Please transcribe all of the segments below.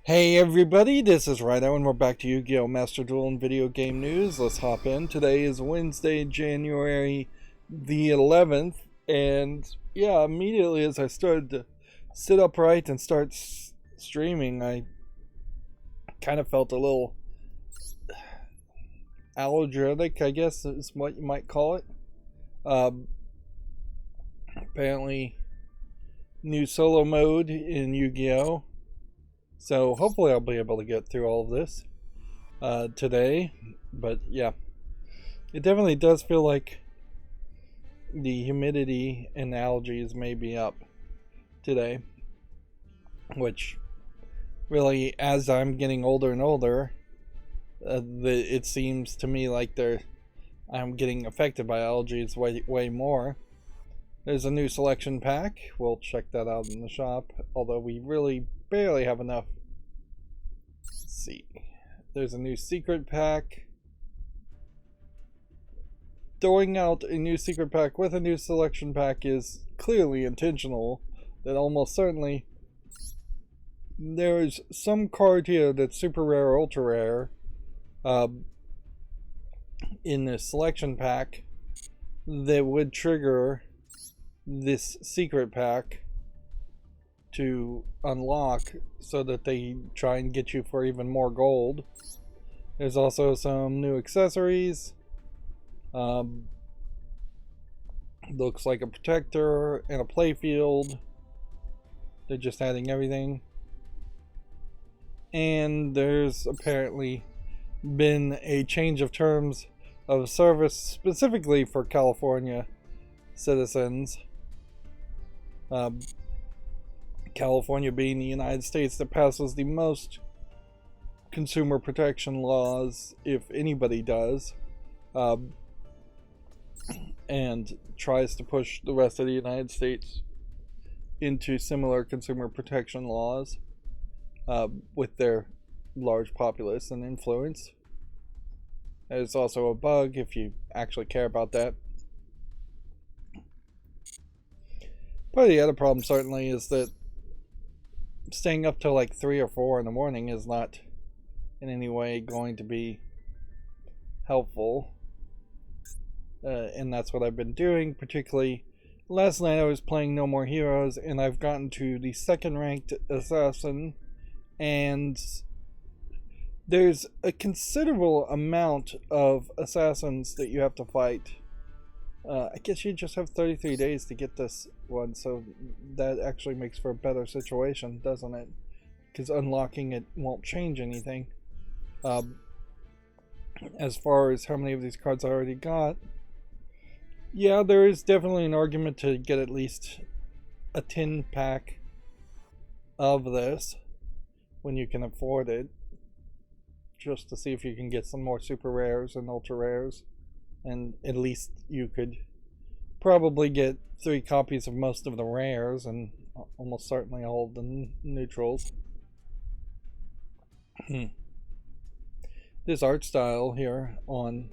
Hey everybody, this is Rydo and we're back to Yu-Gi-Oh! Master Duel and Video Game News. Let's hop in. Today is Wednesday, January the 11th, and yeah, immediately as I started to sit upright and start streaming, I kind of felt a little allergic, I guess is what you might call it. Apparently, new solo mode in Yu-Gi-Oh! So hopefully I'll be able to get through all of this today. But yeah, it definitely does feel like the humidity and allergies may be up today. Which really, as I'm getting older and older, it seems to me like I'm getting affected by allergies way more. There's a new selection pack. We'll check that out in the shop. Although we really barely have enough. Let's see. There's a new secret pack. Throwing out a new secret pack with a new selection pack is clearly intentional. That almost certainly there's some card here that's super rare or ultra rare in this selection pack that would trigger this secret pack to unlock so that they try and get you for even more gold. There's also some new accessories. Looks like a protector and a playfield. They're just adding everything. And there's apparently been a change of terms of service specifically for California citizens. California being the United States that passes the most consumer protection laws, if anybody does, and tries to push the rest of the United States into similar consumer protection laws with their large populace and influence. There's also a bug if you actually care about that. Part of the other problem certainly is that staying up till like 3 or 4 in the morning is not in any way going to be helpful. And that's what I've been doing. Particularly last night I was playing No More Heroes and I've gotten to the second ranked assassin, and there's a considerable amount of assassins that you have to fight. I guess you just have 33 days to get this one, so that actually makes for a better situation, doesn't it? Because unlocking it won't change anything. As far as how many of these cards I already got, yeah, there is definitely an argument to get at least a 10 pack of this when you can afford it, just to see if you can get some more super rares and ultra rares. And at least you could probably get 3 copies of most of the rares and almost certainly all of the neutrals. This art style here on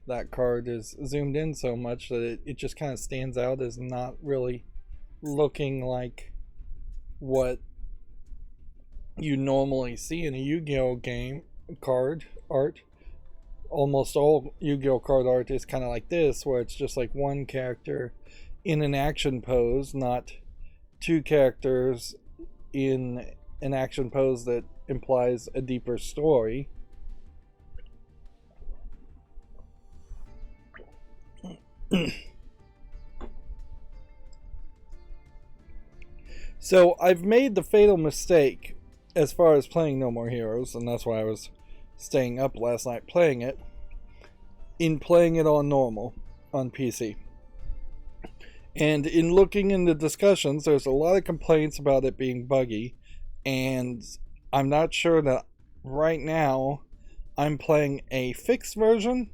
that card is zoomed in so much that it just kind of stands out as not really looking like what you normally see in a Yu-Gi-Oh! Game card art. Almost all Yu-Gi-Oh! Card art is kind of like this, where it's just like one character in an action pose, not 2 characters in an action pose that implies a deeper story. So I've made the fatal mistake as far as playing No More Heroes, and that's why I was staying up last night playing it, in playing it on normal on PC. And in looking into discussions, there's a lot of complaints about it being buggy, and I'm not sure that right now I'm playing a fixed version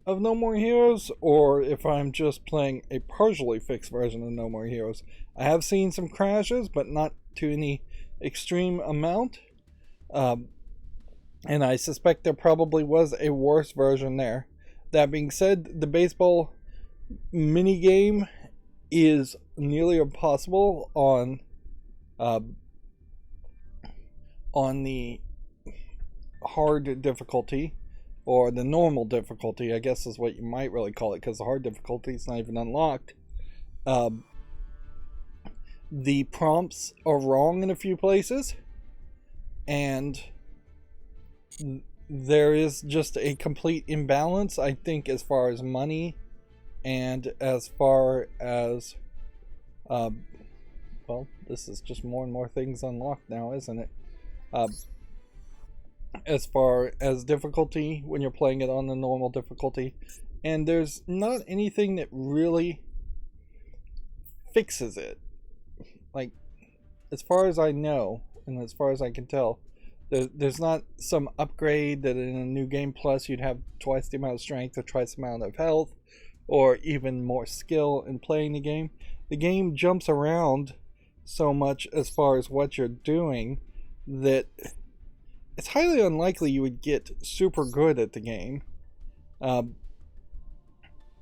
of No More Heroes or if I'm just playing a partially fixed version of No More Heroes. I have seen some crashes, but not to any extreme amount. And I suspect there probably was a worse version there. That being said, the baseball minigame is nearly impossible on on the hard difficulty, or the normal difficulty, I guess is what you might really call it, because the hard difficulty is not even unlocked. The prompts are wrong in a few places, and there is just a complete imbalance, I think, as far as money and as far as well, this is just more and more things unlocked now, isn't it? As far as difficulty when you're playing it on the normal difficulty, and there's not anything that really fixes it. Like, as far as I know, and as far as I can tell, there's not some upgrade that in a new game plus you'd have twice the amount of strength or twice the amount of health or even more skill in playing the game. The game jumps around so much as far as what you're doing that it's highly unlikely you would get super good at the game.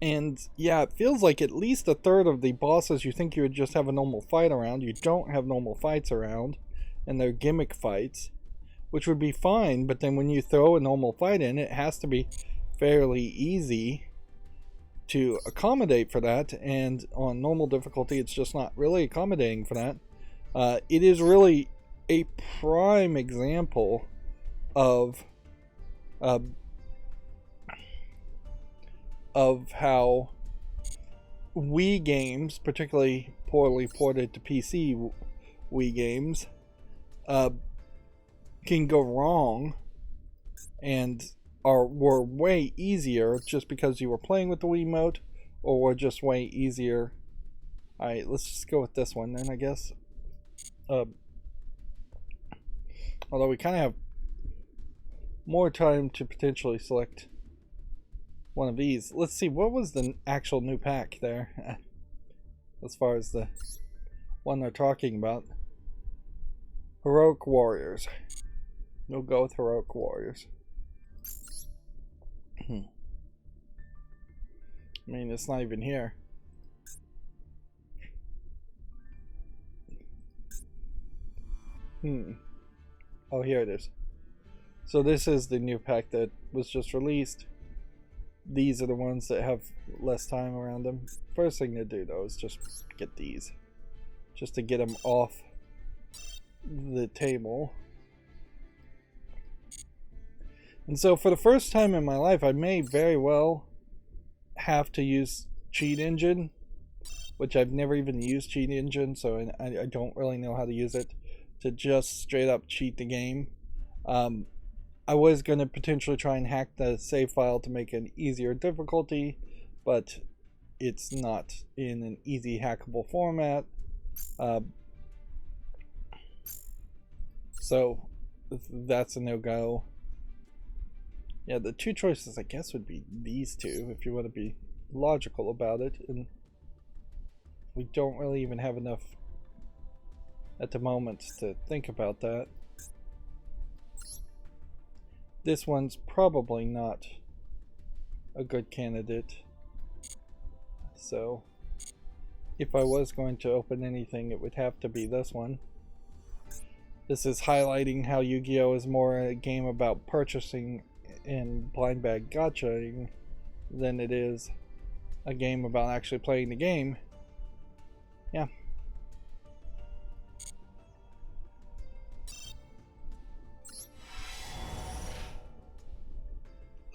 And yeah, it feels like at least a third of the bosses you think you would just have a normal fight around, you don't have normal fights around, and they're gimmick fights, which would be fine, but then when you throw a normal fight in, it has to be fairly easy to accommodate for that, and on normal difficulty it's just not really accommodating for that. It is really a prime example of how Wii games, particularly poorly ported to PC Wii games, can go wrong and were way easier just because you were playing with the Wiimote, or were just way easier. Alright, let's just go with this one then, I guess. Although we kind of have more time to potentially select one of these. Let's see, what was the actual new pack there? As far as the one they're talking about. Heroic Warriors. We'll go with Heroic Warriors. I mean, it's not even here. Oh, here it is. So this is the new pack that was just released. These are the ones that have less time around them. First thing to do though is just get these, just to get them off the table. And so for the first time in my life, I may very well have to use Cheat Engine, which I've never even used Cheat Engine, so I don't really know how to use it to just straight up cheat the game. I was going to potentially try and hack the save file to make an easier difficulty, but it's not in an easy hackable format. So that's a no-go. Yeah, the two choices I guess would be these two if you want to be logical about it, and we don't really even have enough at the moment to think about that. This one's probably not a good candidate, so if I was going to open anything, it would have to be this one. This is highlighting how Yu-Gi-Oh! Is more a game about purchasing and blind bag gotchaing than it is a game about actually playing the game. Yeah.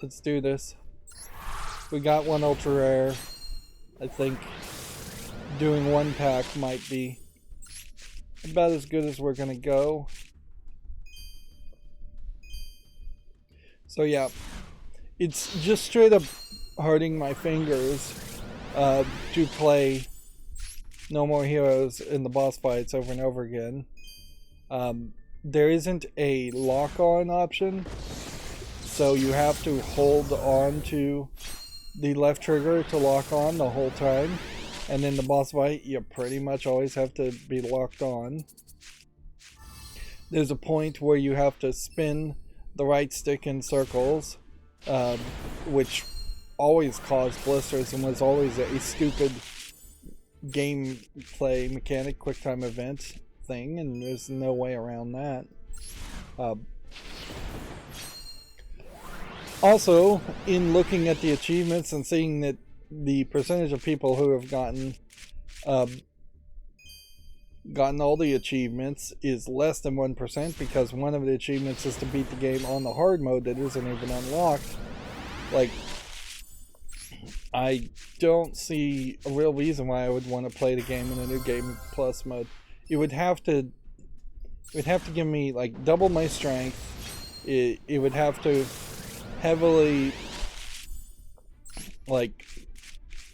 Let's do this. We got one ultra rare. I think doing one pack might be about as good as we're gonna go. So yeah, it's just straight up hurting my fingers to play No More Heroes in the boss fights over and over again. There isn't a lock-on option, so you have to hold on to the left trigger to lock on the whole time, and in the boss fight you pretty much always have to be locked on. There's a point where you have to spin the right stick in circles, which always caused blisters and was always a stupid gameplay mechanic, quick time event thing, and there's no way around that. Also, in looking at the achievements and seeing that the percentage of people who have gotten all the achievements is less than 1%, because one of the achievements is to beat the game on the hard mode that isn't even unlocked. Like, I don't see a real reason why I would want to play the game in a new game plus mode. It would have to give me like double my strength. It would have to heavily like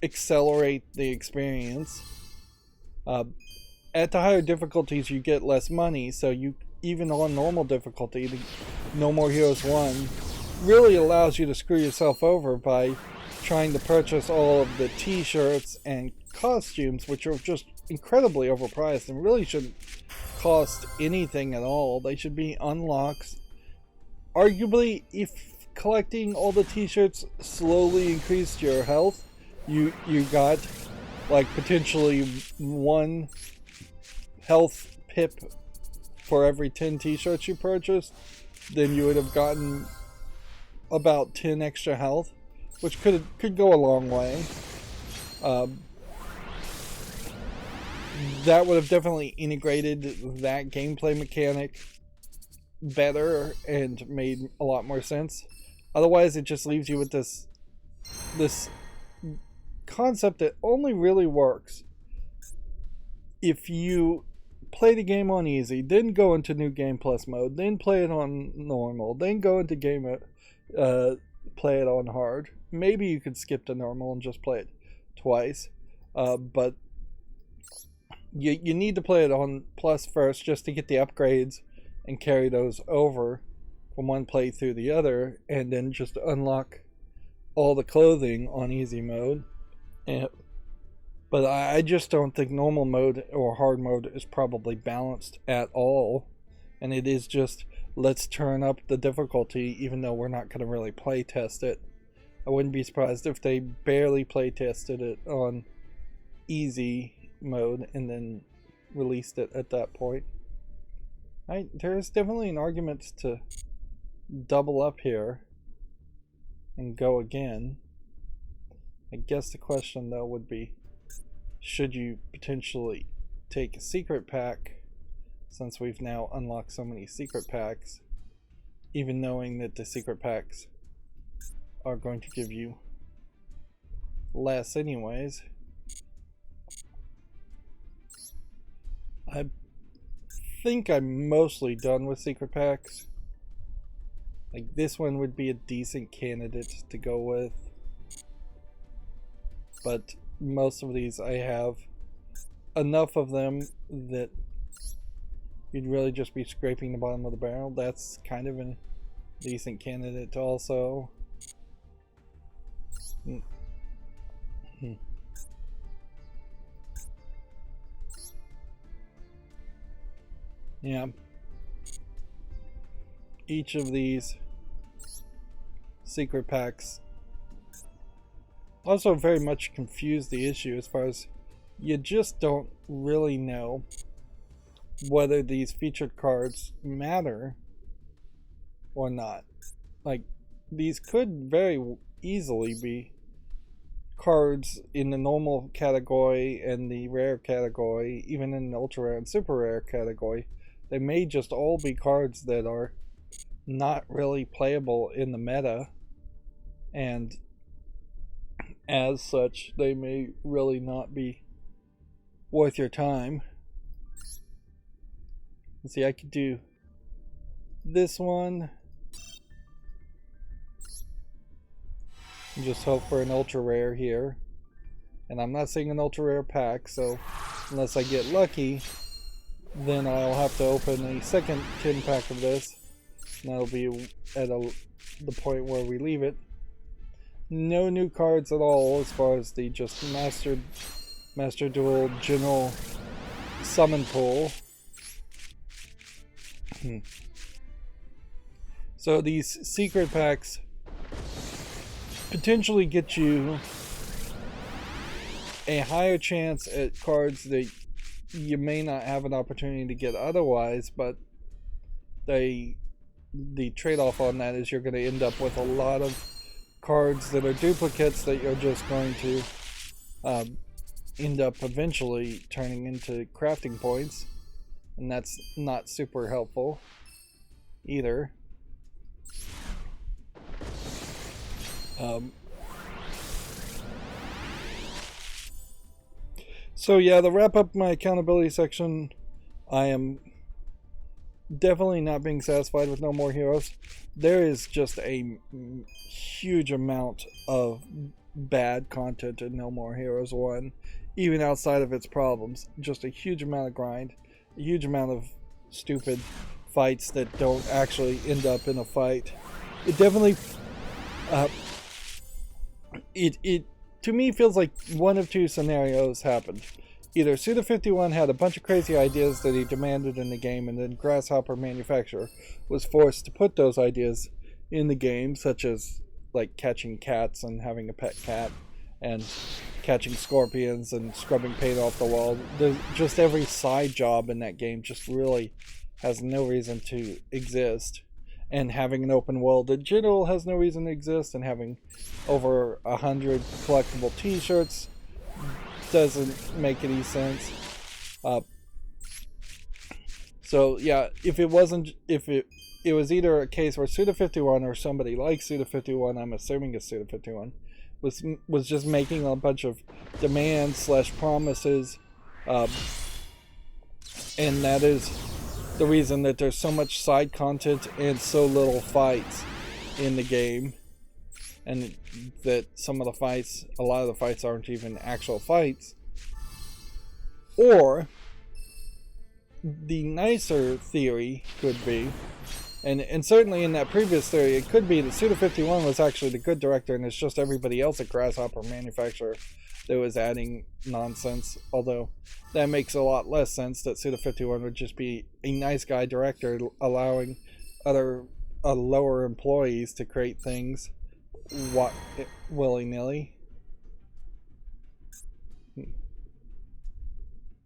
accelerate the experience. At the higher difficulties you get less money, so you, even on normal difficulty, the No More Heroes 1 really allows you to screw yourself over by trying to purchase all of the t-shirts and costumes, which are just incredibly overpriced and really shouldn't cost anything at all. They should be unlocks. Arguably, if collecting all the t-shirts slowly increased your health, you got like potentially 1 health pip for every 10 t-shirts you purchased, then you would have gotten about 10 extra health, which could go a long way. That would have definitely integrated that gameplay mechanic better and made a lot more sense. Otherwise, it just leaves you with this concept that only really works if you play the game on easy, then go into new game plus mode, then play it on normal, then go into play it on hard. Maybe you could skip to normal and just play it twice, but you need to play it on plus first just to get the upgrades and carry those over from one playthrough to the other, and then just unlock all the clothing on easy mode. But I just don't think normal mode or hard mode is probably balanced at all. And it is just, let's turn up the difficulty, even though we're not going to really play test it. I wouldn't be surprised if they barely play tested it on easy mode and then released it at that point. There's definitely an argument to double up here and go again. I guess the question though would be, should you potentially take a secret pack, since we've now unlocked so many secret packs, even knowing that the secret packs are going to give you less anyways. I think I'm mostly done with secret packs. Like, this one would be a decent candidate to go with, but most of these I have enough of them that you'd really just be scraping the bottom of the barrel. That's kind of a decent candidate also. Yeah. Each of these secret packs also very much confuse the issue, as far as you just don't really know whether these featured cards matter or not. Like, these could very easily be cards in the normal category and the rare category, even in the ultra rare and super rare category. They may just all be cards that are not really playable in the meta, and as such they may really not be worth your time. Let's see, I could do this one and just hope for an ultra rare here, and I'm not seeing an ultra rare pack, so unless I get lucky, then I'll have to open a second tin pack of this, and that'll be at the point where we leave it. No new cards at all as far as the just Master Duel general summon pool. So these secret packs potentially get you a higher chance at cards that you may not have an opportunity to get otherwise, but they the trade-off on that is you're going to end up with a lot of cards that are duplicates that you're just going to end up eventually turning into crafting points, and that's not super helpful either. So yeah, to wrap up my accountability section, I am definitely not being satisfied with No More Heroes. There is just a huge amount of bad content in No More Heroes 1, even outside of its problems. Just a huge amount of grind, a huge amount of stupid fights that don't actually end up in a fight. It definitely it to me feels like one of two scenarios happened. Either Suda51 had a bunch of crazy ideas that he demanded in the game, and then Grasshopper Manufacturer was forced to put those ideas in the game, such as like catching cats and having a pet cat, and catching scorpions and scrubbing paint off the wall. Just every side job in that game just really has no reason to exist. And having an open world in general has no reason to exist, and having over 100 collectible t-shirts doesn't make any sense. So yeah, if it was either a case where Suda51 or somebody like Suda51, I'm assuming it's Suda51, was just making a bunch of demands / promises, and that is the reason that there's so much side content and so little fights in the game, and that a lot of the fights aren't even actual fights. Or the nicer theory could be, and certainly in that previous theory, it could be that Suda51 was actually the good director, and it's just everybody else at Grasshopper Manufacturer that was adding nonsense. Although that makes a lot less sense, that Suda51 would just be a nice guy director allowing other lower employees to create things willy-nilly.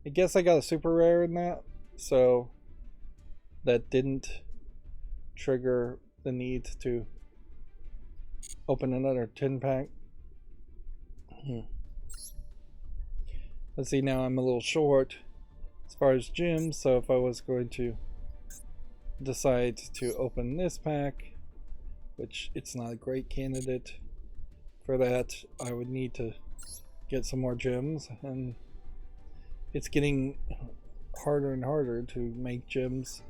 I guess I got a super rare in that, so that didn't trigger the need to open another 10-pack. Let's see, now I'm a little short as far as gems, so if I was going to decide to open this pack, which it's not a great candidate for that, I would need to get some more gems, and it's getting harder and harder to make gems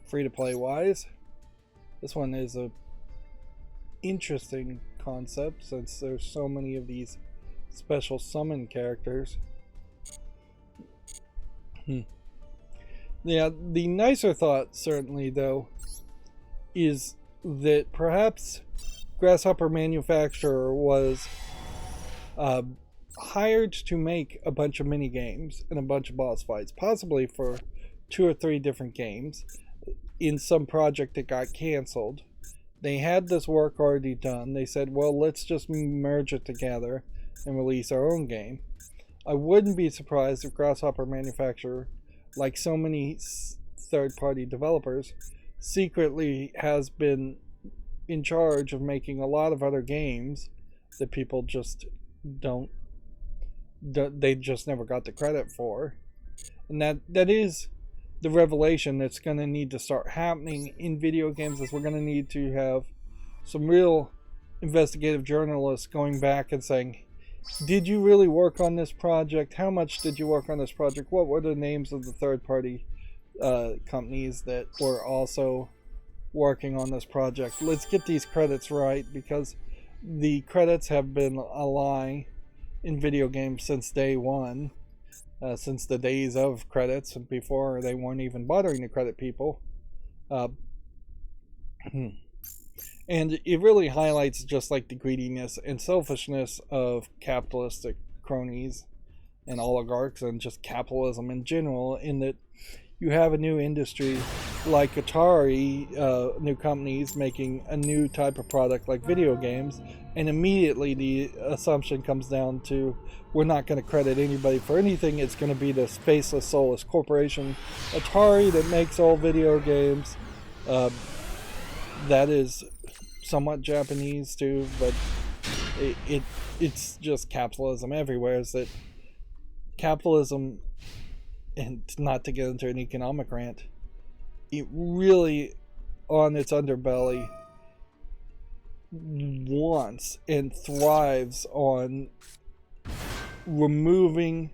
free-to-play wise. This one is a interesting concept since there's so many of these special summon characters. Yeah, the nicer thought certainly though is that perhaps Grasshopper Manufacturer was hired to make a bunch of mini games and a bunch of boss fights, possibly for 2 or 3 different games in some project that got canceled. They had this work already done. They said, well, let's just merge it together and release our own game. I wouldn't be surprised if Grasshopper Manufacturer, like so many third-party developers, secretly has been in charge of making a lot of other games that people just they just never got the credit for. And that is the revelation that's going to need to start happening in video games, is we're going to need to have some real investigative journalists going back and saying, did you really work on this project? How much did you work on this project? What were the names of the third-party companies that were also working on this project? Let's get these credits right, because the credits have been a lie in video games since day one, since the days of credits, and before they weren't even bothering to credit people. And it really highlights just like the greediness and selfishness of capitalistic cronies and oligarchs, and just capitalism in general, in that you have a new industry like Atari, new companies making a new type of product like video games, and immediately the assumption comes down to, we're not going to credit anybody for anything. It's going to be this faceless, soulless corporation, Atari, that makes all video games. that is somewhat Japanese too, but it's just capitalism everywhere. Is that capitalism, and not to get into an economic rant, it really on its underbelly wants and thrives on removing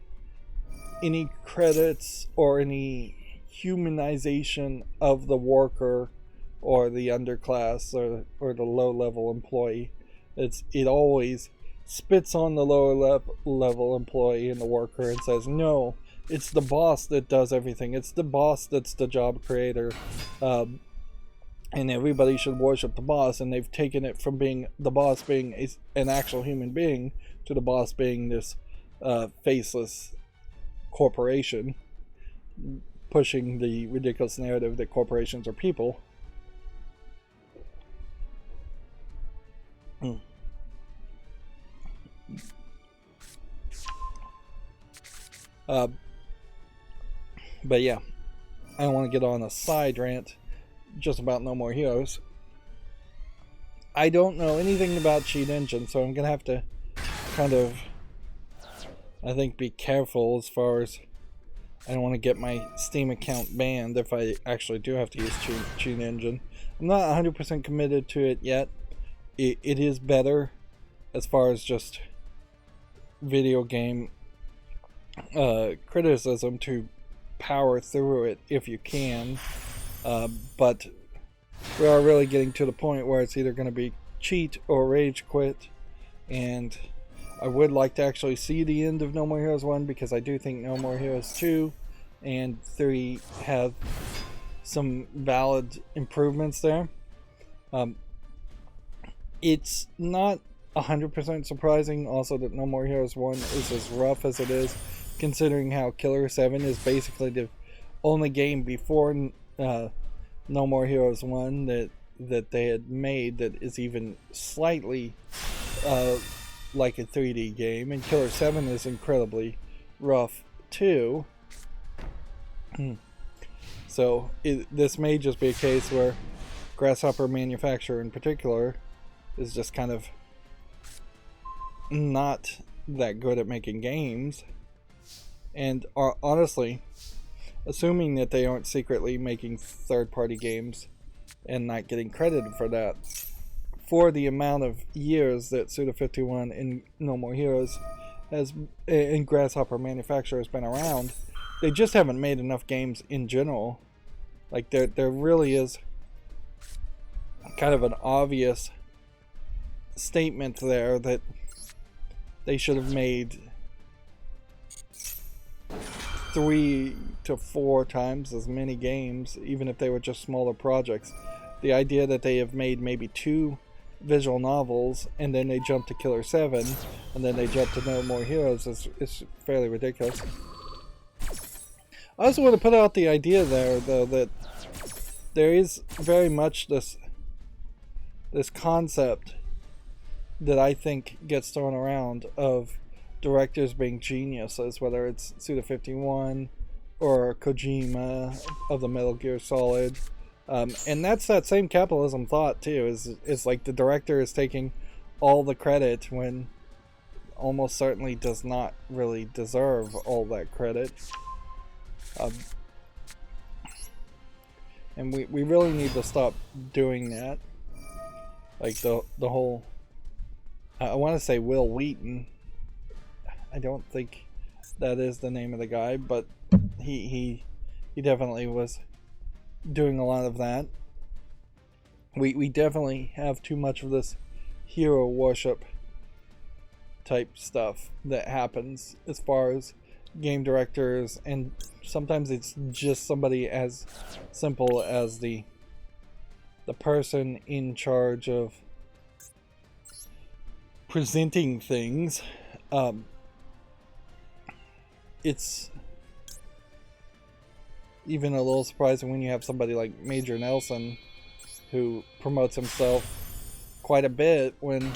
any credits or any humanization of the worker or the underclass or the low level employee. It always spits on the lower level employee and the worker and says, no, it's the boss that does everything. It's the boss that's the job creator. And everybody should worship the boss. And they've taken it from being the boss being an actual human being to the boss being this faceless corporation, pushing the ridiculous narrative that corporations are people. But yeah, I don't want to get on a side rant just about No More Heroes. I don't know anything about cheat engine, so I'm gonna have to kind of, I think, be careful as far as I don't want to get my Steam account banned if I actually do have to use cheat engine. I'm not 100% committed to it yet. It is better as far as just video game criticism to power through it if you can, but we are really getting to the point where it's either going to be cheat or rage quit, and I would like to actually see the end of No More Heroes 1, because I do think No More Heroes 2 and 3 have some valid improvements there. It's not 100% surprising also that No More Heroes 1 is as rough as it is, considering how Killer 7 is basically the only game before No More Heroes 1 that they had made that is even slightly like a 3D game, and Killer 7 is incredibly rough too. So this may just be a case where Grasshopper Manufacturer in particular is just kind of not that good at making games. And honestly, assuming that they aren't secretly making third-party games and not getting credited for that, for the amount of years that Suda51 and No More Heroes and Grasshopper Manufacturer has been around, they just haven't made enough games in general. Like, there really is kind of an obvious statement there that they should have made 3 to 4 times as many games, even if they were just smaller projects. The idea that they have made maybe 2 visual novels and then they jump to Killer 7 and then they jump to No More Heroes is fairly ridiculous. I also want to put out the idea there, though, that there is very much this concept that I think gets thrown around of directors being geniuses, whether it's Suda51 or Kojima of the Metal Gear Solid, and that's that same capitalism thought too. Is like the director is taking all the credit when almost certainly does not really deserve all that credit. And we really need to stop doing that. Like the whole, I want to say Will Wheaton. I don't think that is the name of the guy, but he definitely was doing a lot of that. We definitely have too much of this hero worship type stuff that happens as far as game directors, and sometimes it's just somebody as simple as the person in charge of presenting things. It's even a little surprising when you have somebody like Major Nelson, who promotes himself quite a bit when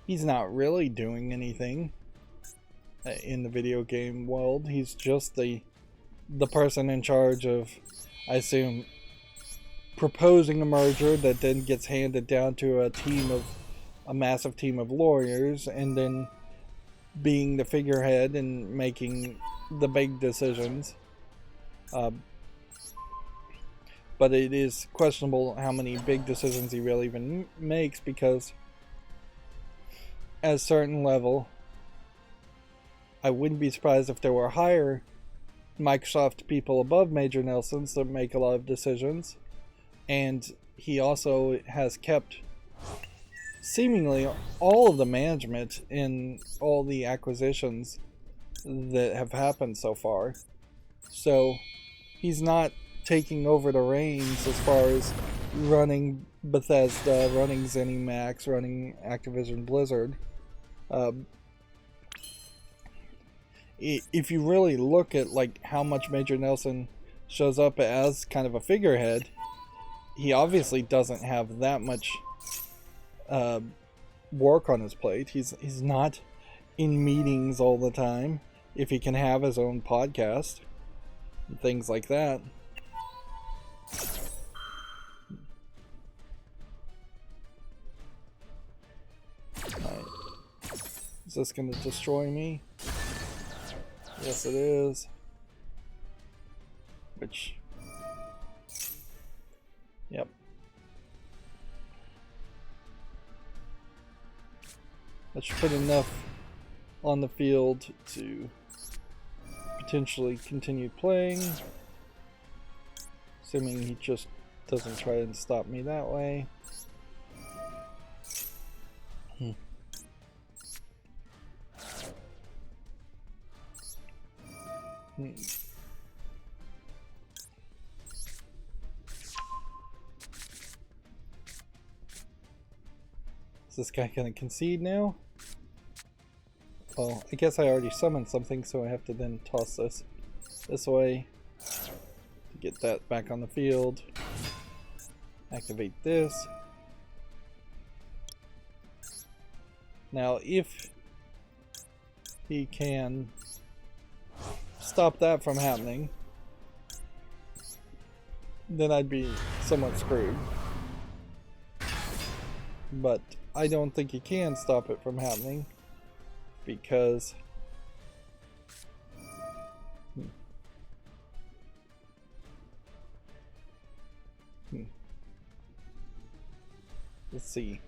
he's not really doing anything in the video game world. He's just the person in charge of, I assume, proposing a merger that then gets handed down to a massive team of lawyers, and then being the figurehead and making the big decisions. But it is questionable how many big decisions he really even makes, because at a certain level, I wouldn't be surprised if there were higher Microsoft people above Major Nelson's that make a lot of decisions. And he also has kept seemingly all of the management in all the acquisitions that have happened so far. So he's not taking over the reins as far as running Bethesda, running ZeniMax, running Activision Blizzard. If you really look at like how much Major Nelson shows up as kind of a figurehead, he obviously doesn't have that much work on his plate. He's not in meetings all the time. If he can have his own podcast and things like that. Right. Is this going to destroy me? Yes, it is. Which, yep. That should put enough on the field to potentially continue playing. Assuming he just doesn't try and stop me that way. Is this guy gonna concede now? Well, I guess I already summoned something, so I have to then toss this way to get that back on the field. Activate this. Now, if he can stop that from happening, then I'd be somewhat screwed. But I don't think he can stop it from happening, because let's see.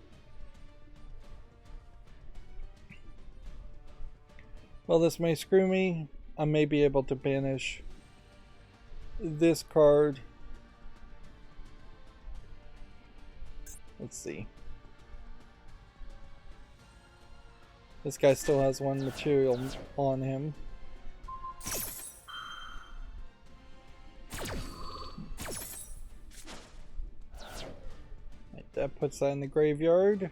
Well, this may screw me. I may be able to banish this card. Let's see. This guy still has one material on him. Right, that puts that in the graveyard.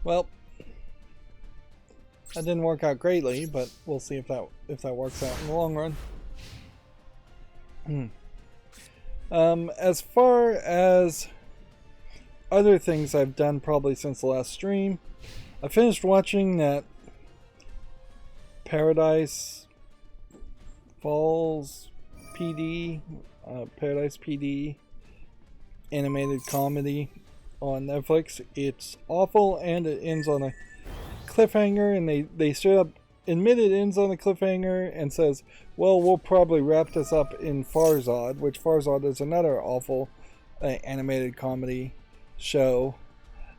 Well, that didn't work out greatly, but we'll see if that works out in the long run. As far as other things I've done probably since the last stream, I finished watching that Paradise Falls PD, Paradise PD animated comedy on Netflix. It's awful, and it ends on a cliffhanger, and they straight up admit it ends on a cliffhanger and says, well, we'll probably wrap this up in Farzad, which Farzad is another awful animated comedy show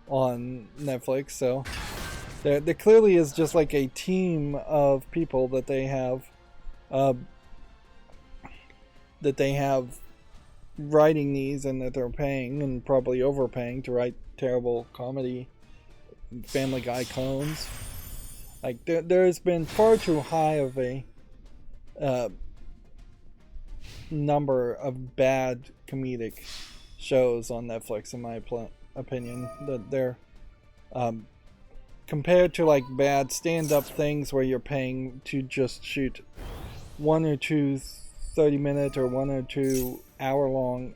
on Netflix. So there clearly is just like a team of people that they have writing these, and that they're paying, and probably overpaying, to write terrible comedy Family Guy clones. Like there's been far too high of a number of bad comedic shows on Netflix, in my opinion, that they're compared to like bad stand-up things where you're paying to just shoot 1 or 2 30-minute or 1 or 2 hour-long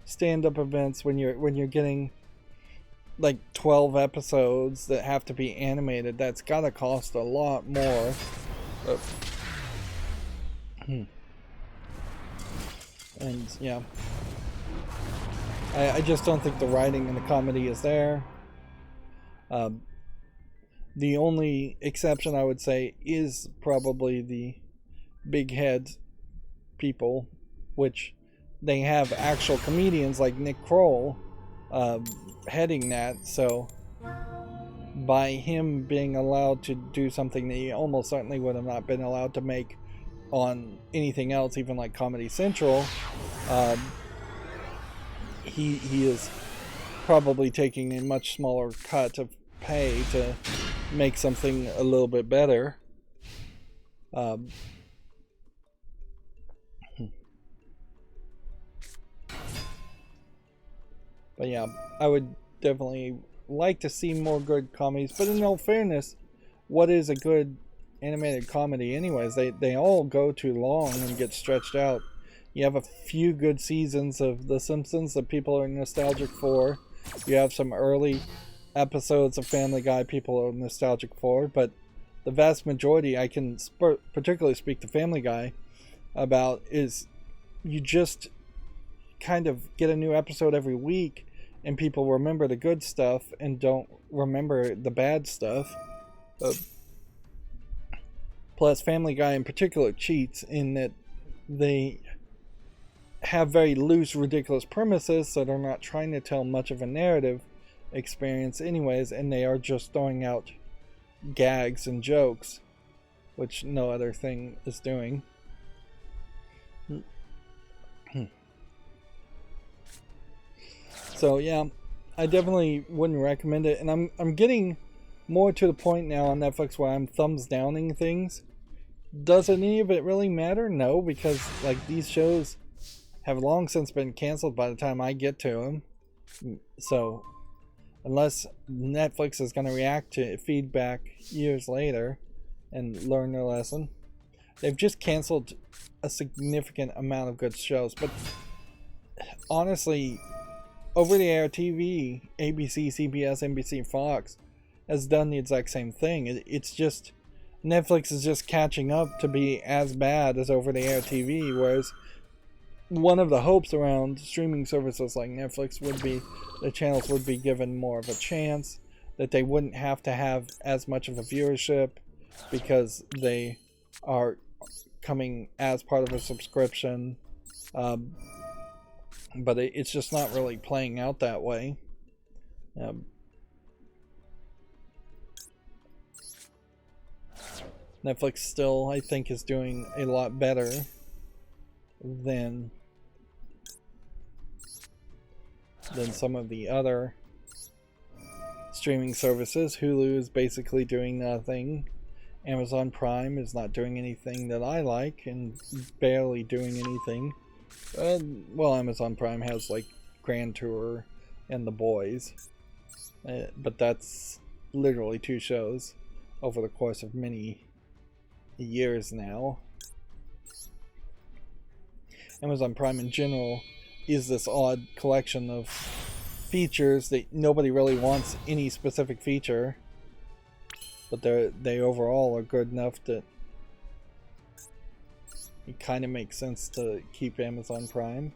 stand-up events, when you're getting like 12 episodes that have to be animated, that's gotta cost a lot more. And yeah, I just don't think the writing and the comedy is there. The only exception I would say is probably the big head people, which they have actual comedians like Nick Kroll heading that. So by him being allowed to do something that he almost certainly would have not been allowed to make on anything else, even like Comedy Central, he is probably taking a much smaller cut of pay to make something a little bit better. But yeah, I would definitely like to see more good comedies. But in all fairness, what is a good animated comedy anyways? They all go too long and get stretched out. You have a few good seasons of The Simpsons that people are nostalgic for. You have some early episodes of Family Guy people are nostalgic for, but the vast majority, I can particularly speak to Family Guy about, is you just kind of get a new episode every week and people remember the good stuff and don't remember the bad stuff. Plus, Family Guy in particular cheats in that they have very loose, ridiculous premises, so they're not trying to tell much of a narrative experience anyways, and they are just throwing out gags and jokes, which no other thing is doing. So yeah, I definitely wouldn't recommend it, and I'm getting more to the point now on Netflix where I'm thumbs downing things. Does any of it really matter? No, because like these shows have long since been canceled by the time I get to them. So unless Netflix is going to react to feedback years later and learn their lesson, they've just canceled a significant amount of good shows. But honestly, over-the-air TV, ABC, CBS, NBC, Fox has done the exact same thing. It's just Netflix is just catching up to be as bad as over-the-air TV, whereas one of the hopes around streaming services like Netflix would be the channels would be given more of a chance, that they wouldn't have to have as much of a viewership because they are coming as part of a subscription. But it's just not really playing out that way. Netflix still, I think, is doing a lot better than some of the other streaming services. Hulu is basically doing nothing. Amazon Prime is not doing anything that I like, and barely doing anything. Well, Amazon Prime has like Grand Tour and The Boys, but that's literally 2 shows over the course of many years now. Amazon Prime in general is this odd collection of features that nobody really wants any specific feature, but they overall are good enough that it kind of makes sense to keep Amazon Prime,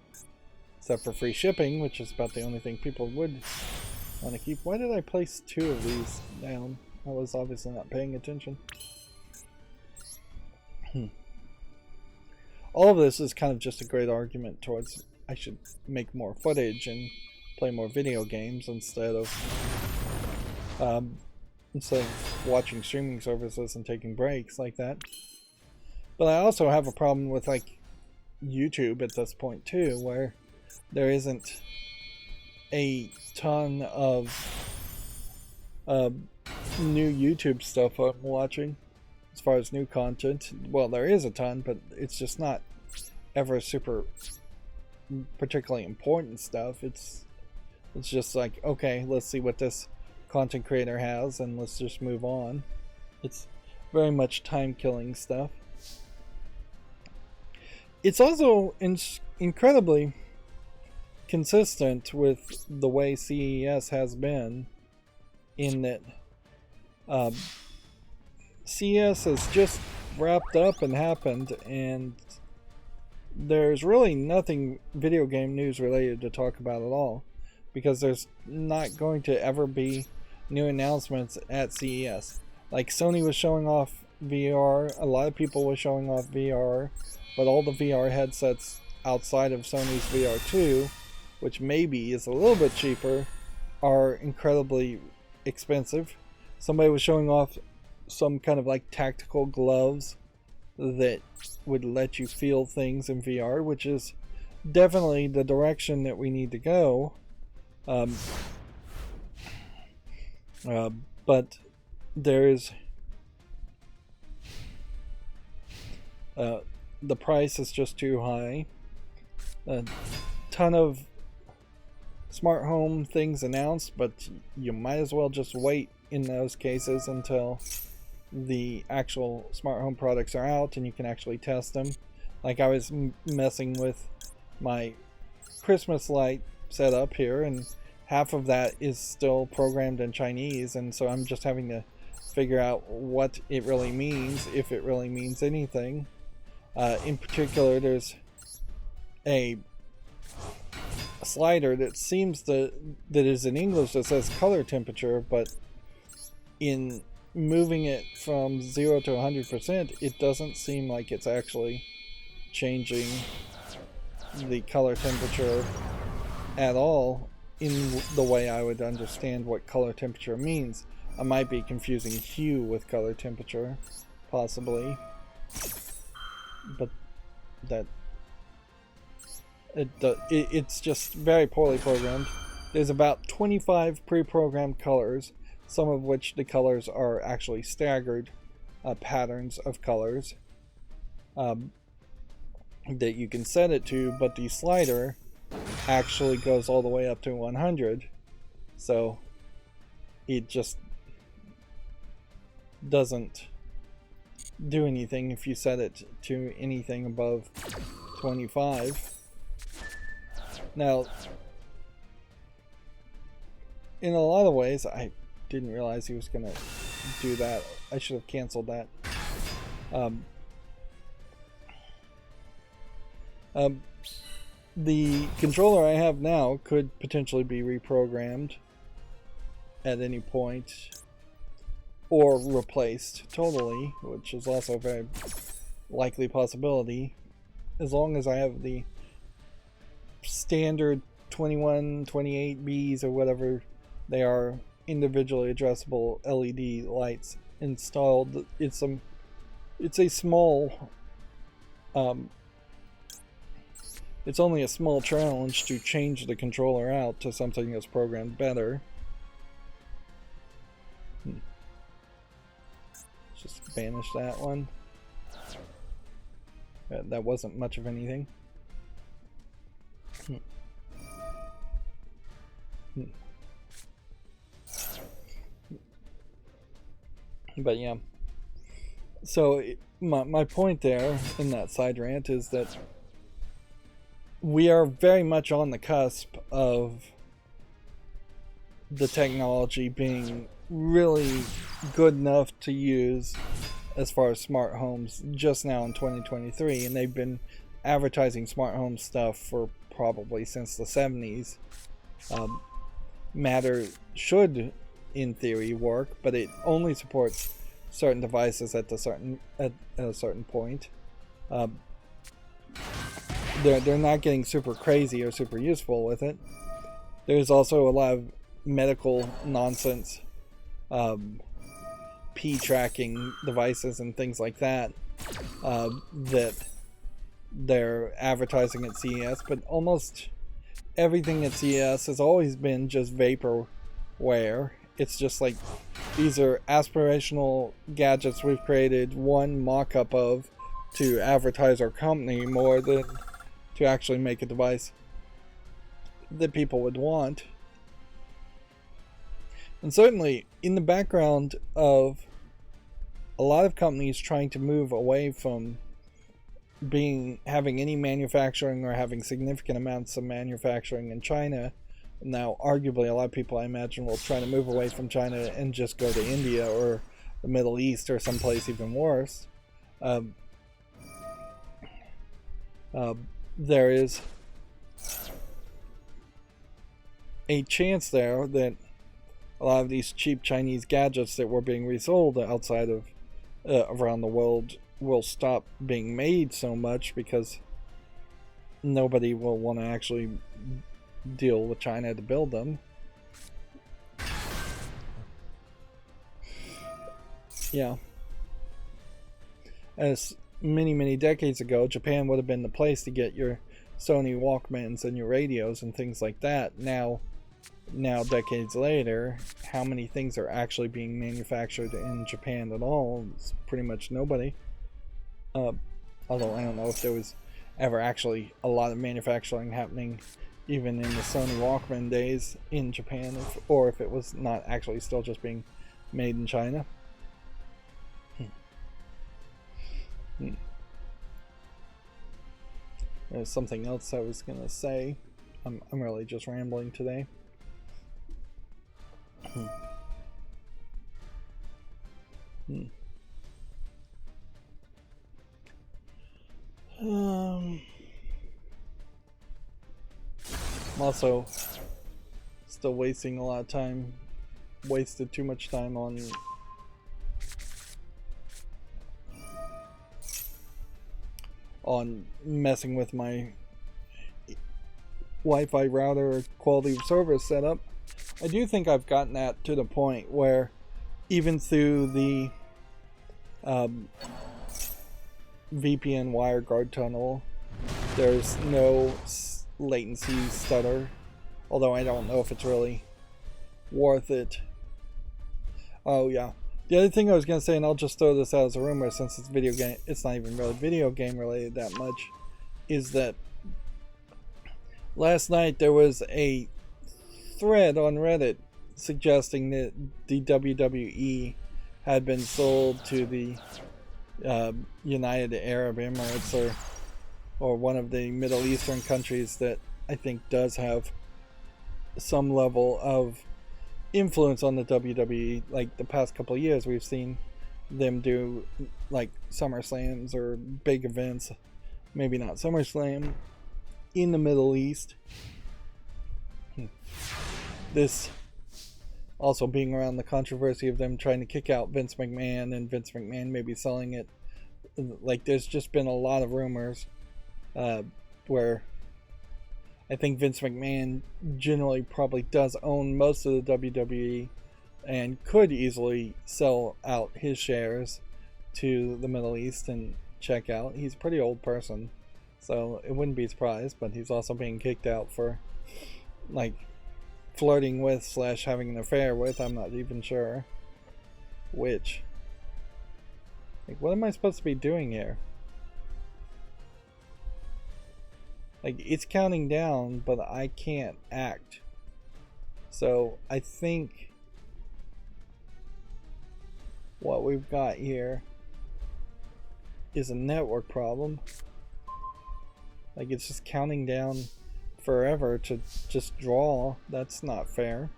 except for free shipping, which is about the only thing people would want to keep. Why did I place 2 of these down? I was obviously not paying attention. All of this is kind of just a great argument towards I should make more footage and play more video games instead of watching streaming services and taking breaks like that. But I also have a problem with like YouTube at this point too, where there isn't a ton of new YouTube stuff I'm watching as far as new content. Well, there is a ton, but it's just not ever super particularly important stuff. It's just like, okay, let's see what this content creator has, and let's just move on. It's very much time-killing stuff. It's also incredibly consistent with the way CES has been, in that CES has just wrapped up and happened, and there's really nothing video game news related to talk about at all, because there's not going to ever be new announcements at CES. Like, Sony was showing off VR, a lot of people were showing off VR, but all the VR headsets outside of Sony's VR2, which maybe is a little bit cheaper, are incredibly expensive. Somebody was showing off some kind of like tactical gloves that would let you feel things in VR, which is definitely the direction that we need to go. But there's the price is just too high. A ton of smart home things announced, but you might as well just wait in those cases until the actual smart home products are out and you can actually test them. Like, I was messing with my Christmas light setup here, and half of that is still programmed in Chinese, and so I'm just having to figure out what it really means, if it really means anything. In particular, there's a slider that seems that is in English that says color temperature, but in moving it from 0 to 100%, it doesn't seem like it's actually changing the color temperature at all in the way I would understand what color temperature means. I might be confusing hue with color temperature, possibly, but that it's just very poorly programmed. There's about 25 pre-programmed colors, some of which the colors are actually staggered patterns of colors that you can set it to, but the slider actually goes all the way up to 100, so it just doesn't do anything if you set it to anything above 25. Now, in a lot of ways, I didn't realize he was going to do that. I should have canceled that. The controller I have now could potentially be reprogrammed at any point, or replaced totally, which is also a very likely possibility, as long as I have the standard 21, 28Bs or whatever they are, individually addressable LED lights installed. It's a small it's only a small challenge to change the controller out to something that's programmed better. Just banish that one. That wasn't much of anything. But yeah. So my point there in that side rant is that we are very much on the cusp of the technology being really good enough to use as far as smart homes just now in 2023, and they've been advertising smart home stuff for probably since the 70s. Matter should, in theory, work, but it only supports certain devices at a certain point. They're not getting super crazy or super useful with it. There's also a lot of medical nonsense, P tracking devices and things like that, that they're advertising at CES, but almost everything at CES has always been just vaporware. It's just like, these are aspirational gadgets we've created one mock-up of to advertise our company more than to actually make a device that people would want. And certainly in the background of a lot of companies trying to move away from having any manufacturing or having significant amounts of manufacturing in China. Now, arguably, a lot of people I imagine will try to move away from China and just go to India or the Middle East or someplace even worse. There is a chance there that a lot of these cheap Chinese gadgets that were being resold outside of around the world will stop being made so much because nobody will want to actually deal with China to build them. Yeah. As many decades ago, Japan would have been the place to get your Sony Walkmans and your radios and things like that. Now decades later, how many things are actually being manufactured in Japan at all? It's pretty much nobody. Although I don't know if there was ever actually a lot of manufacturing happening even in the Sony Walkman days in Japan, or if it was not actually still just being made in China. There's something else I was gonna say. I'm really just rambling today. I'm also still wasting a lot of time. Wasted too much time on messing with my Wi-Fi router quality of service setup. I do think I've gotten that to the point where even through the VPN WireGuard tunnel, there's no latency stutter, although I don't know if it's really worth it. Oh yeah, the other thing I was gonna say, and I'll just throw this out as a rumor since it's video game, it's not even really video game related that much, is that last night there was a thread on Reddit suggesting that the WWE had been sold to the United Arab Emirates or one of the Middle Eastern countries that I think does have some level of influence on the WWE. Like the past couple of years we've seen them do like SummerSlams or big events, maybe not SummerSlam, in the Middle East. This also being around the controversy of them trying to kick out Vince McMahon and Vince McMahon maybe selling it. Like there's just been a lot of rumors where I think Vince McMahon generally probably does own most of the WWE and could easily sell out his shares to the Middle East and check out. He's a pretty old person, so it wouldn't be surprised, but he's also being kicked out for like flirting with / having an affair with, I'm not even sure which. Like, what am I supposed to be doing here? Like, it's counting down, but I can't act. So I think what we've got here is a network problem. Like, it's just counting down forever to just draw. That's not fair.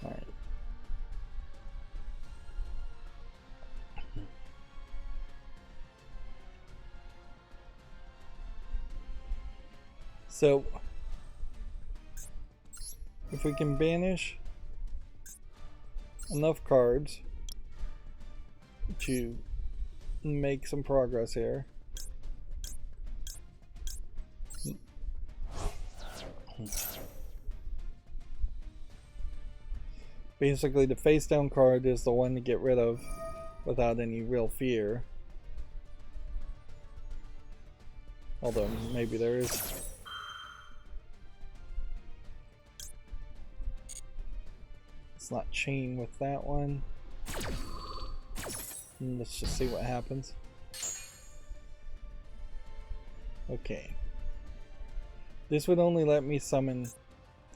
Alright. So if we can banish enough cards to make some progress here. Basically, the face down card is the one to get rid of without any real fear. Although maybe there is. Let's not chain with that one. And let's just see what happens. Okay. This would only let me summon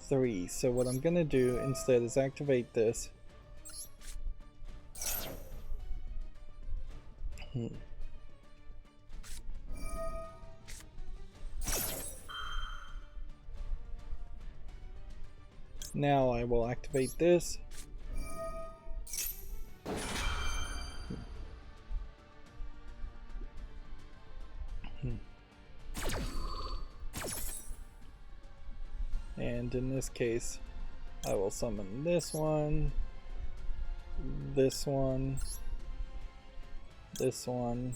3. So what I'm gonna do instead is activate this. Now I will activate this. And in this case, I will summon this one, this one, this one,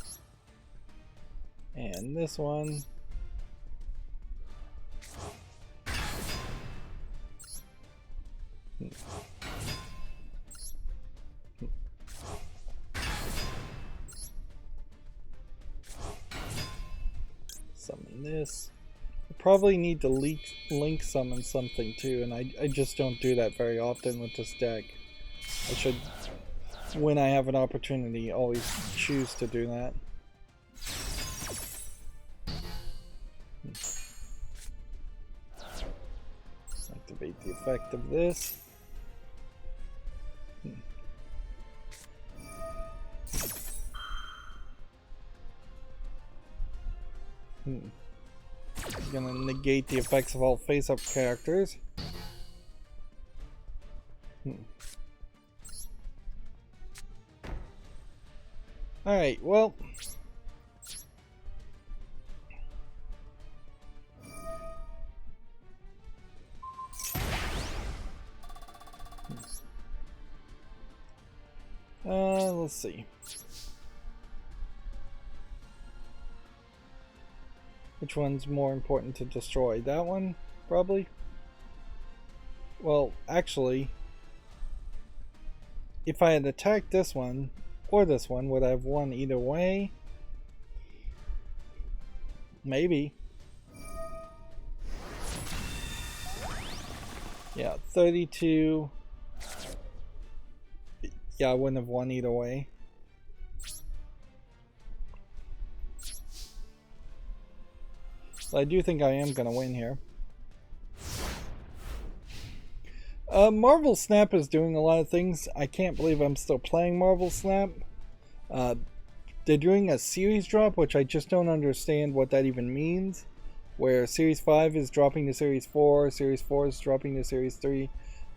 and this one. Summon this. I probably need to link summon something too, and I just don't do that very often with this deck. I should, when I have an opportunity, always choose to do that. Activate the effect of this. I'm gonna negate the effects of all face-up characters. Alright, well. Let's see. Which one's more important to destroy? That one? Probably? Well, actually, if I had attacked this one, or this one, would I have won either way? Maybe. Yeah, 32. Yeah, I wouldn't have won either way. So I do think I am going to win here. Marvel Snap is doing a lot of things. I can't believe I'm still playing Marvel Snap. They're doing a series drop, which I just don't understand what that even means. Where Series 5 is dropping to Series 4, Series 4 is dropping to Series 3.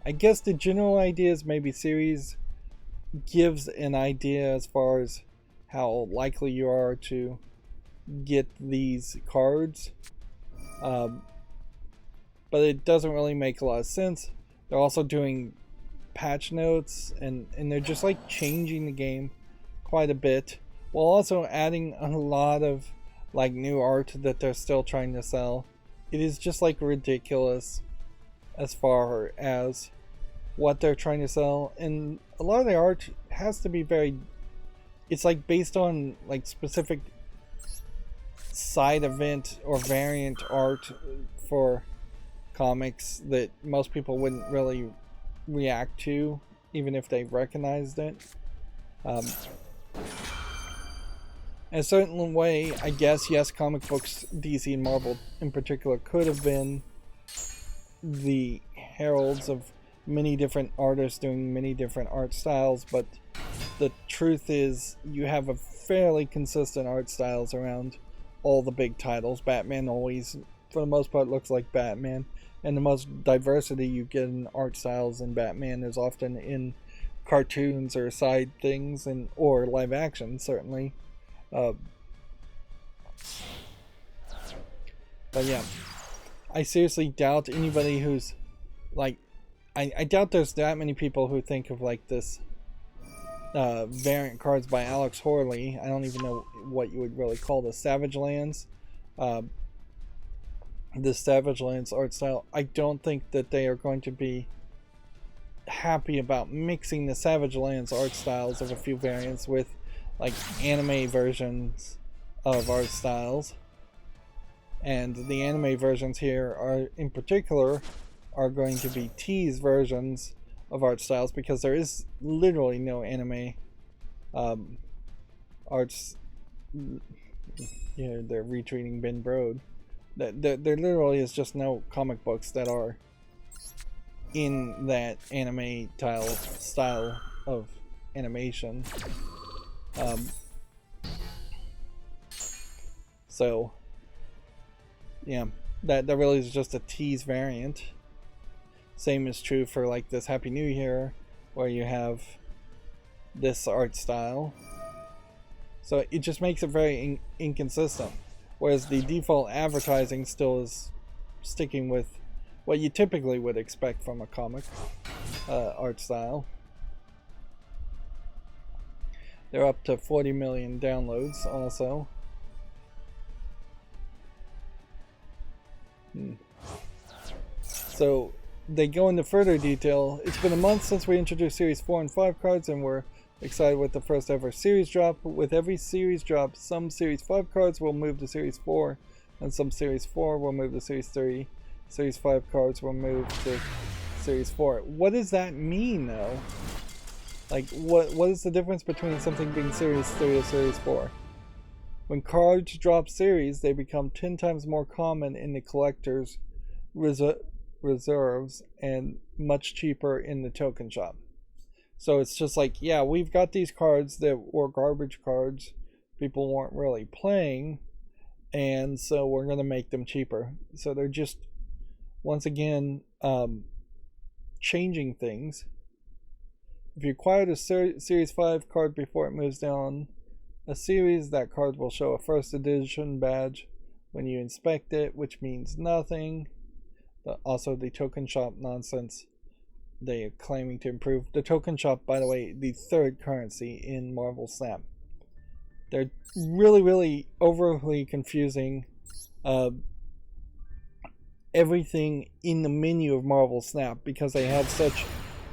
I guess the general idea is maybe Series gives an idea as far as how likely you are to get these cards. But it doesn't really make a lot of sense. They're also doing patch notes and they're just like changing the game quite a bit while also adding a lot of like new art that they're still trying to sell. It is just like ridiculous as far as what they're trying to sell, and a lot of the art has to be very, it's like based on like specific side event or variant art for comics that most people wouldn't really react to even if they recognized it. In a certain way, I guess, yes, comic books, DC and Marvel in particular, could have been the heralds of many different artists doing many different art styles, but the truth is you have a fairly consistent art styles around all the big titles. Batman always, for the most part, looks like Batman, and the most diversity you get in art styles in Batman is often in cartoons or side things, and or live action, certainly. But yeah, I seriously doubt anybody who's like, I doubt there's that many people who think of like this variant cards by Alex Horley. I don't even know what you would really call the Savage Lands. This Savage Lands art style. I don't think that they are going to be happy about mixing the Savage Lands art styles of a few variants with like anime versions of art styles. And the anime versions here are, in particular, are going to be tease versions of art styles because there is literally no anime arts. You know, they're retweeting Ben Brode. There literally is just no comic books that are in that anime style of animation. So yeah, that really is just a tease variant. Same is true for like this Happy New Year, where you have this art style. So it just makes it very inconsistent. Whereas the default advertising still is sticking with what you typically would expect from a comic art style. They're up to 40 million downloads also. So they go into further detail. It's been a month since we introduced Series 4 and 5 cards, and we're excited with the first ever series drop. With every series drop, some Series 5 cards will move to Series 4, and some Series 4 will move to Series 3. Series 5 cards will move to Series 4. What does that mean, though? Like, what is the difference between something being Series 3 or Series 4? When cards drop series, they become 10 times more common in the collector's reserves and much cheaper in the token shop. So it's just like, yeah, we've got these cards that were garbage cards people weren't really playing, and so we're going to make them cheaper. So they're just, once again, changing things. If you acquired a Series 5 card before it moves down a series, that card will show a first edition badge when you inspect it, which means nothing. Also, the token shop nonsense they are claiming to improve. The token shop, by the way, the third currency in Marvel Snap. They're really overly confusing everything in the menu of Marvel Snap because they have such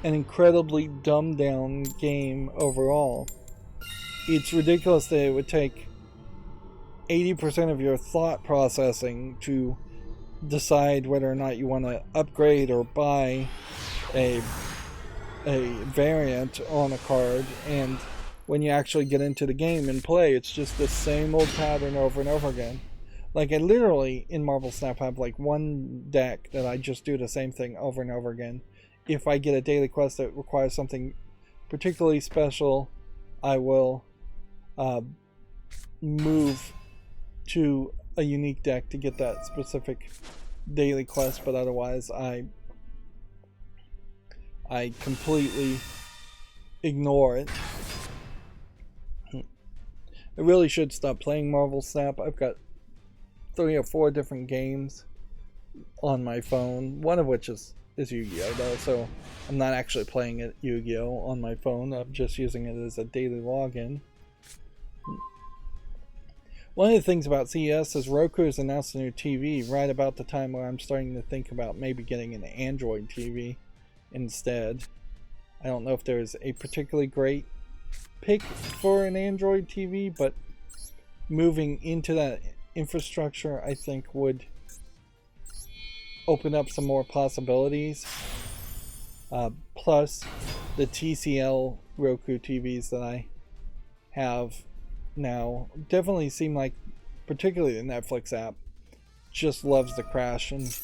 an incredibly dumbed down game overall. It's ridiculous that it would take 80% of your thought processing to decide whether or not you want to upgrade or buy a variant on a card, and when you actually get into the game and play, it's just the same old pattern over and over again. Like, I literally in Marvel Snap have like one deck that I just do the same thing over and over again. If I get a daily quest that requires something particularly special, I will move to a unique deck to get that specific daily quest, but otherwise I completely ignore it. I really should stop playing Marvel Snap. I've got 3 or 4 different games on my phone, one of which is Yu-Gi-Oh! Though, so I'm not actually playing it Yu-Gi-Oh! On my phone. I'm just using it as a daily login. One of the things about CES is Roku has announced a new TV right about the time where I'm starting to think about maybe getting an Android TV instead. I don't know if there's a particularly great pick for an Android TV, but moving into that infrastructure I think would open up some more possibilities. Plus the TCL Roku TVs that I have now definitely seem like, particularly the Netflix app, just loves to crash, and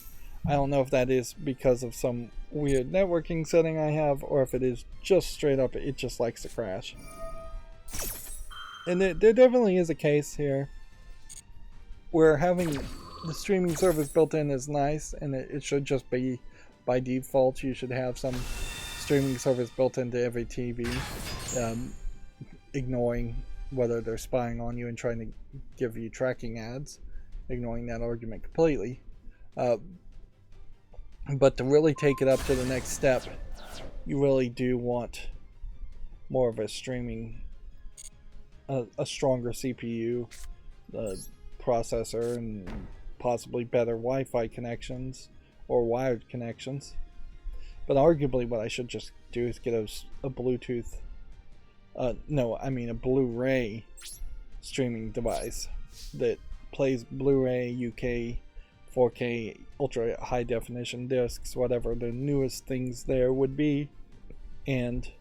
I don't know if that is because of some weird networking setting I have, or if it is just straight up it just likes to crash. And there definitely is a case here where having the streaming service built in is nice, and it should just be by default. You should have some streaming service built into every TV, ignoring whether they're spying on you and trying to give you tracking ads, ignoring that argument completely. But to really take it up to the next step, you really do want more of a streaming, a stronger CPU, processor, and possibly better Wi-Fi connections or wired connections. But arguably what I should just do is get a Bluetooth, a Blu-ray streaming device that plays Blu-ray, UK, 4K, ultra high definition discs, whatever the newest things there would be, and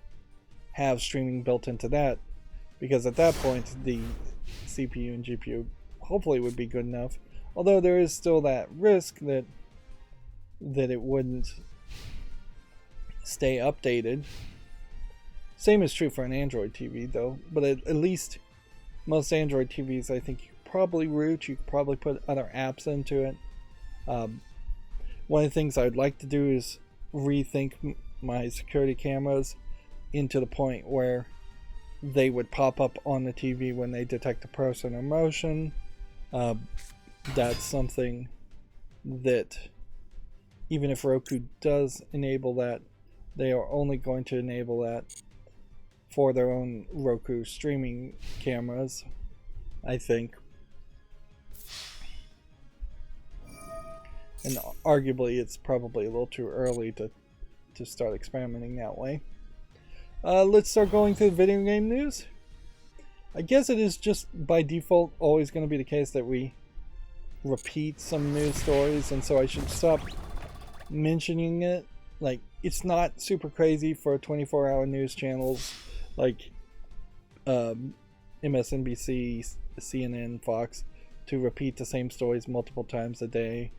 have streaming built into that, because at that point the CPU and GPU hopefully would be good enough, although there is still that risk that it wouldn't stay updated. Same is true for an Android TV though, but at least most Android TVs, I think you could probably root, you could probably put other apps into it. One of the things I'd like to do is rethink my security cameras into the point where they would pop up on the TV when they detect a person or motion. That's something that, even if Roku does enable that, they are only going to enable that for their own Roku streaming cameras, I think. And arguably it's probably a little too early to start experimenting that way. Let's start going through the video game news. I guess it is just by default always going to be the case that we repeat some news stories, and so I should stop mentioning it. Like, it's not super crazy for 24-hour news channels like MSNBC, CNN, Fox to repeat the same stories multiple times a day,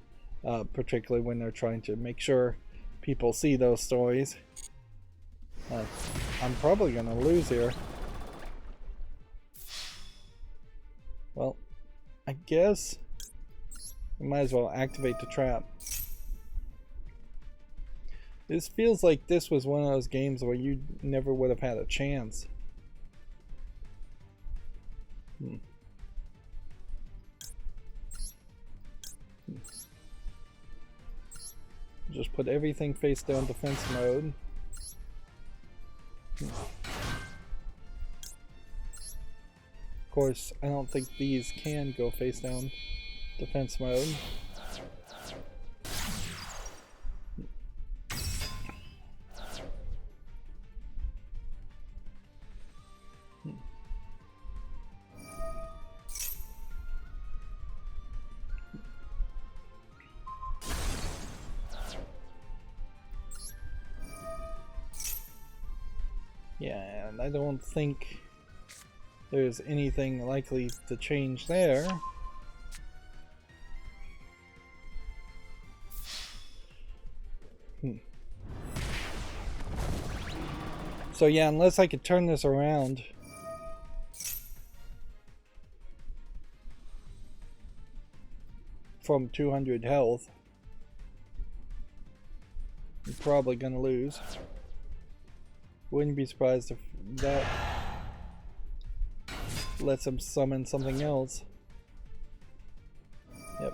particularly when they're trying to make sure people see those stories. I'm probably going to lose here. Well, I guess I might as well activate the trap. This feels like this was one of those games where you never would have had a chance. Just put everything face down defense mode. Of course, I don't think these can go face down defense mode. Yeah, and I don't think there's anything likely to change there. So yeah, unless I could turn this around. From 200 health, I'm probably gonna lose. Wouldn't be surprised if that lets him summon something else. Yep.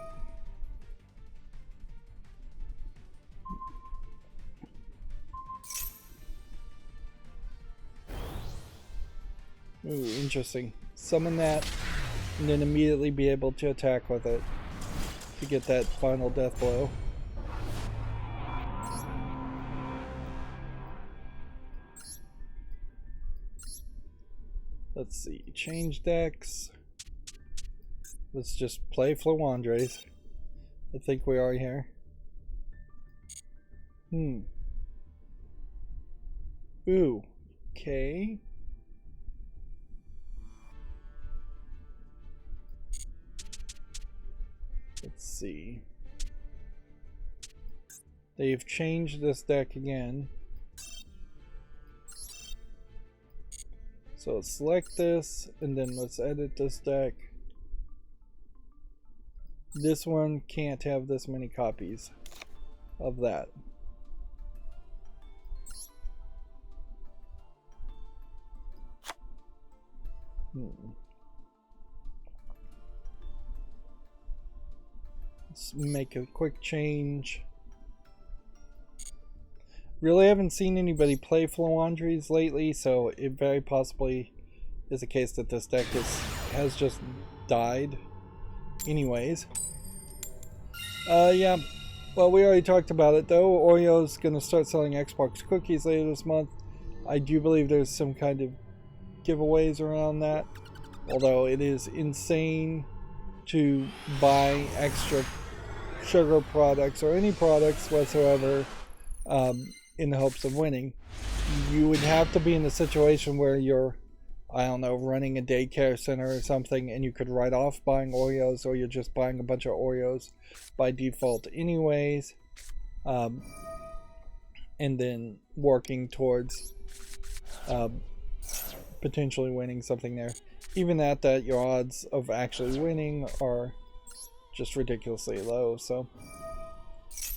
Ooh, interesting. Summon that and then immediately be able to attack with it to get that final death blow. Let's see, change decks. Let's just play Flowandres. I think we are here. Ooh, okay. Let's see. They've changed this deck again. So let's select this, and then let's edit this deck. This one can't have this many copies of that. Let's make a quick change. Really haven't seen anybody play Flowandres lately, so it very possibly is a case that this deck has just died anyways. Yeah, well, we already talked about it though. Oreo's gonna start selling Xbox cookies later this month. I do believe there's some kind of giveaways around that, although it is insane to buy extra sugar products or any products whatsoever in the hopes of winning. You would have to be in a situation where you're, I don't know, running a daycare center or something, and you could write off buying Oreos, or you're just buying a bunch of Oreos by default anyways. and then working towards potentially winning something there. Even at that, your odds of actually winning are just ridiculously low. So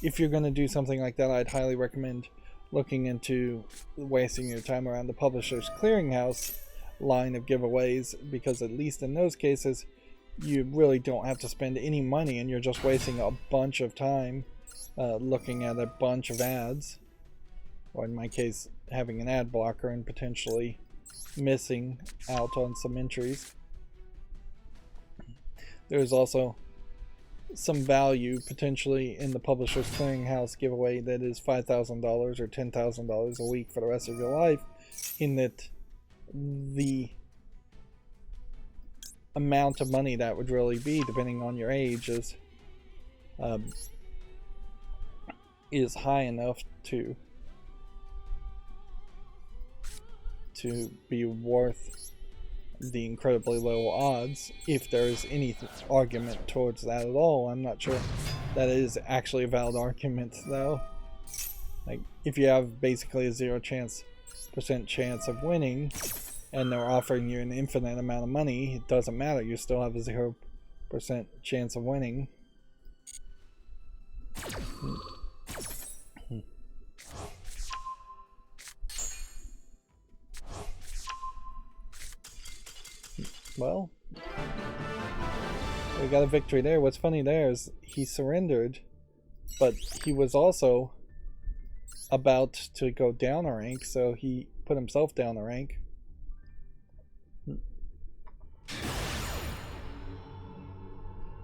if you're going to do something like that, I'd highly recommend looking into wasting your time around the Publishers Clearinghouse line of giveaways, because at least in those cases you really don't have to spend any money and you're just wasting a bunch of time looking at a bunch of ads, or in my case having an ad blocker and potentially missing out on some entries. There's also some value potentially in the Publishers Clearinghouse giveaway that is $5,000 or $10,000 a week for the rest of your life, in that the amount of money that would really be, depending on your age, is high enough to be worth the incredibly low odds, if there is any argument towards that at all. I'm not sure that is actually a valid argument though. Like, if you have basically a 0% chance of winning and they're offering you an infinite amount of money, it doesn't matter, you still have a 0% chance of winning. Well, we got a victory there. What's funny there is he surrendered, but he was also about to go down a rank, so he put himself down a rank.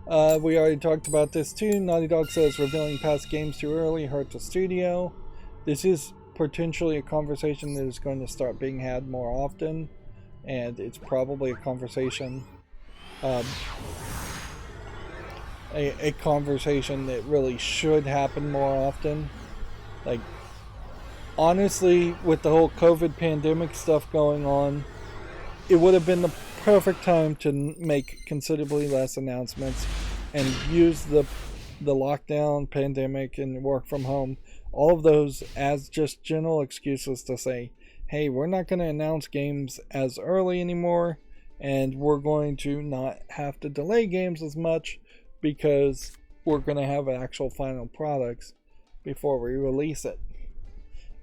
We already talked about this too. Naughty Dog says revealing past games too early hurt the studio. This is potentially a conversation that is going to start being had more often, and it's probably a conversation a conversation that really should happen more often. Like, honestly, with the whole COVID pandemic stuff going on, it would have been the perfect time to make considerably less announcements and use the lockdown, pandemic, and work from home, all of those, as just general excuses to say, hey, we're not going to announce games as early anymore, and we're going to not have to delay games as much because we're going to have actual final products before we release it.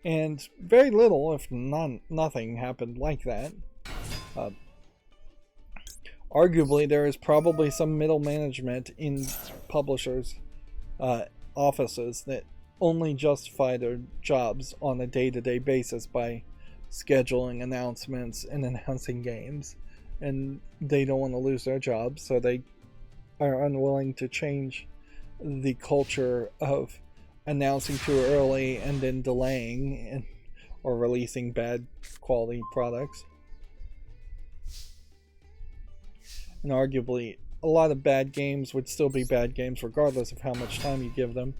And very little, if nothing, happened like that. Arguably, there is probably some middle management in publishers' offices that only justify their jobs on a day-to-day basis by scheduling announcements and announcing games, and they don't want to lose their jobs, so they are unwilling to change the culture of announcing too early and then delaying or releasing bad quality products. And arguably, a lot of bad games would still be bad games regardless of how much time you give them.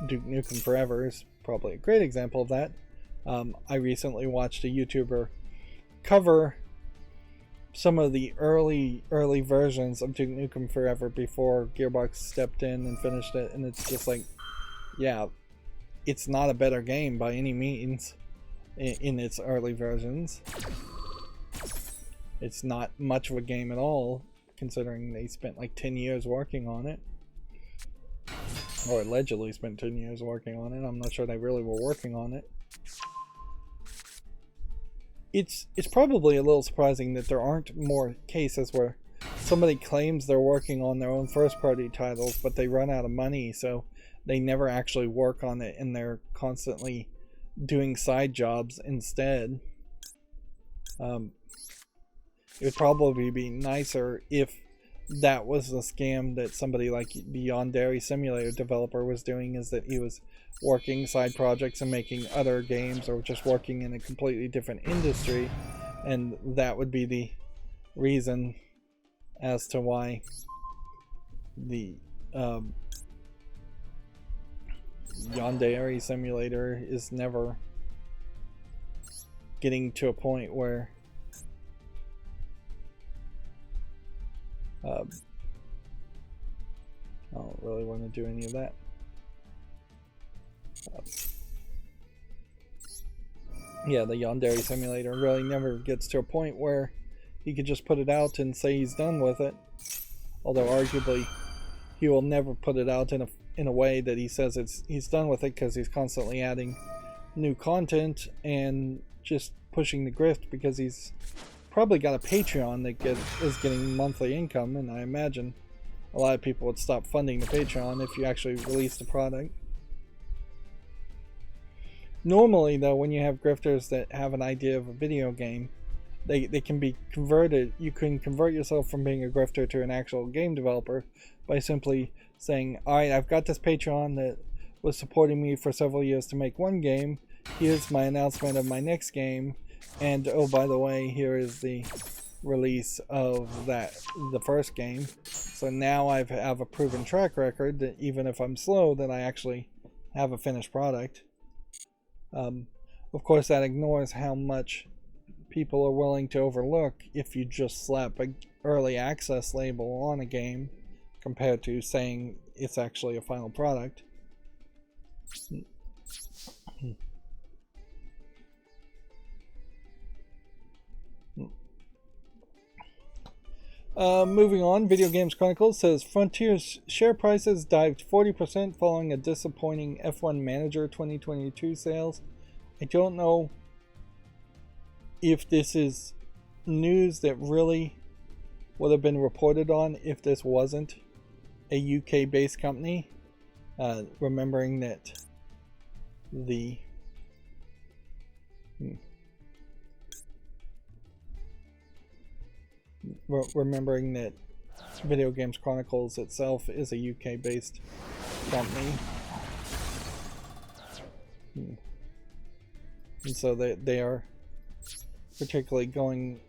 Duke Nukem Forever is probably a great example of that. I recently watched a YouTuber cover some of the early versions of Duke Nukem Forever before Gearbox stepped in and finished it, and it's just like, yeah, it's not a better game by any means in its early versions. It's not much of a game at all, considering they spent like 10 years working on it. Or allegedly spent 10 years working on it. I'm not sure they really were working on it. It's probably a little surprising that there aren't more cases where somebody claims they're working on their own first-party titles, but they run out of money, so they never actually work on it, and they're constantly doing side jobs instead. It would probably be nicer if that was the scam that somebody like the Yandere Simulator developer was doing, is that he was working side projects and making other games, or just working in a completely different industry, and that would be the reason as to why the Yandere Simulator is never getting to a point where I don't really want to do any of that. Yeah, the Yandere simulator really never gets to a point where he could just put it out and say he's done with it. Although arguably, he will never put it out in a way that he says he's done with it, because he's constantly adding new content and just pushing the grift, because he's probably got a Patreon that is getting monthly income, and I imagine a lot of people would stop funding the Patreon if you actually release the product. Normally, though, when you have grifters that have an idea of a video game, they can be converted. You can convert yourself from being a grifter to an actual game developer by simply saying, alright, I've got this Patreon that was supporting me for several years to make one game. Here's my announcement of my next game, and oh, by the way, here is the release of the first game. So now I have a proven track record that even if I'm slow, that I actually have a finished product. Of course, that ignores how much people are willing to overlook if you just slap an early access label on a game compared to saying it's actually a final product. Moving on, Video Games Chronicles says Frontier's share prices dived 40% following a disappointing F1 Manager 2022 sales. I don't know if this is news that really would have been reported on if this wasn't a UK based company. Remembering that remembering that Video Games Chronicles itself is a UK based company. And so they are particularly going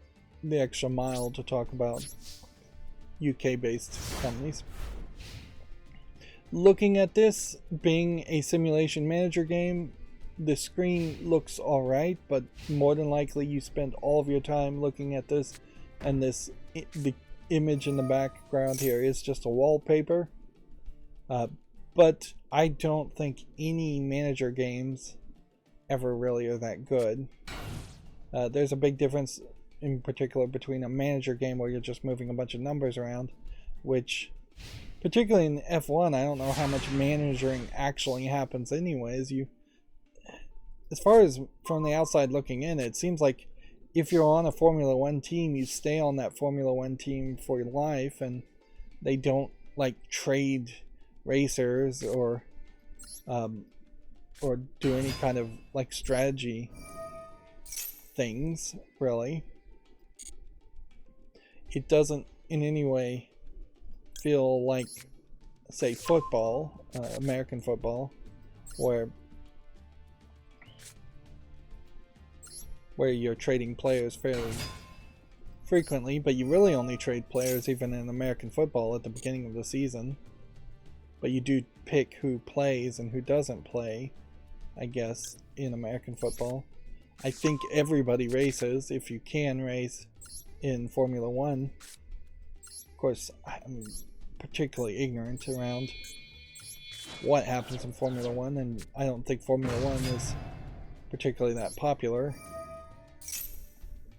the extra mile to talk about UK based companies. Looking at this being a simulation manager game, the screen looks alright, but more than likely you spent all of your time looking at this, and the image in the background here is just a wallpaper. But I don't think any manager games ever really are that good. There's a big difference in particular between a manager game where you're just moving a bunch of numbers around, which particularly in F1, I don't know how much managing actually happens anyways. As far as from the outside looking in, it seems like if you're on a Formula One team, you stay on that Formula One team for your life, and they don't like trade racers or do any kind of like strategy things, really. It doesn't in any way feel like, say, football, American football, where you're trading players fairly frequently, but you really only trade players even in American football at the beginning of the season. But you do pick who plays and who doesn't play, I guess, in American football. I think everybody races, if you can race in Formula One. Of course, I'm particularly ignorant around what happens in Formula One, and I don't think Formula One is particularly that popular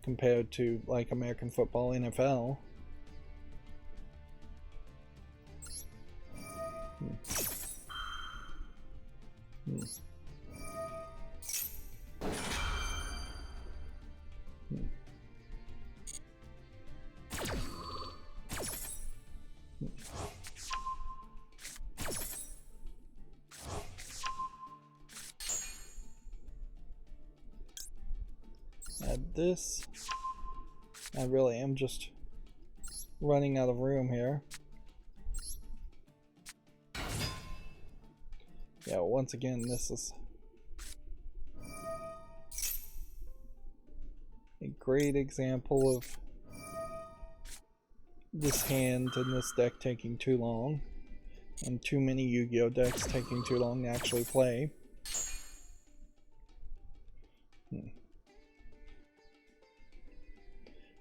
compared to like American football, NFL. Add this. I really am just running out of room here. Yeah, once again, this is a great example of this hand and this deck taking too long, and too many Yu-Gi-Oh decks taking too long to actually play.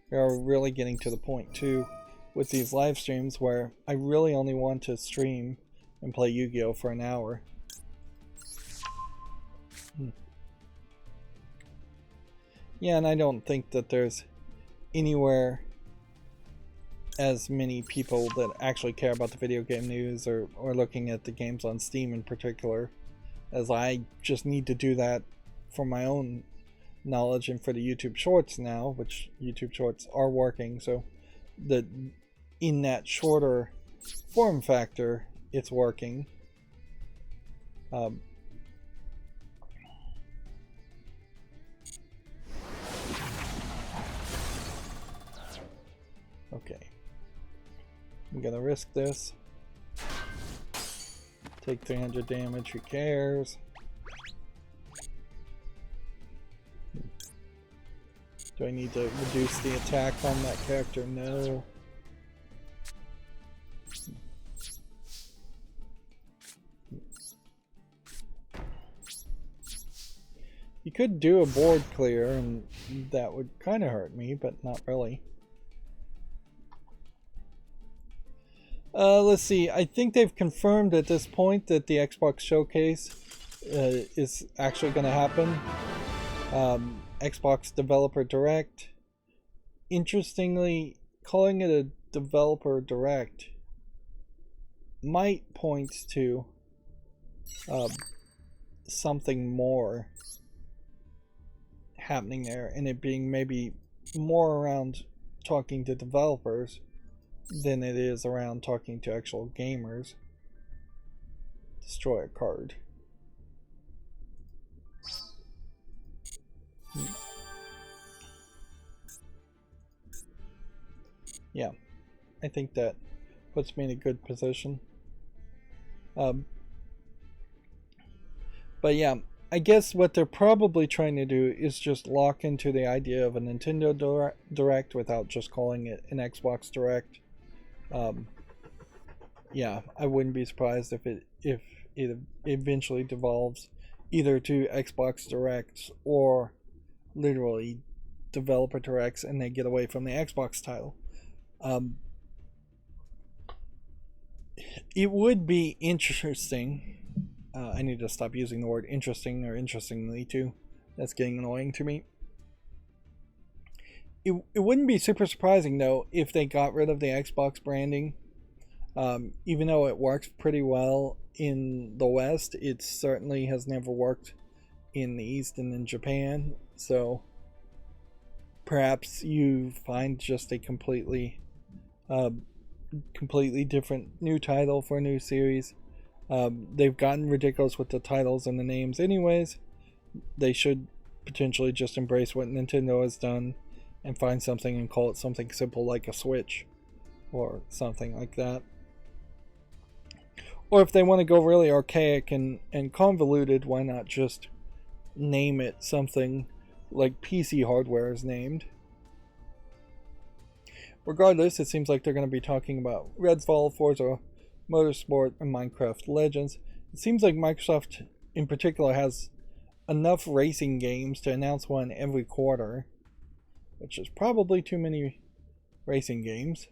We are really getting to the point too with these live streams where I really only want to stream and play Yu-Gi-Oh for an hour. Yeah, and I don't think that there's anywhere as many people that actually care about the video game news or looking at the games on Steam in particular, as I just need to do that for my own knowledge and for the YouTube Shorts now, which YouTube Shorts are working, so that in that shorter form factor, it's working. Okay. I'm gonna risk this. Take 300 damage, who cares? Do I need to reduce the attack on that character? No. You could do a board clear and that would kind of hurt me, but not really. Let's see. I think they've confirmed at this point that the Xbox Showcase is actually going to happen. Xbox Developer Direct. Interestingly, calling it a Developer Direct might point to something more happening there, and it being maybe more around talking to developers than it is around talking to actual gamers. Destroy a card. Yeah, I think that puts me in a good position. But yeah, I guess what they're probably trying to do is just lock into the idea of a Nintendo Direct without just calling it an Xbox Direct. Yeah, I wouldn't be surprised if it eventually devolves either to Xbox Directs or literally Developer Directs, and they get away from the Xbox title. It would be interesting. I need to stop using the word interesting or interestingly too. That's getting annoying to me. It wouldn't be super surprising though if they got rid of the Xbox branding. Even though it works pretty well in the West, it certainly has never worked in the East and in Japan. So perhaps you find just a completely different new title for a new series. They've gotten ridiculous with the titles and the names anyways. They should potentially just embrace what Nintendo has done and find something and call it something simple like a Switch or something like that. Or if they want to go really archaic and convoluted, why not just name it something like PC hardware is named? Regardless, it seems like they're going to be talking about Redfall, Forza Motorsport, and Minecraft Legends. It seems like Microsoft in particular has enough racing games to announce one every quarter, which is probably too many racing games.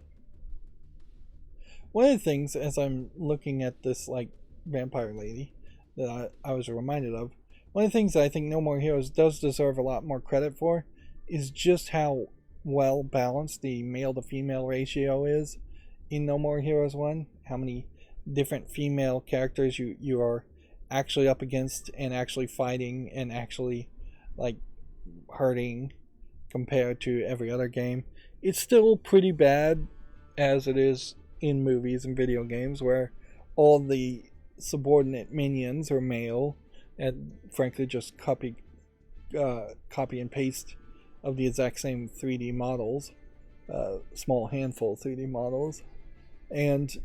One of the things, as I'm looking at this like vampire lady that I was reminded of, one of the things that I think No More Heroes does deserve a lot more credit for is just how well balanced the male to female ratio is in No More Heroes 1. How many different female characters you are actually up against and actually fighting and actually like hurting compared to every other game. It's still pretty bad as it is in movies and video games where all the subordinate minions are male and frankly just copy and paste of the exact same 3D models, small handful 3D models. And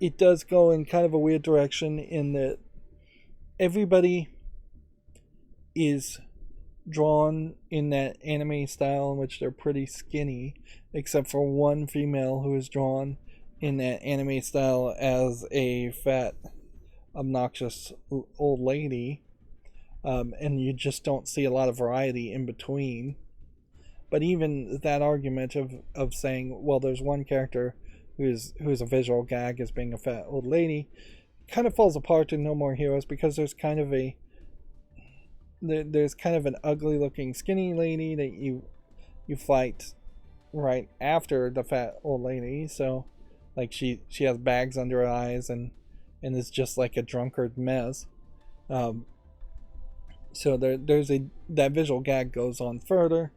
it does go in kind of a weird direction in that everybody is drawn in that anime style in which they're pretty skinny, except for one female who is drawn in that anime style as a fat, obnoxious old lady. And you just don't see a lot of variety in between. But even that argument of saying, well, there's one character who's a visual gag as being a fat old lady, kind of falls apart in No More Heroes because there's kind of a there's kind of an ugly looking skinny lady that you fight right after the fat old lady. So like she has bags under her eyes and is just like a drunkard mess. Um, so there's a that visual gag goes on further.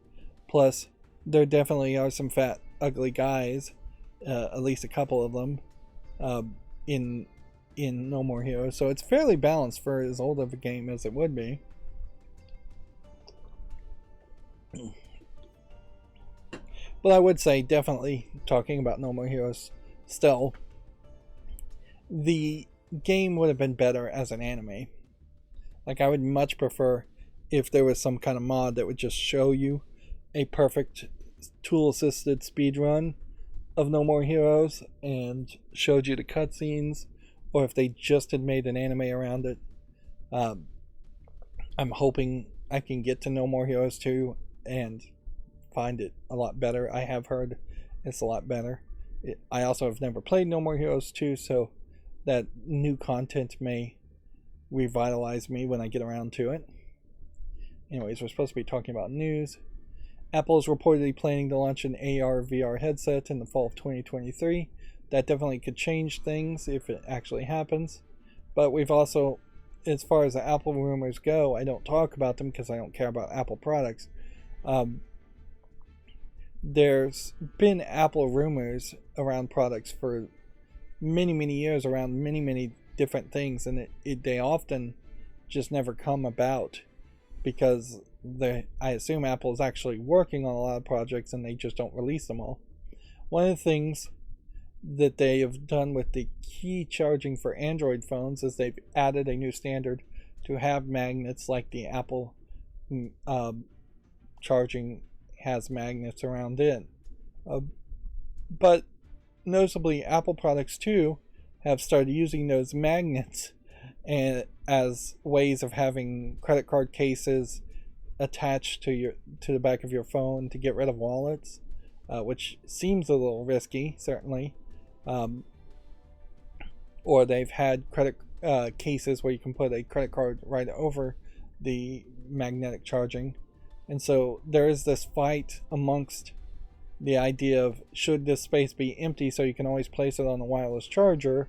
Plus, there definitely are some fat ugly guys, at least a couple of them, uh, in No More Heroes. So it's fairly balanced for as old of a game as it would be. But I would say, definitely talking about No More Heroes, still, the game would have been better as an anime. Like, I would much prefer if there was some kind of mod that would just show you a perfect tool assisted speedrun of No More Heroes and showed you the cutscenes, or if they just had made an anime around it. I'm hoping I can get to No More Heroes 2 and find it a lot better. I have heard it's a lot better. I also have never played No More Heroes 2, so that new content may revitalize me when I get around to it. Anyways, we're supposed to be talking about news. Apple is reportedly planning to launch an AR VR headset in the fall of 2023. That definitely could change things if it actually happens. But we've also, as far as the Apple rumors go, I don't talk about them because I don't care about Apple products. There's been Apple rumors around products for many years around many different things, and they often just never come about because I assume Apple is actually working on a lot of projects and they just don't release them all. One of the things that they have done with the key charging for Android phones is they've added a new standard to have magnets like the Apple charging has magnets around it. But noticeably, Apple products too have started using those magnets and as ways of having credit card cases attached to the back of your phone to get rid of wallets, which seems a little risky, certainly. Or they've had credit cases where you can put a credit card right over the magnetic charging, and so there is this fight amongst the idea of should this space be empty so you can always place it on a wireless charger,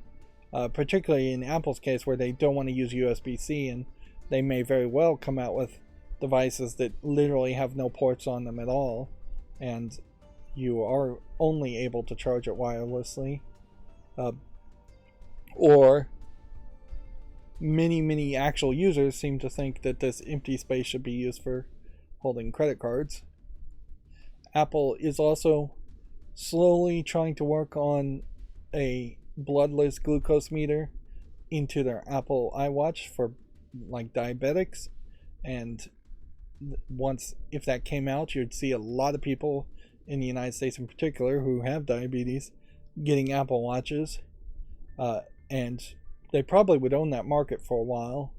particularly in Apple's case where they don't want to use USB-C, and they may very well come out with devices that literally have no ports on them at all, and you are only able to charge it wirelessly. Or many actual users seem to think that this empty space should be used for holding credit cards. Apple is also slowly trying to work on a bloodless glucose meter into their Apple iWatch for like diabetics, and once if that came out, you'd see a lot of people in the United States in particular who have diabetes getting Apple Watches, and they probably would own that market for a while.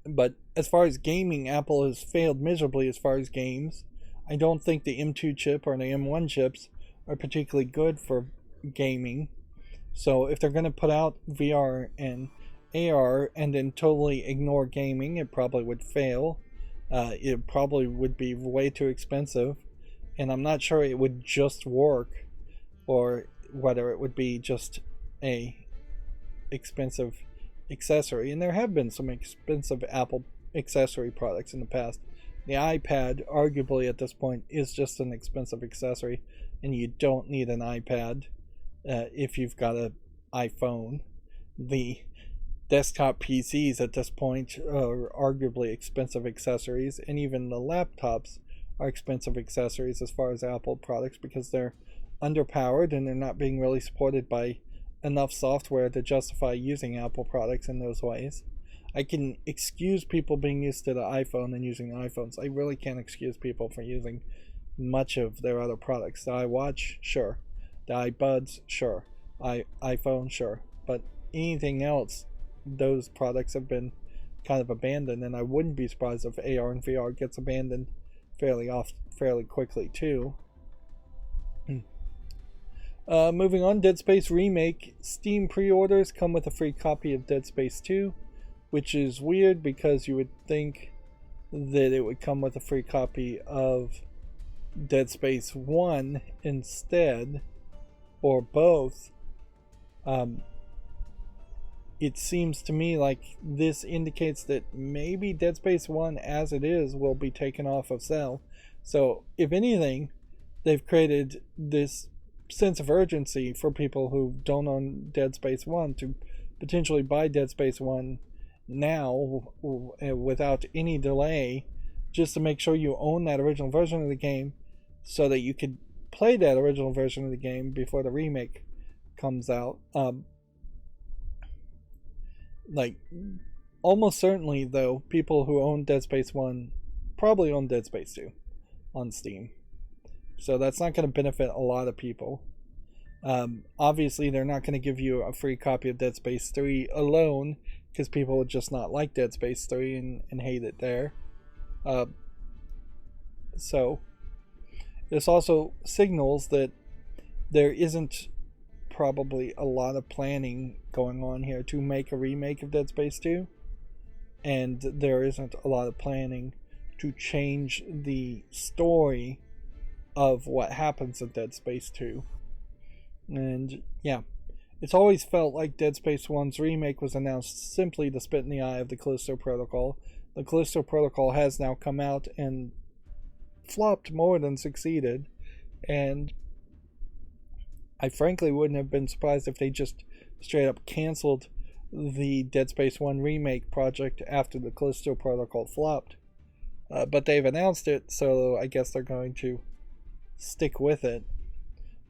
But as far as gaming, Apple has failed miserably as far as games. I don't think the M2 chip or the M1 chips are particularly good for gaming. So if they're going to put out VR and AR and then totally ignore gaming, it probably would fail. It probably would be way too expensive, and I'm not sure it would just work, or whether it would be just a expensive accessory. And there have been some expensive Apple accessory products in the past. The iPad, arguably at this point, is just an expensive accessory, and you don't need an iPad if you've got an iPhone. The desktop PCs at this point are arguably expensive accessories, and even the laptops are expensive accessories as far as Apple products because they're underpowered and they're not being really supported by enough software to justify using Apple products in those ways. I can excuse people being used to the iPhone and using iPhones. I really can't excuse people for using much of their other products. The iWatch, sure. The iBuds, sure. iPhone, sure. But anything else, those products have been kind of abandoned, and I wouldn't be surprised if AR and VR gets abandoned fairly quickly too. Moving on, Dead Space Remake. Steam pre-orders come with a free copy of Dead Space 2. which is weird because you would think that it would come with a free copy of Dead Space 1 instead, or both. It seems to me like this indicates that maybe Dead Space 1 as it is will be taken off of sale. So if anything, they've created this sense of urgency for people who don't own Dead Space 1 to potentially buy Dead Space 1 now without any delay, just to make sure you own that original version of the game so that you could play that original version of the game before the remake comes out. Like, almost certainly, though, people who own Dead Space 1 probably own Dead Space 2 on Steam. So that's not going to benefit a lot of people. Obviously, they're not going to give you a free copy of Dead Space 3 alone, because people would just not like Dead Space 3 and hate it there. So, this also signals that there isn't probably a lot of planning going on here to make a remake of Dead Space 2, and there isn't a lot of planning to change the story of what happens in Dead Space 2. And yeah, it's always felt like Dead Space 1's remake was announced simply to spit in the eye of the Callisto Protocol. The Callisto Protocol has now come out and flopped more than succeeded, and I frankly wouldn't have been surprised if they just straight up canceled the Dead Space 1 remake project after the Callisto Protocol flopped. But they've announced it, so I guess they're going to stick with it.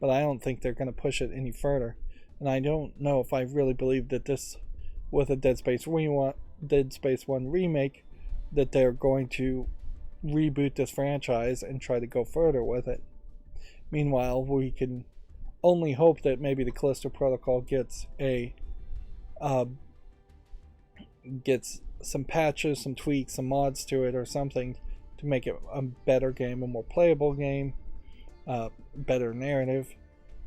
But I don't think they're going to push it any further. And I don't know if I really believe that this, with a Dead Space 1 remake, that they're going to reboot this franchise and try to go further with it. Meanwhile, we can only hope that maybe the Callisto Protocol gets some patches, some tweaks, some mods to it or something to make it a better game, a more playable game, better narrative,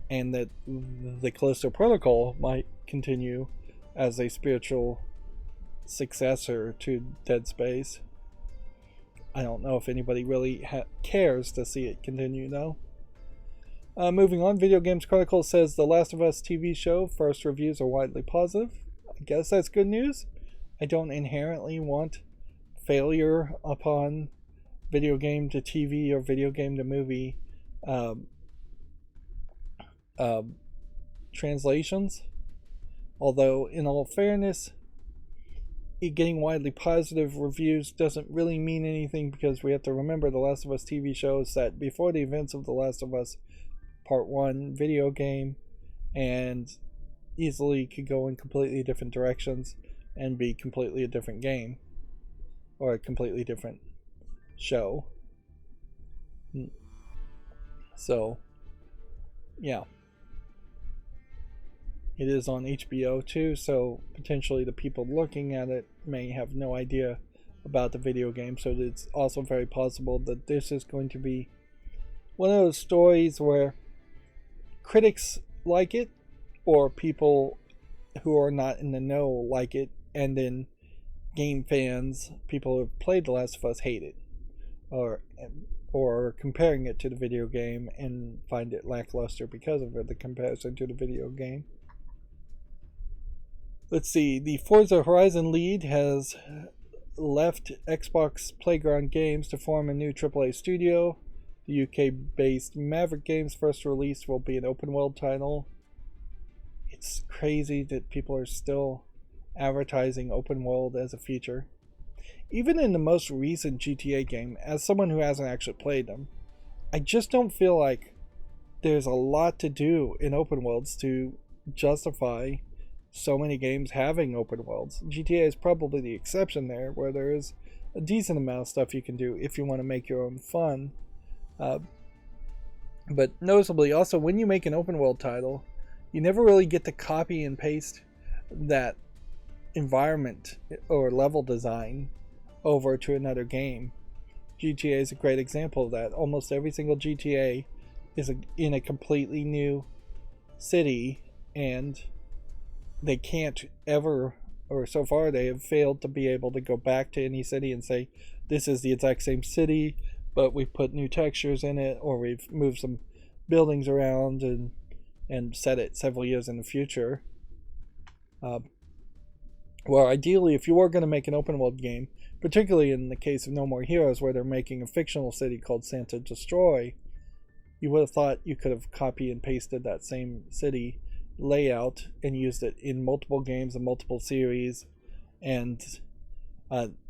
and that the Callisto Protocol might continue as a spiritual successor to Dead Space. I don't know if anybody really cares to see it continue though. Moving on, Video Games Chronicle says The Last of Us TV show first reviews are widely positive. I guess that's good news. I don't inherently want failure upon video game to TV or video game to movie translations. Although, in all fairness, it getting widely positive reviews doesn't really mean anything, because we have to remember The Last of Us TV show is set before the events of The Last of Us Part 1 video game, and easily could go in completely different directions and be completely a different game or a completely different show. So yeah, it is on HBO too, so potentially the people looking at it may have no idea about the video game, so it's also very possible that this is going to be one of those stories where critics like it, or people who are not in the know like it, and then game fans, people who have played The Last of Us, hate it, or comparing it to the video game and find it lackluster because of the comparison to the video game. Let's see, the Forza Horizon lead has left Xbox Playground Games to form a new AAA studio. The UK-based Maverick Games' first release will be an open-world title. It's crazy that people are still advertising open world as a feature. Even in the most recent GTA game, as someone who hasn't actually played them, I just don't feel like there's a lot to do in open worlds to justify so many games having open worlds. GTA is probably the exception there, where there is a decent amount of stuff you can do if you want to make your own fun. But noticeably, also, when you make an open world title, you never really get to copy and paste that environment or level design over to another game. GTA is a great example of that. Almost every single GTA is in a completely new city, and they can't ever or so far they have failed to be able to go back to any city and say this is the exact same city, but we've put new textures in it, or we've moved some buildings around and set it several years in the future. Well, ideally, if you are going to make an open world game, particularly in the case of No More Heroes, where they're making a fictional city called Santa Destroy, you would have thought you could have copy and pasted that same city layout and used it in multiple games and multiple series, and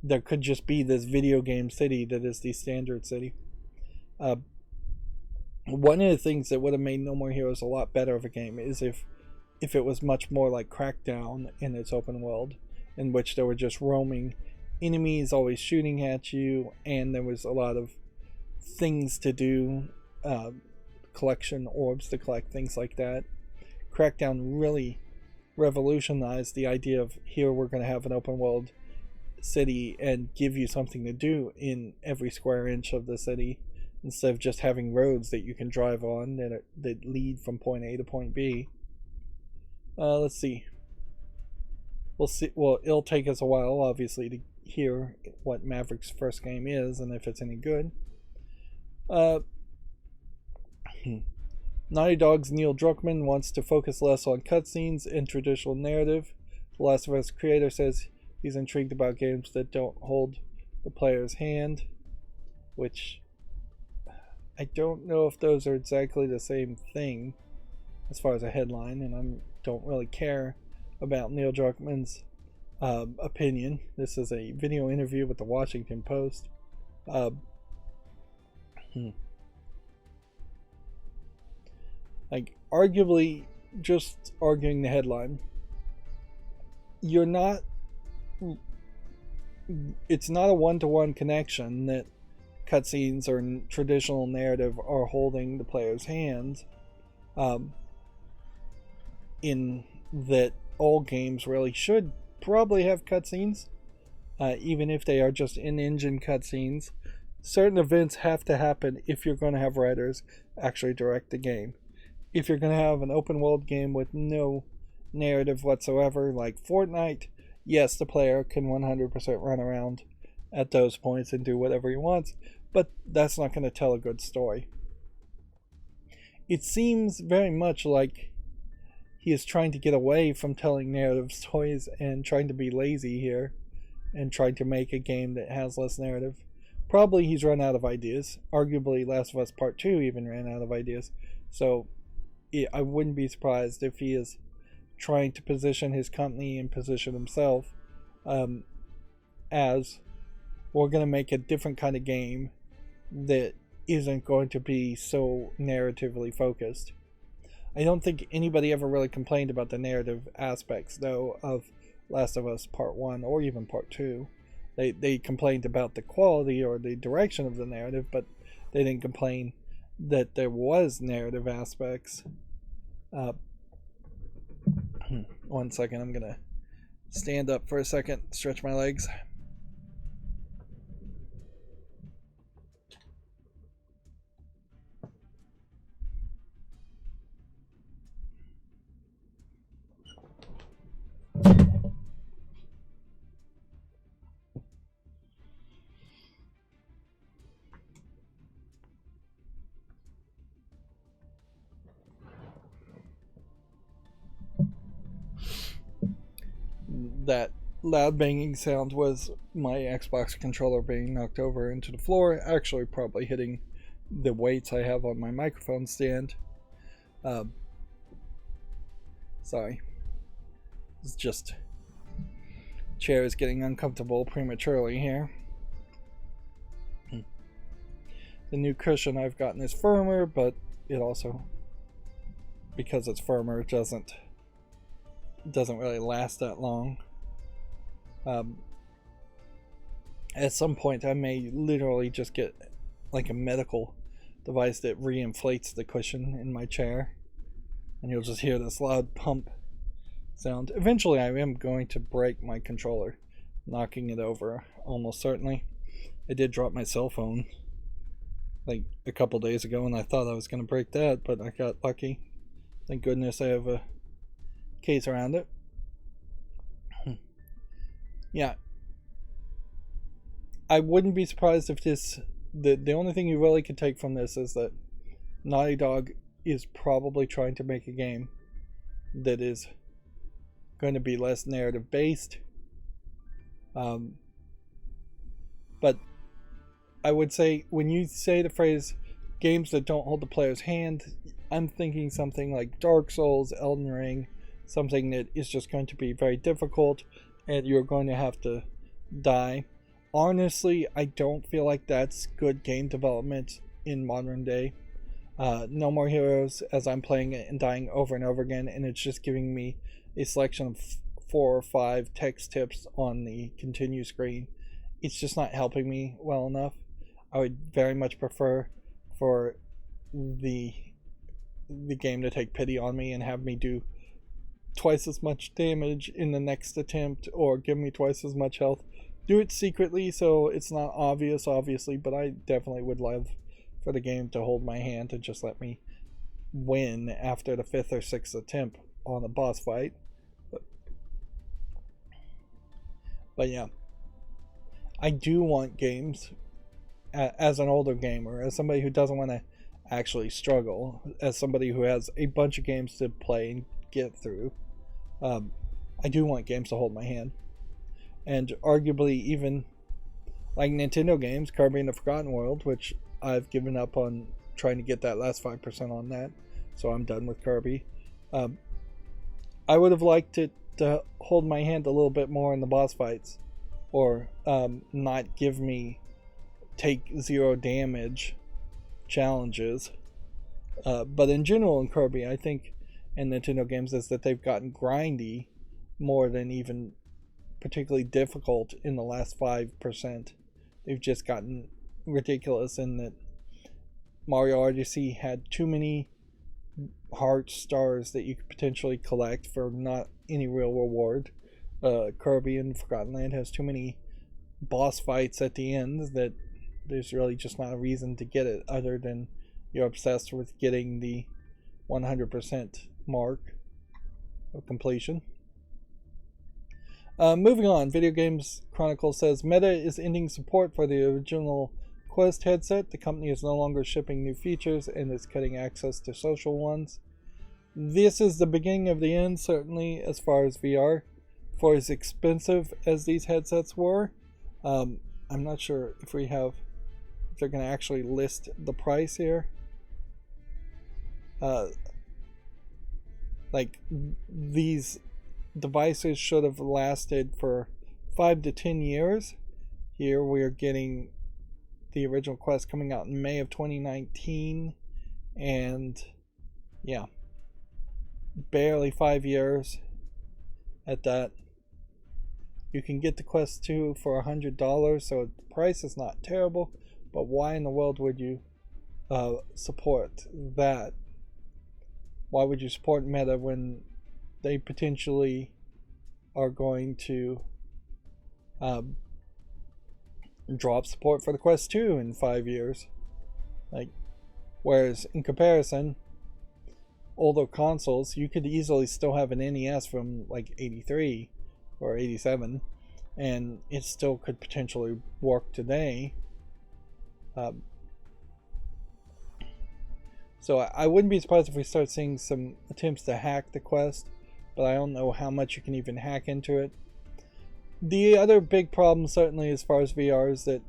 there could just be this video game city that is the standard city. One of the things that would have made No More Heroes a lot better of a game is if it was much more like Crackdown in its open world, in which there were just roaming enemies always shooting at you, and there was a lot of things to do, collection orbs to collect, things like that. Crackdown really revolutionized the idea of here we're going to have an open world city and give you something to do in every square inch of the city, instead of just having roads that you can drive on that lead from point A to point B. Let's see. We'll see. Well, it'll take us a while, obviously, to hear what Maverick's first game is and if it's any good. Naughty Dog's Neil Druckmann wants to focus less on cutscenes and traditional narrative. The Last of Us creator says he's intrigued about games that don't hold the player's hand, which I don't know if those are exactly the same thing as far as a headline, and I don't really care about Neil Druckmann's opinion. This is a video interview with the Washington Post. Like, arguably, just arguing the headline, it's not a one-to-one connection that cutscenes or traditional narrative are holding the player's hand, in that all games really should probably have cutscenes, even if they are just in-engine cutscenes. Certain events have to happen if you're going to have writers actually direct the game. If you're going to have an open world game with no narrative whatsoever, like Fortnite, yes, the player can 100% run around at those points and do whatever he wants, but that's not going to tell a good story. It seems very much like he is trying to get away from telling narrative stories and trying to be lazy here and trying to make a game that has less narrative. Probably he's run out of ideas. Arguably Last of Us Part 2 even ran out of ideas. So I wouldn't be surprised if he is trying to position his company and position himself as we're going to make a different kind of game that isn't going to be so narratively focused. I don't think anybody ever really complained about the narrative aspects, though, of Last of Us Part 1 or even Part 2. They complained about the quality or the direction of the narrative, but they didn't complain that there was narrative aspects. 1 second, I'm gonna stand up for a second, stretch my legs. That loud banging sound was my Xbox controller being knocked over into the floor, actually probably hitting the weights I have on my microphone stand. Sorry. It's just chair is getting uncomfortable prematurely here. The new cushion I've gotten is firmer, but it also, because it's firmer, it doesn't really last that long. At some point I may literally just get like a medical device that re-inflates the cushion in my chair, and you'll just hear this loud pump sound. Eventually I am going to break my controller, knocking it over almost certainly. I did drop my cell phone like a couple days ago, and I thought I was going to break that, but I got lucky. Thank goodness I have a case around it. yeah, I wouldn't be surprised if this. The only thing you really could take from this is that Naughty Dog is probably trying to make a game that is going to be less narrative based. Um, but I would say when you say the phrase games that don't hold the player's hand, I'm thinking something like Dark Souls, Elden Ring, something that is just going to be very difficult and you're going to have to die. Honestly, I don't feel like that's good game development in modern day. No More Heroes, as I'm playing it and dying over and over again, and it's just giving me a selection of 4 or 5 text tips on the continue screen. It's just not helping me well enough. I would very much prefer for the game to take pity on me and have me do twice as much damage in the next attempt, or give me twice as much health. Do it secretly so it's not obvious, obviously, but I definitely would love for the game to hold my hand and just let me win after the 5th or 6th attempt on a boss fight. But yeah, I do want games, as an older gamer, as somebody who doesn't want to actually struggle, as somebody who has a bunch of games to play and get through, I do want games to hold my hand. And arguably even like Nintendo games, Kirby and the Forgotten World, which I've given up on trying to get that last 5% on that, so I'm done with Kirby. I would have liked it to hold my hand a little bit more in the boss fights, or not give me take 0 damage challenges. But in general in Kirby, I think in Nintendo games is that they've gotten grindy more than even particularly difficult in the last 5%. They've just gotten ridiculous in that Mario Odyssey had too many heart stars that you could potentially collect for not any real reward. Kirby and Forgotten Land has too many boss fights at the end that there's really just not a reason to get it other than you're obsessed with getting the 100% mark of completion. Moving on, Video Games Chronicle says Meta is ending support for the original Quest headset. The company is no longer shipping new features and is cutting access to social ones. This is the beginning of the end, certainly, as far as VR. For as expensive as these headsets were, I'm not sure if they're going to actually list the price here. Like, these devices should have lasted for 5 to 10 years. Here we are getting the original Quest coming out in May of 2019, and yeah, barely 5 years at that. You can get the Quest 2 for $100, so the price is not terrible, but why in the world would you support that? Why would you support Meta when they potentially are going to drop support for the Quest 2 in 5 years? Like, whereas in comparison, older consoles, you could easily still have an NES from like 83 or 87 and it still could potentially work today. So I wouldn't be surprised if we start seeing some attempts to hack the Quest, but I don't know how much you can even hack into it. The other big problem, certainly as far as VR, is that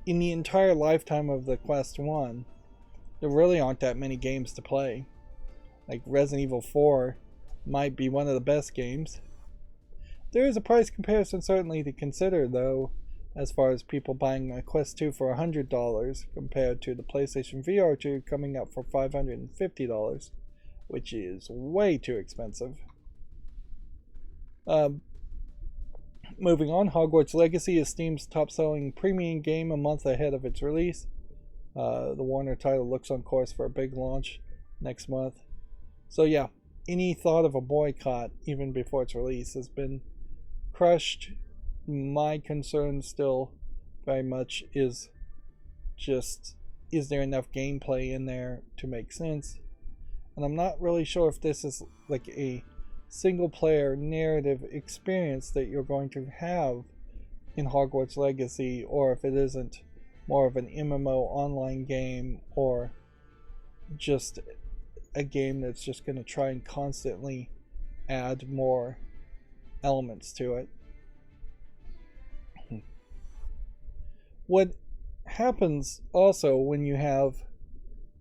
in the entire lifetime of the Quest 1, there really aren't that many games to play. Like Resident Evil 4 might be one of the best games. There is a price comparison certainly to consider, though, as far as people buying a Quest 2 for $100 compared to the PlayStation VR 2 coming up for $550, which is way too expensive. Moving on, Hogwarts Legacy is Steam's top-selling premium game a month ahead of its release. The Warner title looks on course for a big launch next month. So yeah, any thought of a boycott, even before its release, has been crushed. My concern still very much is just, is there enough gameplay in there to make sense? And I'm not really sure if this is like a single player narrative experience that you're going to have in Hogwarts Legacy, or if it isn't more of an MMO online game, or just a game that's just going to try and constantly add more elements to it. What happens also when you have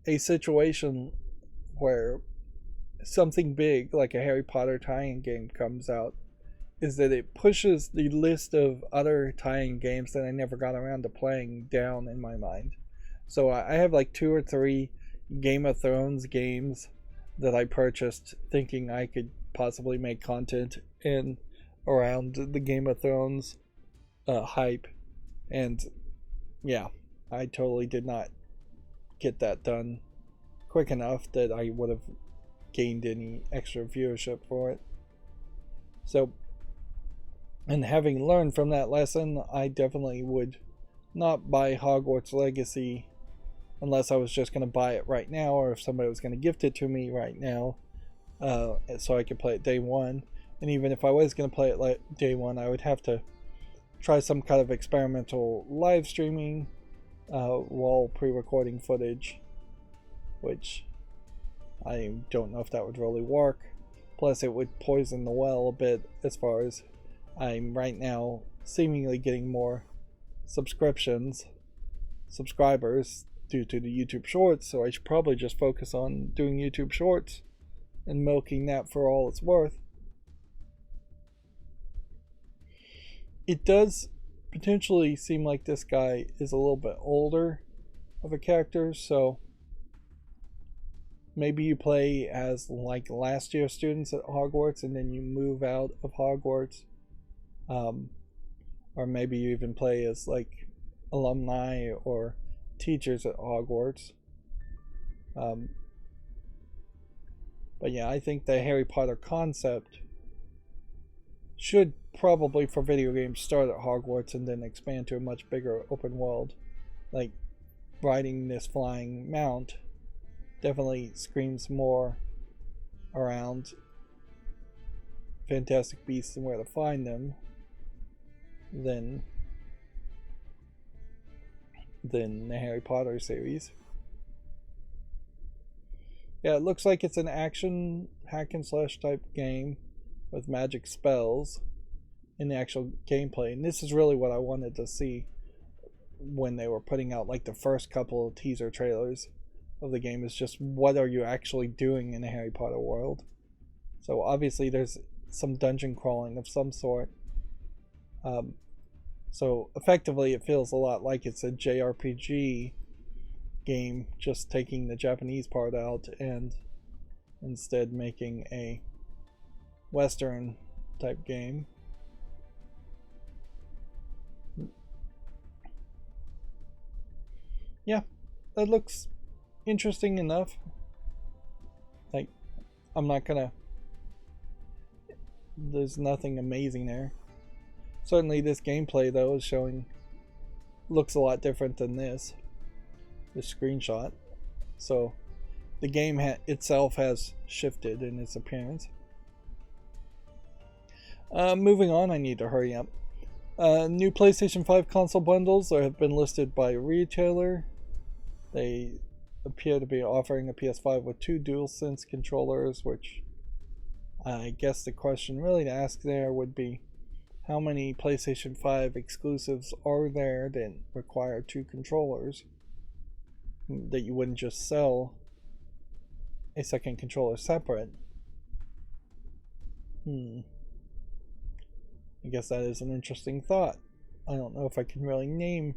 a situation where something big like a Harry Potter tie-in game comes out is that it pushes the list of other tie-in games that I never got around to playing down in my mind. So I have like 2 or 3 Game of Thrones games that I purchased thinking I could possibly make content in around the Game of Thrones hype, and yeah, I totally did not get that done quick enough that I would have gained any extra viewership for it. So, and having learned from that lesson, I definitely would not buy Hogwarts Legacy unless I was just going to buy it right now, or if somebody was going to gift it to me right now, so I could play it day one. And even if I was going to play it day one, I would have to try some kind of experimental live streaming while pre-recording footage, which I don't know if that would really work. Plus it would poison the well a bit, as far as I'm right now seemingly getting more subscribers due to the YouTube Shorts, so I should probably just focus on doing YouTube Shorts and milking that for all it's worth. It does potentially seem like this guy is a little bit older of a character, so maybe you play as like last year students at Hogwarts and then you move out of Hogwarts, or maybe you even play as like alumni or teachers at Hogwarts. But yeah, I think the Harry Potter concept should probably, for video games, start at Hogwarts and then expand to a much bigger open world. Like riding this flying mount definitely screams more around Fantastic Beasts and Where to Find Them than the Harry Potter series. Yeah, it looks like it's an action hack and slash type game with magic spells in the actual gameplay, and this is really what I wanted to see when they were putting out like the first couple of teaser trailers of the game, is just what are you actually doing in the Harry Potter world. So obviously there's some dungeon crawling of some sort, so effectively it feels a lot like it's a JRPG game, just taking the Japanese part out and instead making a Western type game. Yeah, that looks interesting enough. Like, I'm not gonna, there's nothing amazing there. Certainly this gameplay though is showing, looks a lot different than this screenshot. So the game itself has shifted in its appearance. Moving on, I need to hurry up. New PlayStation 5 console bundles have been listed by retailer. They appear to be offering a PS5 with 2 DualSense controllers, which I guess the question really to ask there would be, how many PlayStation 5 exclusives are there that require 2 controllers, that you wouldn't just sell a second controller separate? I guess that is an interesting thought. I don't know if I can really name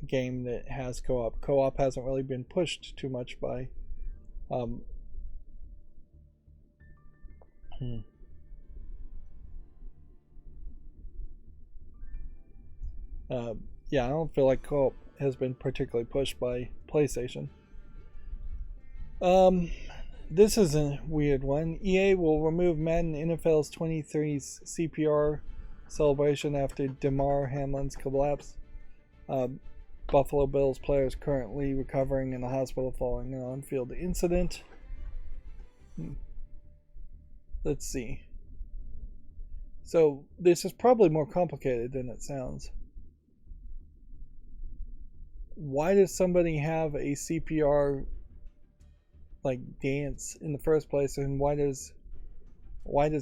a game that has co-op. Co-op hasn't really been pushed too much by yeah, I don't feel like co-op has been particularly pushed by PlayStation. This is a weird one. EA will remove Madden NFL's 23's CPR celebration after Damar Hamlin's collapse. Buffalo Bills players currently recovering in the hospital following an on-field incident. Let's see. So this is probably more complicated than it sounds. Why does somebody have a CPR like dance in the first place, and why does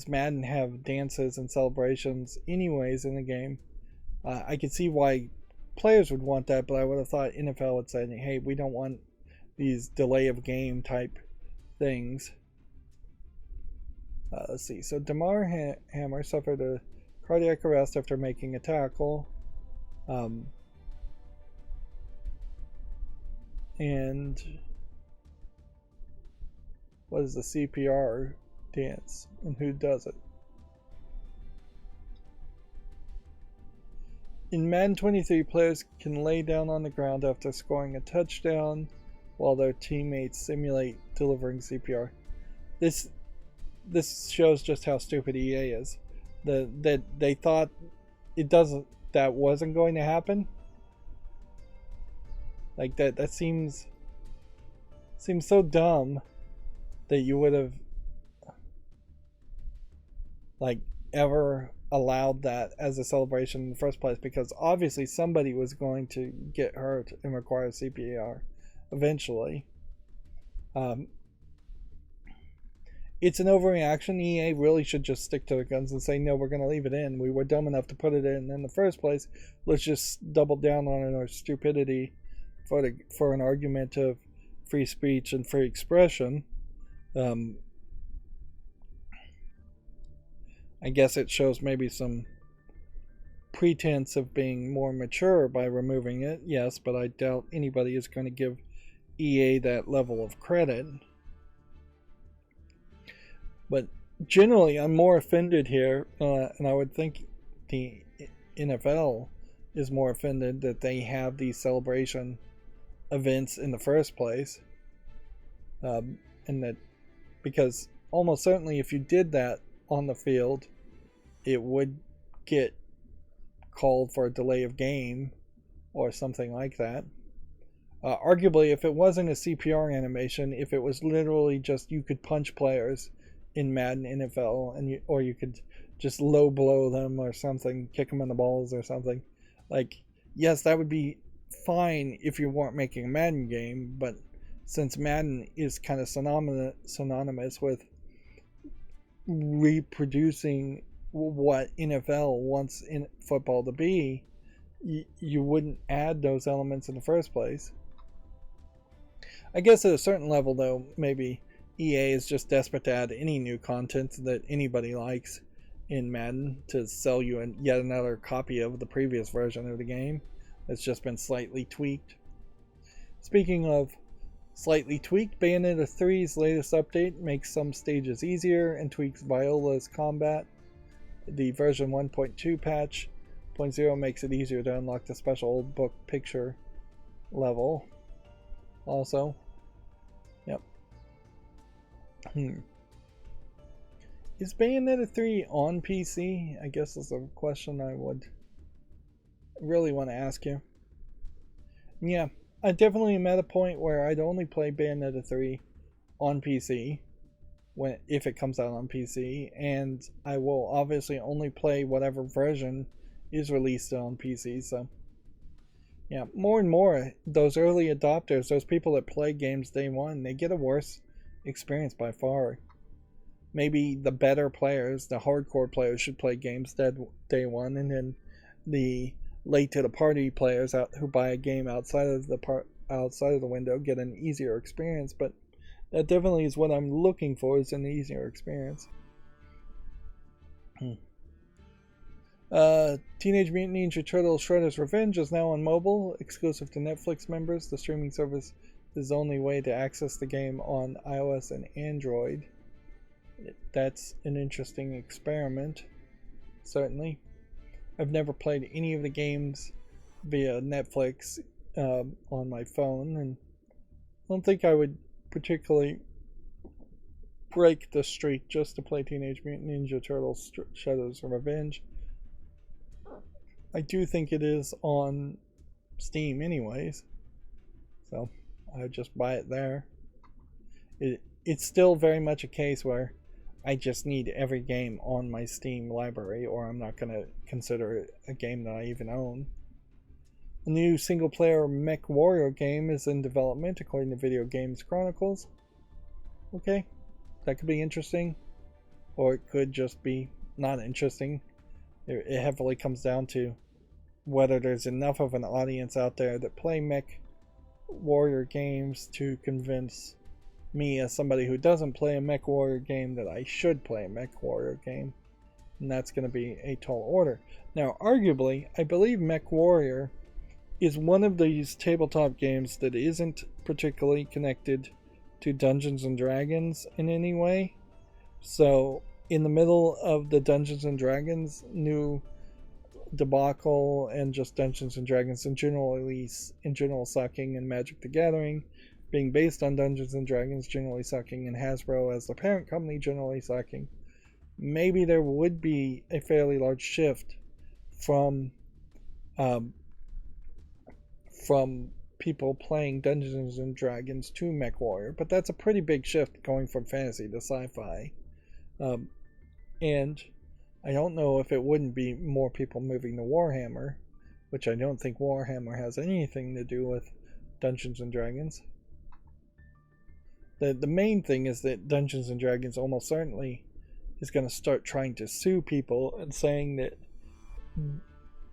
Madden have dances and celebrations anyways in the game? I could see why players would want that, but I would have thought NFL would say, hey, we don't want these delay of game type things. Let's see. So Damar Hammer suffered a cardiac arrest after making a tackle. And what is the CPR dance, and who does it? In Madden 23, players can lay down on the ground after scoring a touchdown while their teammates simulate delivering CPR. This shows just how stupid EA is. That they thought that wasn't going to happen. Like that seems so dumb that you would have like ever allowed that as a celebration in the first place, because obviously somebody was going to get hurt and require CPR eventually. It's an overreaction. EA really should just stick to their guns and say, no, we're going to leave it in. We were dumb enough to put it in the first place. Let's just double down on our stupidity for an argument of free speech and free expression. I guess it shows maybe some pretense of being more mature by removing it, yes, but I doubt anybody is going to give EA that level of credit. But generally, I'm more offended here, and I would think the NFL is more offended that they have these celebration events in the first place. And that, because almost certainly if you did that on the field, it would get called for a delay of game or something like that. Arguably, if it wasn't a CPR animation, if it was literally just you could punch players in Madden NFL, and or you could just low blow them or something, kick them in the balls or something, like, yes, that would be fine if you weren't making a Madden game. But since Madden is kind of synonymous with reproducing what NFL wants in football to be, you wouldn't add those elements in the first place. I guess at a certain level, though, maybe EA is just desperate to add any new content that anybody likes in Madden to sell you yet another copy of the previous version of the game that's just been slightly tweaked. Speaking of slightly tweaked, Bayonetta 3's latest update makes some stages easier and tweaks Viola's combat. The version 1.2 patch 0.0 makes it easier to unlock the special old book picture level. Also, yep. Is Bayonetta 3 on PC? I guess is a question I would really want to ask you. Yeah, I definitely am at a point where I'd only play Bayonetta 3 on PC if it comes out on PC, and I will obviously only play whatever version is released on PC. So yeah, more and more those early adopters, those people that play games day one, they get a worse experience by far. Maybe the better players, the hardcore players, should play games day one, and then the late to the party players who buy a game outside of the window get an easier experience. But that definitely is what I'm looking for, is an easier experience. Teenage Mutant Ninja Turtles Shredder's Revenge is now on mobile, exclusive to Netflix members. The streaming service is the only way to access the game on iOS and Android. That's an interesting experiment, certainly. I've never played any of the games via Netflix on my phone, and I don't think I would particularly break the streak just to play Teenage Mutant Ninja Turtles Shredder's Revenge. I do think it is on Steam anyways, so I would just buy it there. It's still very much a case where I just need every game on my Steam library, or I'm not going to consider it a game that I even own. A new single-player mech warrior game is in development, according to Video Games Chronicles. Okay, that could be interesting, or it could just be not interesting. It heavily comes down to whether there's enough of an audience out there that play mech warrior games to convince me, as somebody who doesn't play a mech warrior game, that I should play a mech warrior game. And that's going to be a tall order. Now, arguably, I believe mech warrior is one of these tabletop games that isn't particularly connected to Dungeons and Dragons in any way. So, in the middle of the Dungeons and Dragons new debacle, and just Dungeons and Dragons in general sucking, and Magic the Gathering being based on Dungeons and Dragons generally sucking, and Hasbro as the parent company generally sucking, maybe there would be a fairly large shift from people playing Dungeons and Dragons to Mech Warrior. But that's a pretty big shift, going from fantasy to sci-fi. And I don't know if it wouldn't be more people moving to Warhammer, which I don't think Warhammer has anything to do with Dungeons and Dragons. The main thing is that Dungeons and Dragons almost certainly is going to start trying to sue people and saying that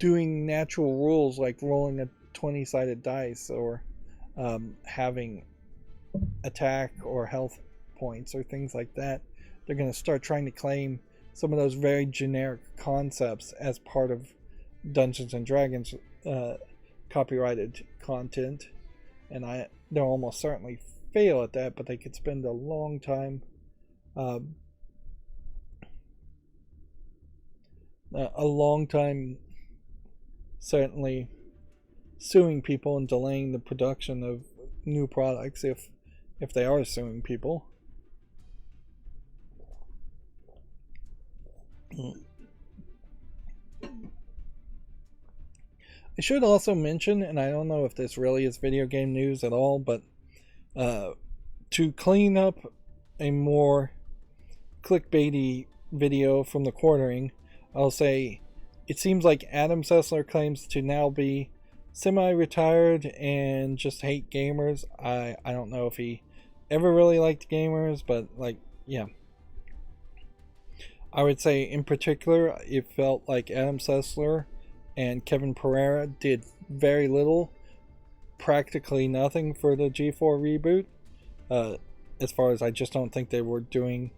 doing natural rules like rolling a 20-sided dice, or having attack or health points or things like that, they're going to start trying to claim some of those very generic concepts as part of Dungeons and Dragons copyrighted content, and they'll almost certainly fail at that, but they could spend a long time certainly suing people and delaying the production of new products if they are suing people. I should also mention, and I don't know if this really is video game news at all, but to clean up a more clickbaity video from the quartering, I'll say it seems like Adam Sessler claims to now be semi-retired and just hate gamers. I don't know if he ever really liked gamers, but yeah. I would say in particular, it felt like Adam Sessler and Kevin Pereira did very little, practically nothing, for the G4 reboot. As far as, I just don't think they were doing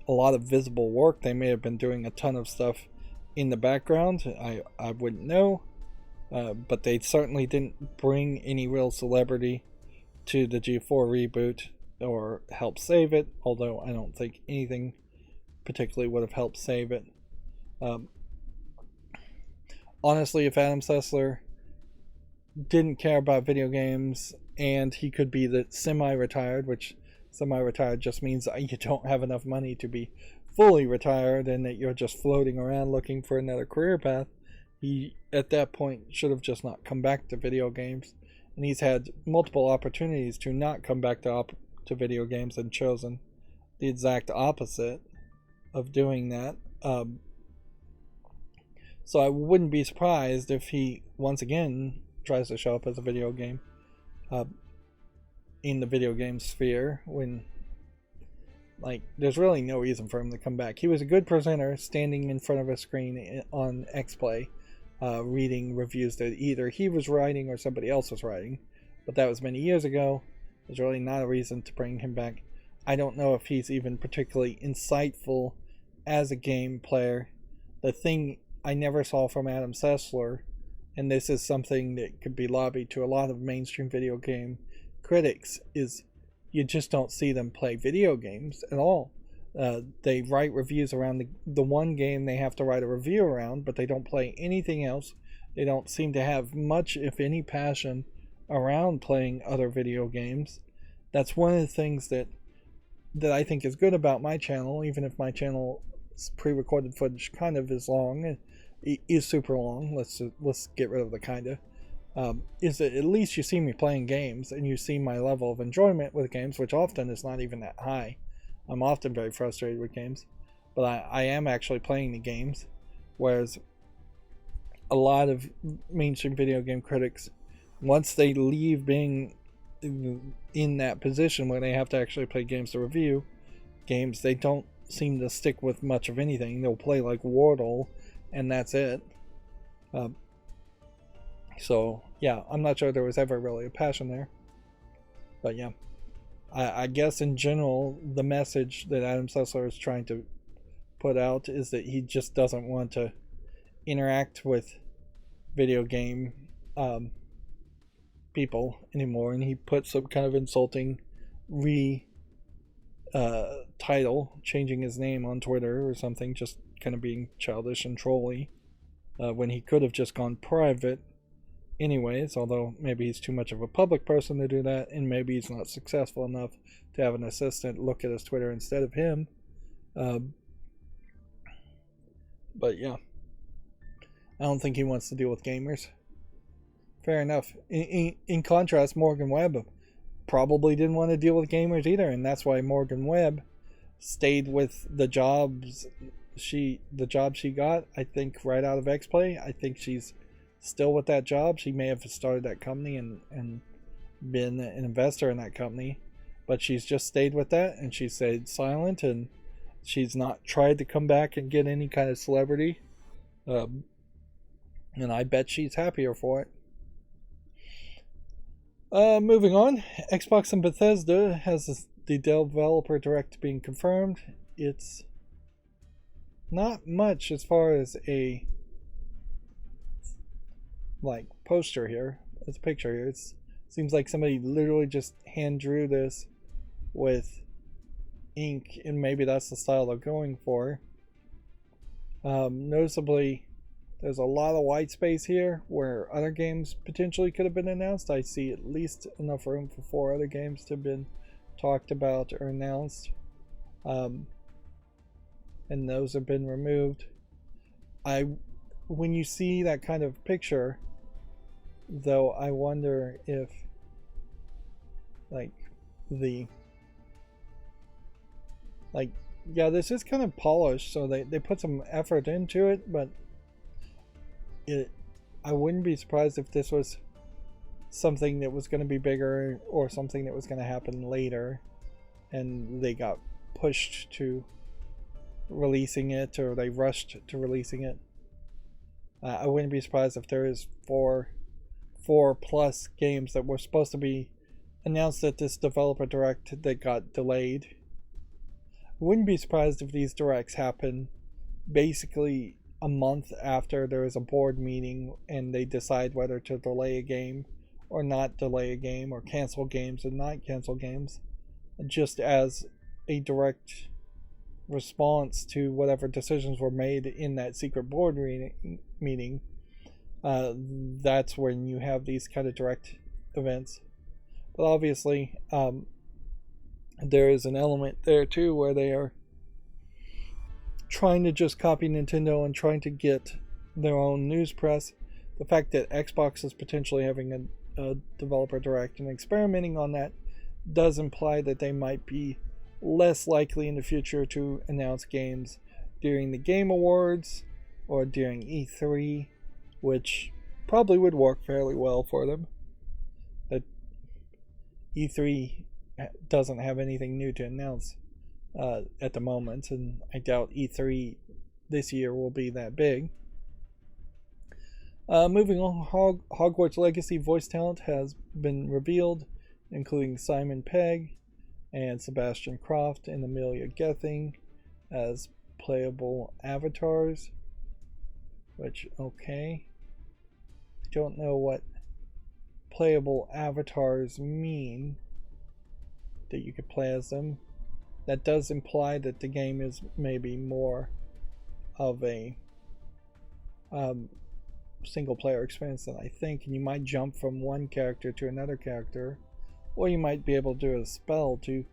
a lot of visible work. They may have been doing a ton of stuff in the background. I wouldn't know. But they certainly didn't bring any real celebrity to the G4 reboot or help save it, although I don't think anything particularly would have helped save it. Honestly, if Adam Sessler didn't care about video games, and he could be the semi-retired, which semi-retired just means that you don't have enough money to be fully retired and that you're just floating around looking for another career path, he at that point should have just not come back to video games. And he's had multiple opportunities to not come back to video games and chosen the exact opposite of doing that. So I wouldn't be surprised if he once again tries to show up as a video game in the video game sphere, when there's really no reason for him to come back. He was a good presenter standing in front of a screen on XPlay, reading reviews that either he was writing or somebody else was writing, but that was many years ago. There's really not a reason to bring him back. I don't know if he's even particularly insightful as a game player. The thing I never saw from Adam Sessler, and this is something that could be lobbied to a lot of mainstream video game critics, is you just don't see them play video games at all. They write reviews around the one game they have to write a review around, but they don't play anything else. They don't seem to have much, if any, passion around playing other video games. That's one of the things that I think is good about my channel, even if my channel's pre-recorded footage kind of is long. It is super long. Let's get rid of the kinda. Is that at least you see me playing games, and you see my level of enjoyment with games, which often is not even that high. I'm often very frustrated with games. but I am actually playing the games, whereas a lot of mainstream video game critics, once they leave being in that position where they have to actually play games to review games, they don't seem to stick with much of anything. They'll play like Wordle, and that's it. So yeah, I'm not sure there was ever really a passion there. But yeah, I guess in general, the message that Adam Sessler is trying to put out is that he just doesn't want to interact with video game people anymore, and he put some kind of insulting title, changing his name on Twitter or something, just kind of being childish and trolly, when he could have just gone private anyways, although maybe he's too much of a public person to do that, and maybe he's not successful enough to have an assistant look at his Twitter instead of him. But yeah, I don't think he wants to deal with gamers. Fair enough. In contrast, Morgan Webb probably didn't want to deal with gamers either, and that's why Morgan Webb stayed with the job she got, I think, right out of X-Play. I think she's still with that job. She may have started that company and been an investor in that company, but she's just stayed with that, and she stayed silent, and she's not tried to come back and get any kind of celebrity. And I bet she's happier for it. Moving on, Xbox and Bethesda has the developer direct being confirmed. It's not much as far as a poster here. It's a picture here. It seems like somebody literally just hand drew this with ink, and maybe that's the style they're going for. Noticeably, there's a lot of white space here where other games potentially could have been announced. I see at least enough room for 4 other games to have been talked about or announced. And those have been removed. When you see that kind of picture, though, I wonder if yeah, this is kind of polished, so they put some effort into it, but I wouldn't be surprised if this was something that was going to be bigger or something that was going to happen later, and they got pushed to releasing it, or they rushed to releasing it. I wouldn't be surprised if there is four plus games that were supposed to be announced at this developer direct that got delayed. I wouldn't be surprised if these directs happen basically a month after there is a board meeting and they decide whether to delay a game or not delay a game, or cancel games and not cancel games, just as a direct response to whatever decisions were made in that secret board meeting. That's when you have these kind of direct events. But obviously, there is an element there too where they are trying to just copy Nintendo and trying to get their own news press. The fact that Xbox is potentially having a developer direct and experimenting on that does imply that they might be less likely in the future to announce games during the Game Awards or during E3, which probably would work fairly well for them. That E3 doesn't have anything new to announce at the moment, and I doubt E3 this year will be that big. Moving on, Hogwarts Legacy voice talent has been revealed, including Simon Pegg and Sebastian Croft and Amelia Gething as playable avatars. Which, okay. I don't know what playable avatars mean, that you could play as them. That does imply that the game is maybe more of a single player experience than I think, and you might jump from one character to another character, or you might be able to do a spell to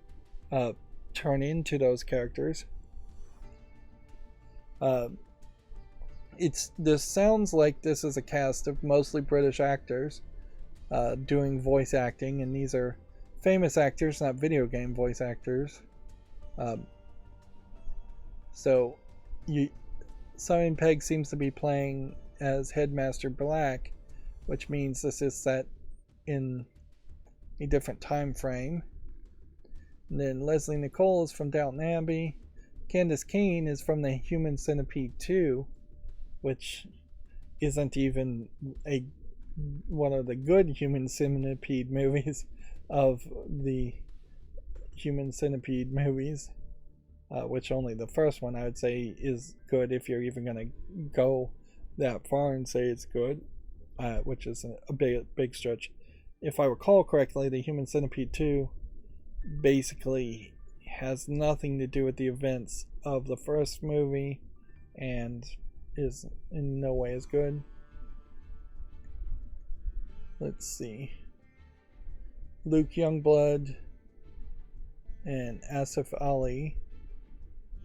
turn into those characters. This sounds like this is a cast of mostly British actors doing voice acting, and these are famous actors, not video game voice actors. So you Simon Pegg seems to be playing as Headmaster Black, which means this is set in a different time frame. And then Leslie Nicole is from Downton Abbey. Candace Cain is from the Human Centipede 2, which isn't even one of the good Human Centipede movies of the Human Centipede movies, which only the first one I would say is good if you're even going to go that far and say it's good, which is a big stretch. If I recall correctly, the Human Centipede 2 basically has nothing to do with the events of the first movie and is in no way as good. Let's see. Luke Youngblood and Asif Ali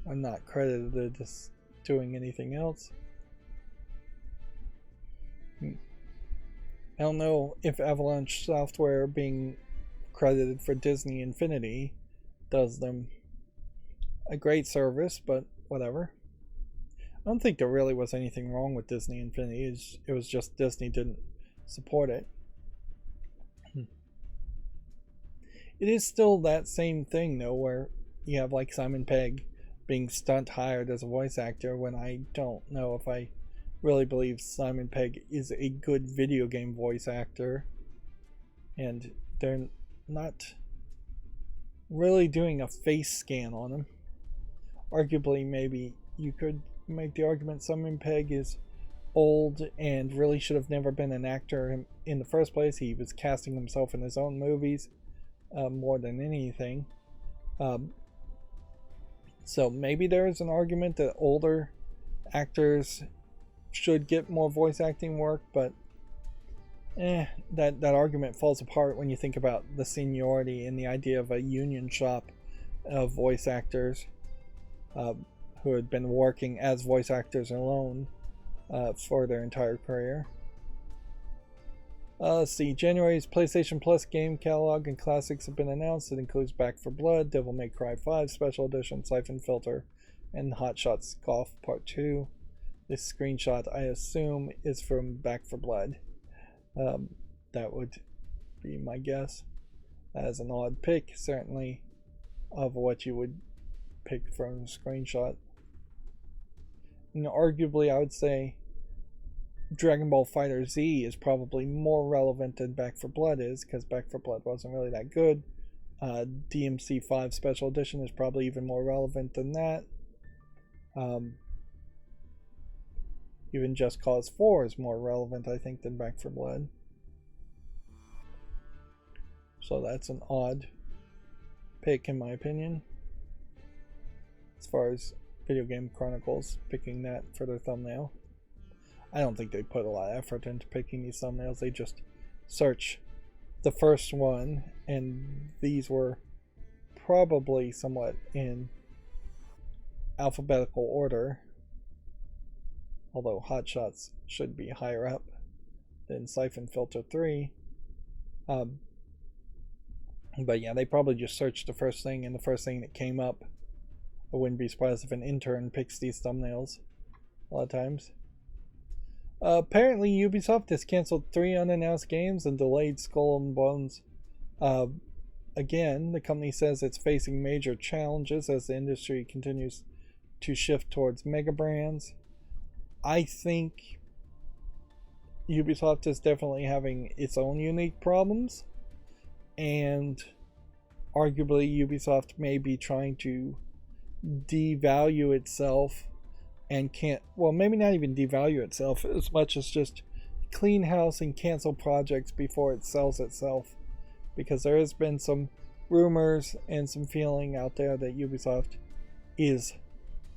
are not credited as doing anything else. I don't know if Avalanche Software being credited for Disney Infinity does them a great service, but whatever. I don't think there really was anything wrong with Disney Infinity. It was just Disney didn't support it. It is still that same thing though, where you have like Simon Pegg being stunt hired as a voice actor, when I don't know if I really believe Simon Pegg is a good video game voice actor, and they're not really doing a face scan on him. Arguably, maybe you could make the argument Simon Pegg is old and really should have never been an actor in the first place. He was casting himself in his own movies more than anything. So maybe there is an argument that older actors should get more voice acting work, but that argument falls apart when you think about the seniority and the idea of a union shop of voice actors who had been working as voice actors alone for their entire career. Let's see. January's PlayStation Plus game catalog and classics have been announced. It includes Back 4 Blood, Devil May Cry 5 Special Edition, Siphon Filter, and Hot Shots Golf Part 2. This screenshot, I assume, is from Back 4 Blood. That would be my guess. As an odd pick, certainly, of what you would pick from the screenshot. And arguably, I would say Dragon Ball Fighter Z is probably more relevant than Back 4 Blood is, because Back 4 Blood wasn't really that good. DMC 5 Special Edition is probably even more relevant than that. Even Just Cause 4 is more relevant, I think, than Back 4 Blood. So that's an odd pick, in my opinion, as far as Video Game Chronicles picking that for their thumbnail. I don't think they put a lot of effort into picking these thumbnails. They just search the first one, and these were probably somewhat in alphabetical order, although Hot Shots should be higher up than Siphon Filter 3. But yeah, they probably just searched the first thing, and the first thing that came up. I wouldn't be surprised if an intern picks these thumbnails a lot of times. Apparently, Ubisoft has canceled 3 unannounced games and delayed Skull and Bones. Again, the company says it's facing major challenges as the industry continues to shift towards mega brands. I think Ubisoft is definitely having its own unique problems, and arguably Ubisoft may be trying to devalue itself and maybe not even devalue itself as much as just clean house and cancel projects before it sells itself, because there has been some rumors and some feeling out there that Ubisoft is,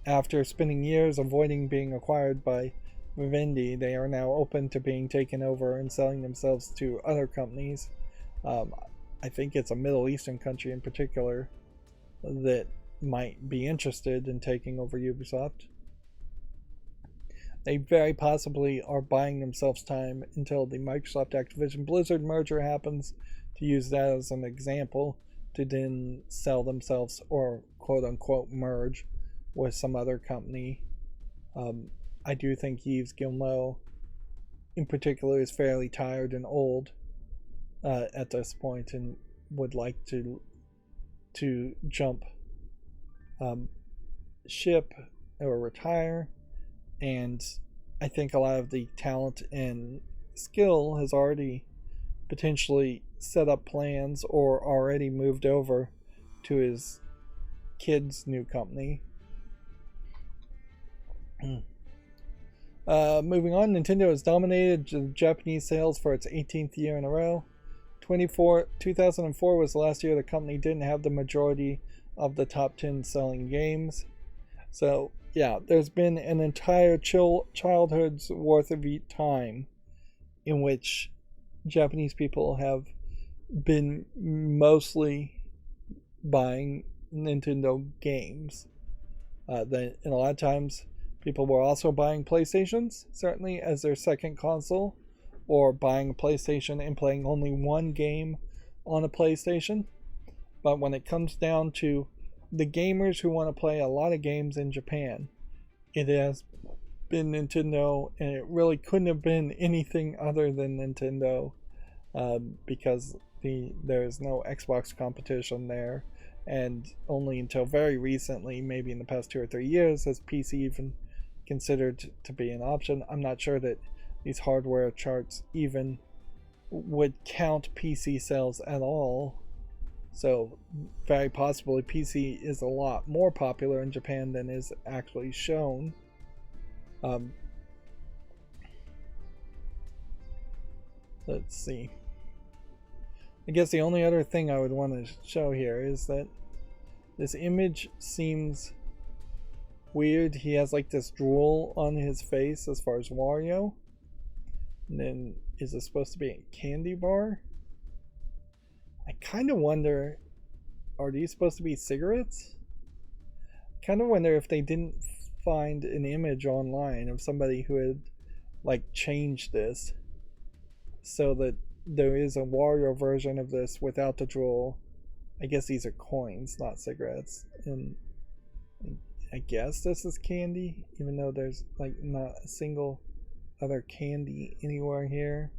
after spending years avoiding being acquired by Vivendi, they are now open to being taken over and selling themselves to other companies. I think it's a Middle Eastern country in particular that might be interested in taking over Ubisoft. They very possibly are buying themselves time until the Microsoft Activision Blizzard merger happens, to use that as an example, to then sell themselves, or quote unquote merge with some other company. I do think Yves Guillemot in particular is fairly tired and old at this point and would like to jump ship or retire. And I think a lot of the talent and skill has already potentially set up plans or already moved over to his kid's new company. Moving on, Nintendo has dominated Japanese sales for its 18th year in a row. 2004 was the last year the company didn't have the majority of the top 10 selling games. So, yeah, there's been an entire childhood's worth of time in which Japanese people have been mostly buying Nintendo games. And a lot of times people were also buying PlayStations, certainly as their second console, or buying a PlayStation and playing only one game on a PlayStation. But when it comes down to the gamers who want to play a lot of games in Japan, it has been Nintendo, and it really couldn't have been anything other than Nintendo, because there's no Xbox competition there, and only until very recently, maybe in the past 2 or 3 years, has PC even considered to be an option. I'm not sure that these hardware charts even would count PC sales at all. So very possibly PC is a lot more popular in Japan than is actually shown. Let's see. I guess the only other thing I would want to show here is that this image seems weird. He has like this drool on his face as far as Wario. And then is it supposed to be a candy bar? I kind of wonder, are these supposed to be cigarettes? I kind of wonder if they didn't find an image online of somebody who had like changed this so that there is a Wario version of this without the drool. I guess these are coins, not cigarettes. And I guess this is candy, even though there's like not a single other candy anywhere here.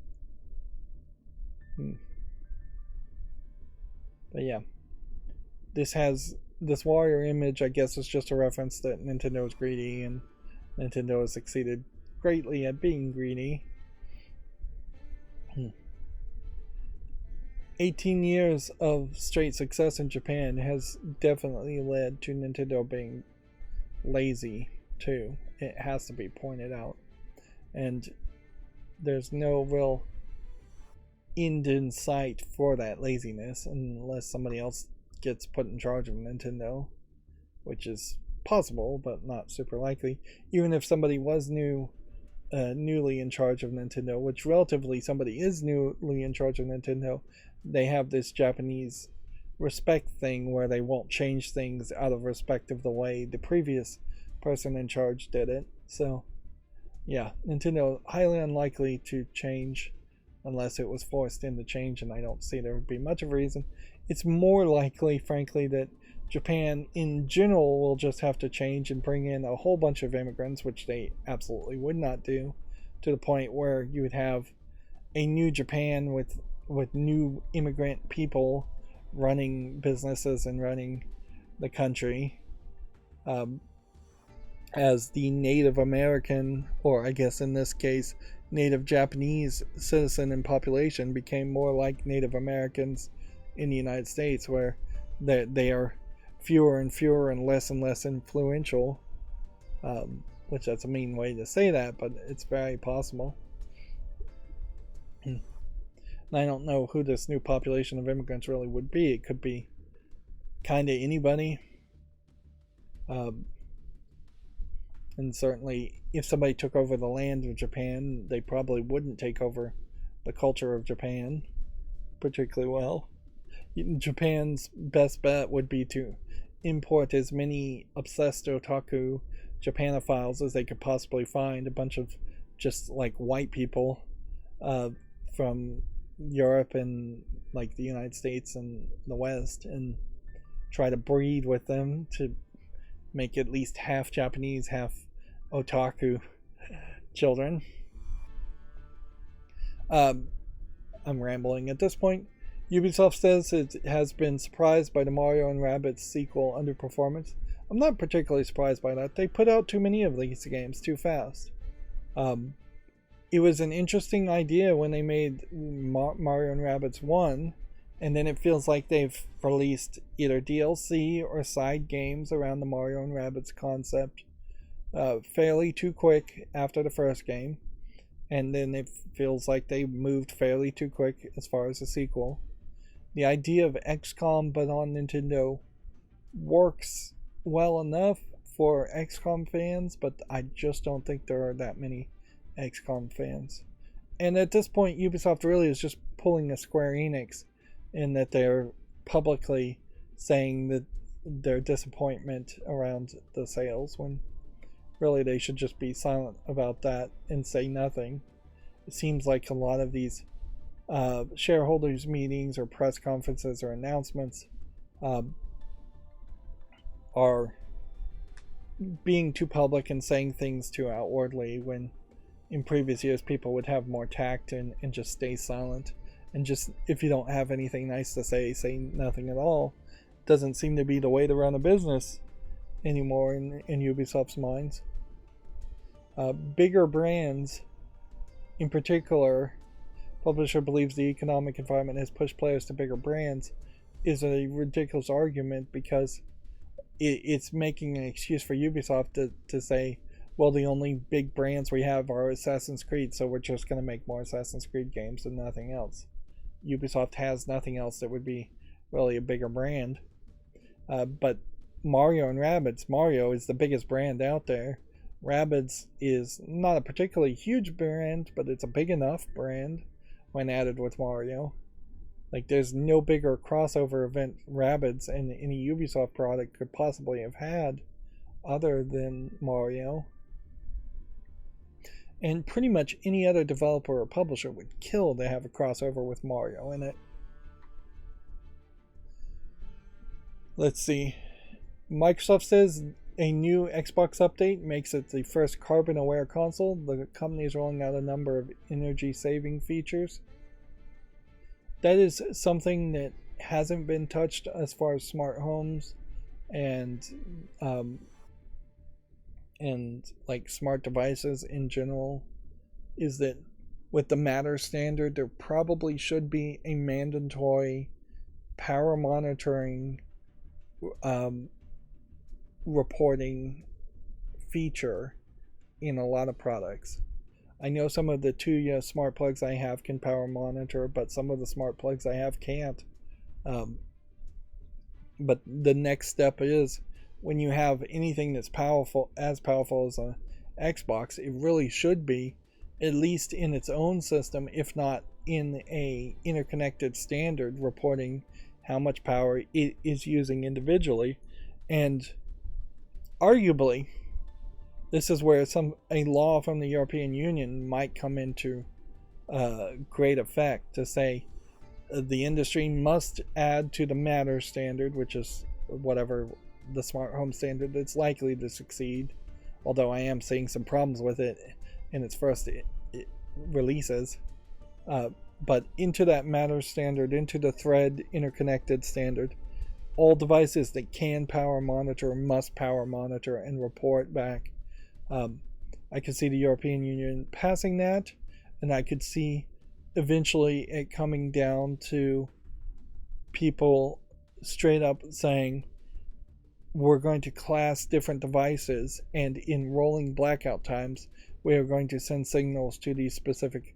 But yeah, this Wario image, I guess, is just a reference that Nintendo is greedy, and Nintendo has succeeded greatly at being greedy. 18 years of straight success in Japan has definitely led to Nintendo being lazy too. It has to be pointed out. And there's no real end in sight for that laziness unless somebody else gets put in charge of Nintendo, which is possible but not super likely. Even if somebody was newly in charge of Nintendo, which relatively somebody is newly in charge of Nintendo, they have this Japanese respect thing where they won't change things out of respect of the way the previous person in charge did it. So yeah, Nintendo highly unlikely to change unless it was forced into change, and I don't see there would be much of a reason. It's more likely, frankly, that Japan in general will just have to change and bring in a whole bunch of immigrants, which they absolutely would not do, to the point where you would have a new Japan with new immigrant people running businesses and running the country. As the Native American, or I guess in this case, Native Japanese citizen and population became more like Native Americans in the United States, where they are fewer and fewer and less influential, which that's a mean way to say that, but it's very possible. And I don't know who this new population of immigrants really would be. It could be kind of anybody. And certainly, if somebody took over the land of Japan, they probably wouldn't take over the culture of Japan particularly well. Japan's best bet would be to import as many obsessed otaku Japanophiles as they could possibly find, a bunch of just like white people from Europe and like the United States and the West, and try to breed with them to make at least half Japanese, half otaku children. I'm rambling at this point. Ubisoft says it has been surprised by the Mario and Rabbids sequel underperformance. I'm not particularly surprised by that. They put out too many of these games too fast. It was an interesting idea when they made Mario and Rabbids 1, and then it feels like they've released either DLC or side games around the Mario and Rabbids concept fairly too quick after the first game, and then it feels like they moved fairly too quick as far as the sequel. The idea of XCOM but on Nintendo works well enough for XCOM fans, but I just don't think there are that many XCOM fans. And at this point, Ubisoft really is just pulling a Square Enix in that they're publicly saying that their disappointment around the sales, when really they should just be silent about that and say nothing. It seems like a lot of these shareholders meetings or press conferences or announcements are being too public and saying things too outwardly, when in previous years people would have more tact and just stay silent, and just, if you don't have anything nice to say nothing at all. Doesn't seem to be the way to run a business anymore in Ubisoft's minds. Bigger brands in particular, publisher believes the economic environment has pushed players to bigger brands, is a ridiculous argument, because it's making an excuse for Ubisoft to say, well, the only big brands we have are Assassin's Creed, so we're just going to make more Assassin's Creed games and nothing else. Ubisoft has nothing else that would be really a bigger brand. But Mario and Rabbids, Mario is the biggest brand out there. Rabbids is not a particularly huge brand, but it's a big enough brand when added with Mario. Like, there's no bigger crossover event Rabbids and any Ubisoft product could possibly have had other than Mario. And pretty much any other developer or publisher would kill to have a crossover with Mario in it. Let's see. Microsoft says a new Xbox update makes it the first carbon-aware console. The company is rolling out a number of energy-saving features. That is something that hasn't been touched as far as smart homes and like smart devices in general, is that with the Matter standard, there probably should be a mandatory power monitoring reporting feature in a lot of products. I know some of the Tuya smart plugs I have can power monitor, but some of the smart plugs I have can't. But the next step is, when you have anything that's powerful as a Xbox, it really should be, at least in its own system, if not in a interconnected standard, reporting how much power it is using individually. And arguably, this is where a law from the European Union might come into great effect, to say the industry must add to the Matter standard, which is whatever the smart home standard that's likely to succeed, although I am seeing some problems with it in its first releases, but into that Matter standard, into the thread interconnected standard, all devices that can power monitor must power monitor and report back. I could see the European Union passing that, and I could see eventually it coming down to people straight up saying, we're going to class different devices, and in rolling blackout times, we are going to send signals to these specific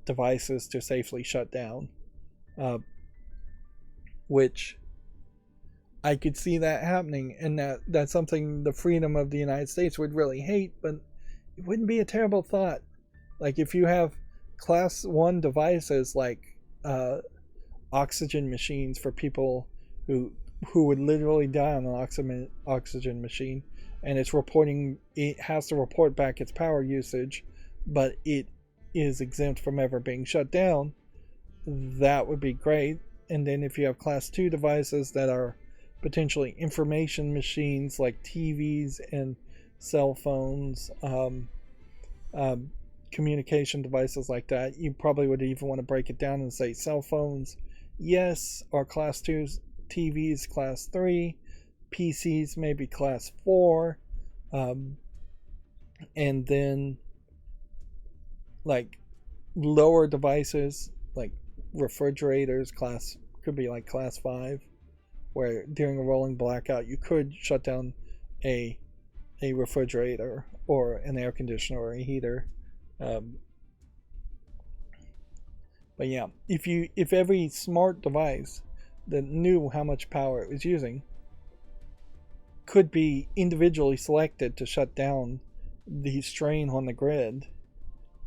devices to safely shut down. Which I could see that happening, and that's something the freedom of the United States would really hate, but it wouldn't be a terrible thought. Like, if you have class 1 devices like oxygen machines for people who would literally die on an oxygen machine, and it has to report back its power usage, but it is exempt from ever being shut down, that would be great. And then if you have class 2 devices that are potentially information machines like TVs and cell phones, communication devices like that. You probably would even want to break it down and say cell phones, yes, are class 2, TVs class 3, PCs maybe class 4, and then like lower devices like refrigerators could be like class 5, where during a rolling blackout you could shut down a refrigerator or an air conditioner or a heater. But yeah, if every smart device that knew how much power it was using could be individually selected to shut down the strain on the grid,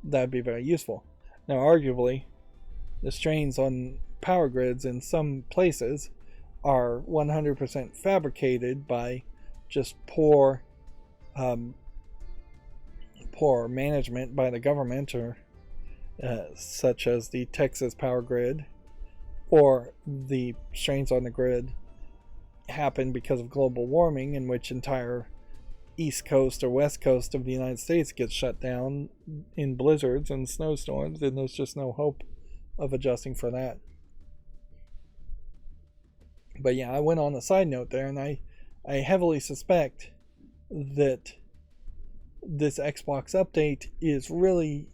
that'd be very useful. Now, arguably, the strains on power grids in some places are 100% fabricated by just poor management by the government, or such as the Texas power grid, or the strains on the grid happen because of global warming, in which entire east coast or west coast of the United States gets shut down in blizzards and snowstorms, and there's just no hope of adjusting for that. But yeah, I went on a side note there, and I heavily suspect that this Xbox update is really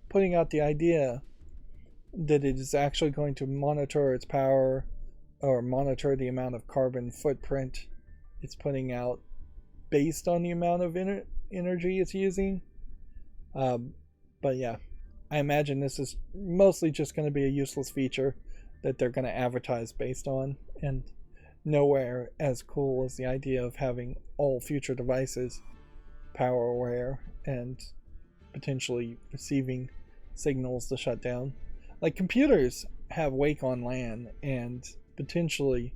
putting out the idea that it is actually going to monitor its power or monitor the amount of carbon footprint it's putting out based on the amount of energy it's using. But yeah, I imagine this is mostly just going to be a useless feature that they're going to advertise based on, and nowhere as cool as the idea of having all future devices power aware and potentially receiving signals to shut down. Like, computers have wake on LAN, and potentially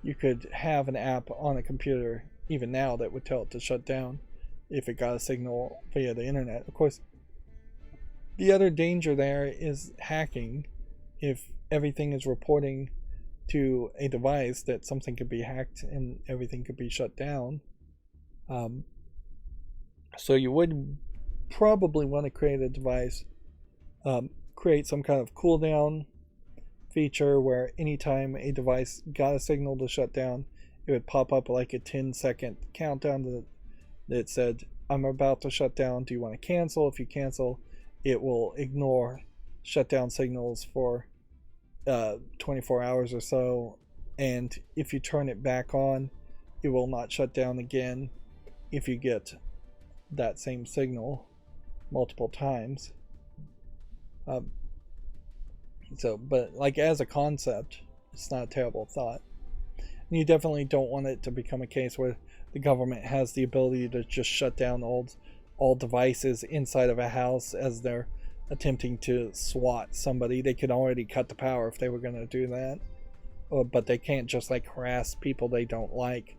you could have an app on a computer even now that would tell it to shut down if it got a signal via the internet. Of course, the other danger there is hacking. If everything is reporting to a device that something could be hacked and everything could be shut down. So you would probably want to create a device, create some kind of cooldown feature where anytime a device got a signal to shut down, it would pop up like a 10-second countdown that said, I'm about to shut down, do you want to cancel? If you cancel, it will ignore shutdown signals for 24 hours or so, and if you turn it back on, it will not shut down again if you get that same signal multiple times. But like, as a concept, it's not a terrible thought. And you definitely don't want it to become a case where the government has the ability to just shut down all devices inside of a house as they're attempting to SWAT somebody. They could already cut the power if they were going to do that. But they can't just like harass people they don't like.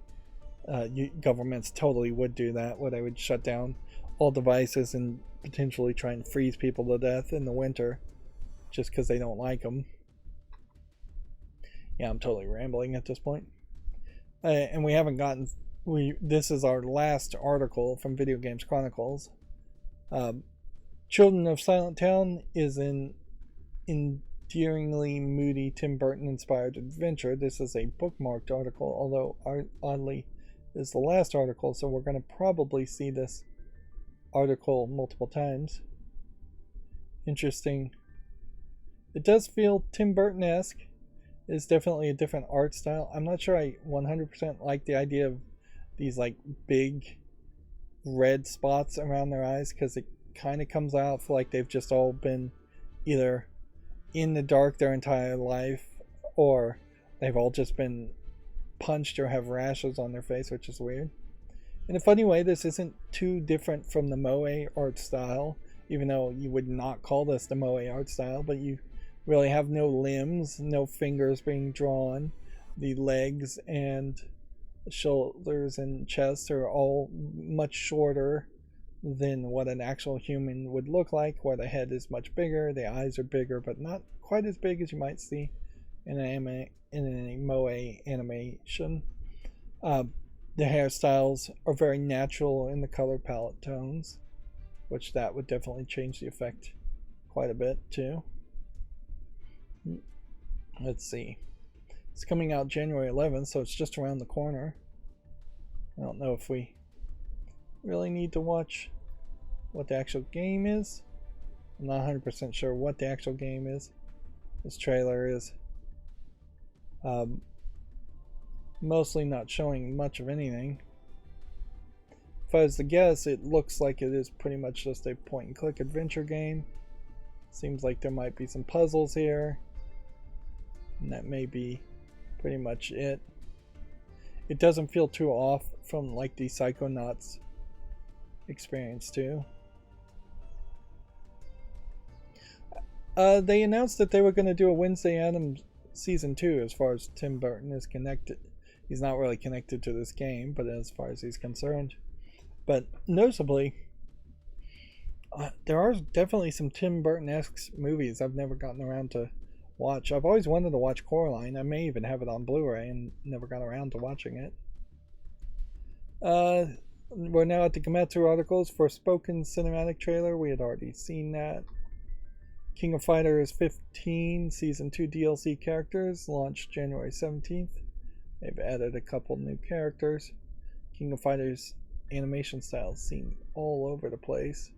Governments totally would do that, where they would shut down all devices and potentially try and freeze people to death in the winter just because they don't like them. Yeah, I'm totally rambling at this point. And we haven't gotten... This is our last article from Video Games Chronicles. Children of Silent Town is an endearingly moody Tim Burton inspired adventure. This is a bookmarked article, although oddly is the last article, so we're going to probably see this article multiple times. Interesting. It does feel Tim Burton-esque. It's definitely a different art style. I'm not sure I 100% like the idea of these like big red spots around their eyes, because it kind of comes out like they've just all been either in the dark their entire life, or they've all just been punched or have rashes on their face, which is weird. In a funny way, this isn't too different from the Moe art style, even though you would not call this the Moe art style, but you really have no limbs, no fingers being drawn. The legs and shoulders and chest are all much shorter than what an actual human would look like, where the head is much bigger, the eyes are bigger, but not quite as big as you might see in an moe animation. The hairstyles are very natural in the color palette tones, which that would definitely change the effect quite a bit too. Let's see. It's coming out January 11th, so it's just around the corner. I don't know if we really need to watch what the actual game is. I'm not 100% sure what the actual game is. This trailer is mostly not showing much of anything. If I was to guess, it looks like it is pretty much just a point and click adventure game. Seems like there might be some puzzles here, and that may be pretty much it. It doesn't feel too off from like the Psychonauts experience too. They announced that they were going to do a Wednesday Addams season 2 as far as Tim Burton is connected. He's not really connected to this game, but as far as he's concerned. But noticeably, there are definitely some Tim Burton-esque movies I've never gotten around to watch. I've always wanted to watch Coraline. I may even have it on Blu-ray and never got around to watching it. We're now at the Gematsu articles for Spoken Cinematic Trailer. We had already seen that. King of Fighters 15 Season 2 DLC characters launched January 17th. They've added a couple new characters. King of Fighters animation styles seem all over the place.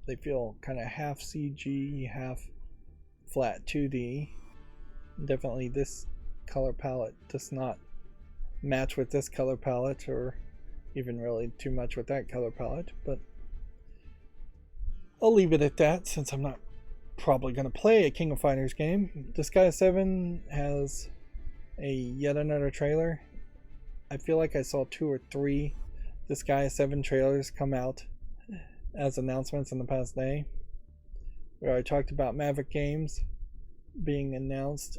They feel kind of half CG, half flat 2D. Definitely this color palette does not match with this color palette, or even really too much with that color palette, but I'll leave it at that since I'm not probably going to play a King of Fighters game. Disgaea 7 has yet another trailer. I feel like I saw 2 or 3 Disgaea 7 trailers come out as announcements in the past day. We already talked about Maverick Games being announced.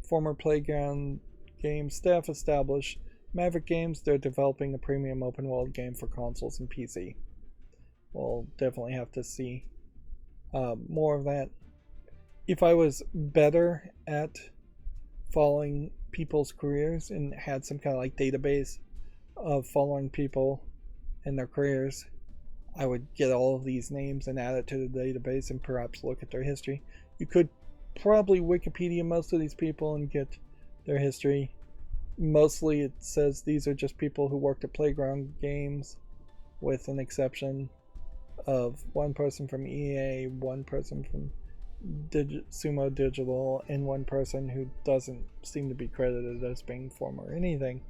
Former Playground Games staff established Maverick Games. They're developing a premium open world game for consoles and PC. We'll definitely have to see more of that. If I was better at following people's careers and had some kind of like database of following people and their careers, I would get all of these names and add it to the database and perhaps look at their history. You could probably Wikipedia most of these people and get their history. Mostly it says these are just people who worked at Playground Games, with an exception of one person from EA, one person from Sumo Digital, and one person who doesn't seem to be credited as being former anything.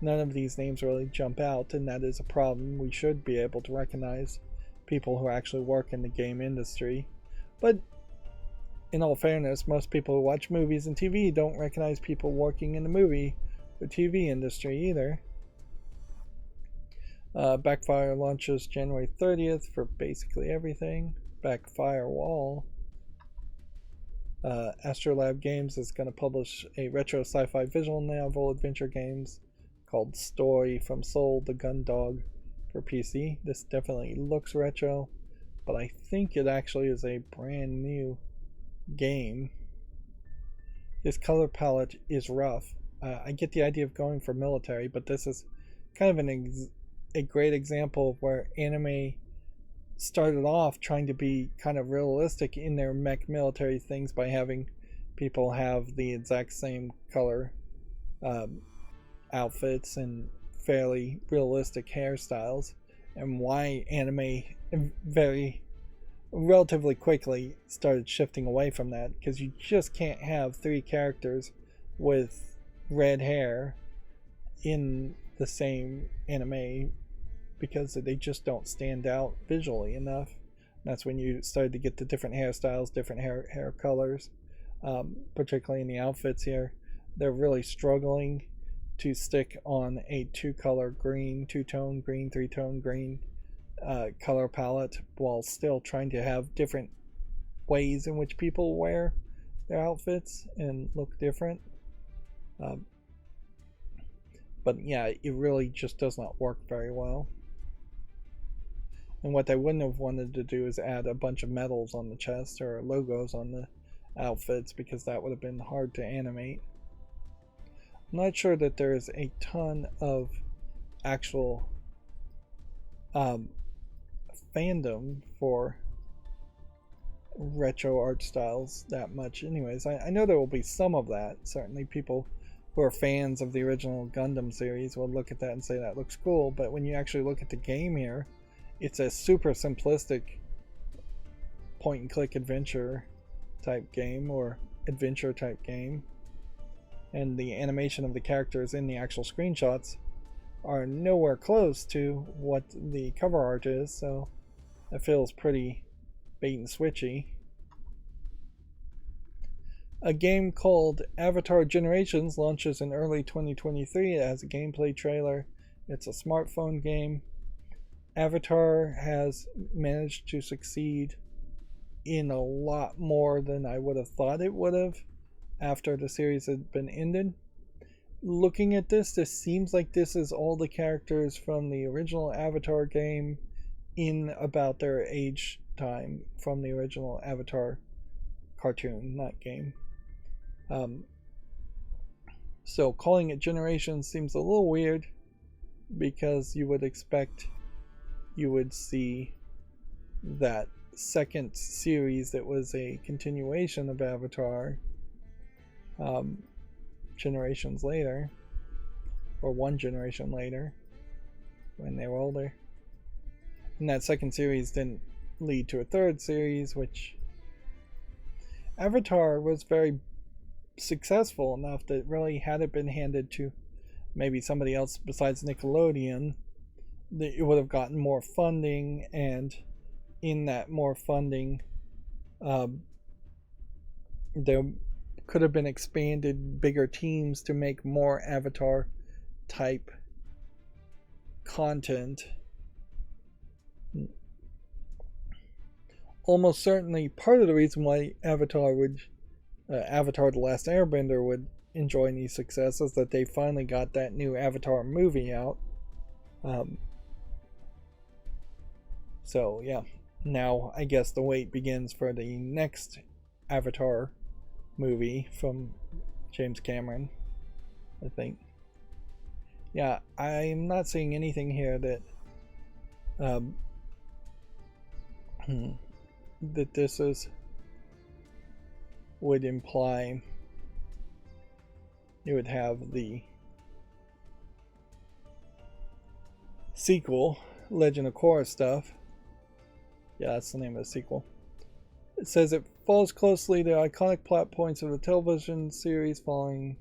None of these names really jump out, and that is a problem. We should be able to recognize people who actually work in the game industry. But in all fairness, most people who watch movies and TV don't recognize people working in the movie or TV industry either. Backfire launches January 30th for basically everything. Backfire Wall. Astrolab Games is going to publish a retro sci-fi visual novel adventure games called Story from Soul the Gun Dog for PC. This definitely looks retro, but I think it actually is a brand new game. This color palette is rough. I get the idea of going for military, but this is kind of a great example of where anime started off trying to be kind of realistic in their mech military things by having people have the exact same color outfits and fairly realistic hairstyles, and why anime relatively quickly started shifting away from that, because you just can't have 3 characters with red hair in the same anime because they just don't stand out visually enough. And that's when you started to get the different hairstyles, different hair colors, particularly in the outfits here. They're really struggling to stick on a 2-color green, 2-tone green, 3-tone green color palette, while still trying to have different ways in which people wear their outfits and look different. But yeah, it really just does not work very well. And what they wouldn't have wanted to do is add a bunch of medals on the chest or logos on the outfits because that would have been hard to animate. I'm not sure that there's a ton of actual fandom for retro art styles that much anyways. I know there will be some of that. Certainly people who are fans of the original Gundam series will look at that and say that looks cool, but when you actually look at the game here, it's a super simplistic point and click adventure type game or adventure type game, and the animation of the characters in the actual screenshots are nowhere close to what the cover art is, so it feels pretty bait and switchy. A game called Avatar Generations launches in early 2023. It has a gameplay trailer. It's a smartphone game. Avatar has managed to succeed in a lot more than I would have thought it would have after the series had been ended. Looking at this seems like this is all the characters from the original Avatar game in about their age time from the original Avatar cartoon, not game. So calling it Generations seems a little weird because you would expect you would see that second series that was a continuation of Avatar generations later, or one generation later when they were older. And that second series didn't lead to a third series, which Avatar was very successful enough that really, had it been handed to maybe somebody else besides Nickelodeon, it would have gotten more funding, and in that more funding there could have been expanded bigger teams to make more Avatar type content. Almost certainly part of the reason why Avatar The Last Airbender would enjoy any success is that they finally got that new Avatar movie out. So yeah, now I guess the wait begins for the next Avatar movie from James Cameron, I think. Yeah, I'm not seeing anything here that that this would imply it would have the sequel, Legend of Korra stuff. Yeah, that's the name of the sequel. It says it follows closely the iconic plot points of the television series, following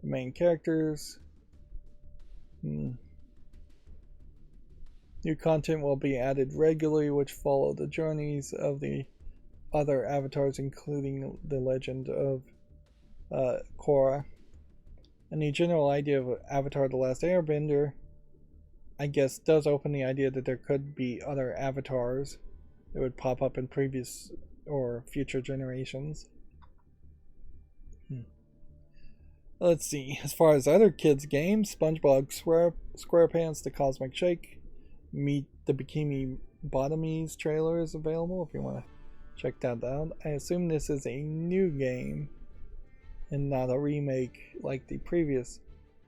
the main characters. New content will be added regularly, which follow the journeys of the other avatars, including the legend of Korra. And the general idea of Avatar The Last Airbender, I guess, does open the idea that there could be other avatars that would pop up in previous or future generations. Let's see. As far as other kids' games, SpongeBob SquarePants The Cosmic Shake, Meet the Bikini Bottomies trailer is available if you want to check that out. I assume this is a new game and not a remake like the previous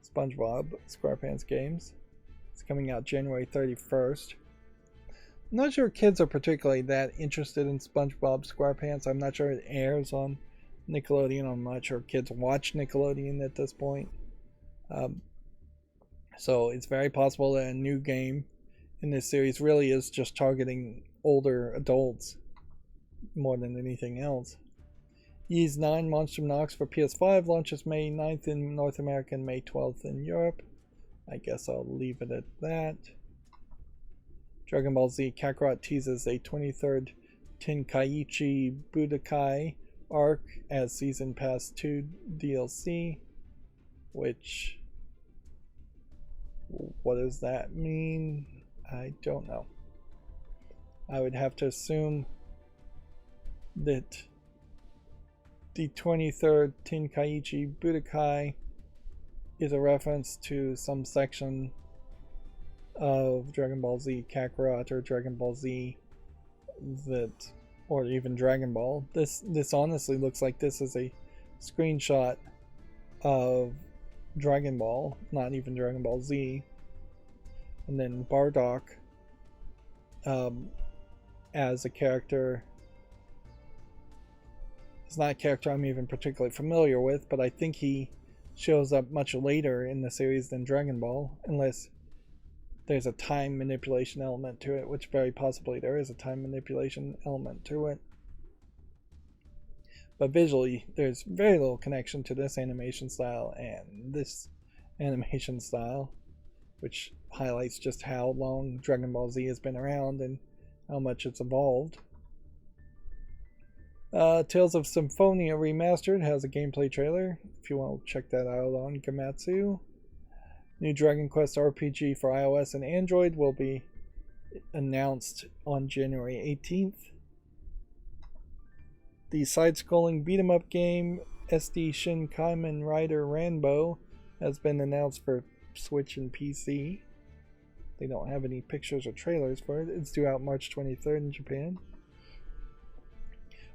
SpongeBob SquarePants games. It's coming out January 31st. I'm not sure kids are particularly that interested in SpongeBob SquarePants. I'm not sure it airs on Nickelodeon. I'm not sure kids watch Nickelodeon at this point. So it's very possible that a new game in this series really is just targeting older adults more than anything else. Ys 9 Monster Nox for PS5 launches May 9th in North America and May 12th in Europe. I guess I'll leave it at that. Dragon Ball Z Kakarot teases a 23rd Tenkaichi Budokai arc as Season Pass 2 DLC, which, what does that mean? I don't know. I would have to assume that the 23rd Tenkaichi Budokai is a reference to some section of Dragon Ball Z Kakarot or Dragon Ball Z that or even Dragon Ball. This honestly looks like this is a screenshot of Dragon Ball, not even Dragon Ball Z. And then Bardock as a character. It's not a character I'm even particularly familiar with, but I think he shows up much later in the series than Dragon Ball, unless there's a time manipulation element to it, which very possibly there is a time manipulation element to it. But visually, there's very little connection to this animation style and this animation style, which highlights just how long Dragon Ball Z has been around and how much it's evolved. Tales of Symphonia Remastered has a gameplay trailer, if you want to check that out on Gamatsu. New Dragon Quest RPG for iOS and Android will be announced on January 18th. The side-scrolling beat-em-up game SD Shin Kamen Rider Ranbo has been announced for Switch and PC. They don't have any pictures or trailers for it. It's due out March 23rd in Japan.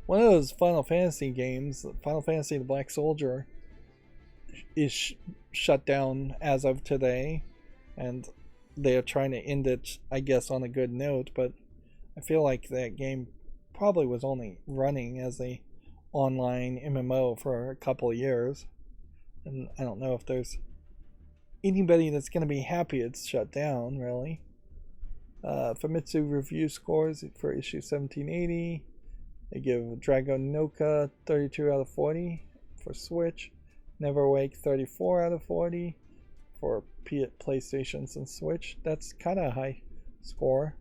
One of those Final Fantasy games, Final Fantasy The Black Soldier, is shut down as of today, and they are trying to end it, I guess, on a good note, but I feel like that game probably was only running as a online MMO for a couple of years, and I don't know if there's anybody that's going to be happy it's shut down, really. Famitsu review scores for issue 1780. They give Dragonoka 32 out of 40 for Switch, Never Awake 34 out of 40 for PlayStations and Switch. That's kind of a high score.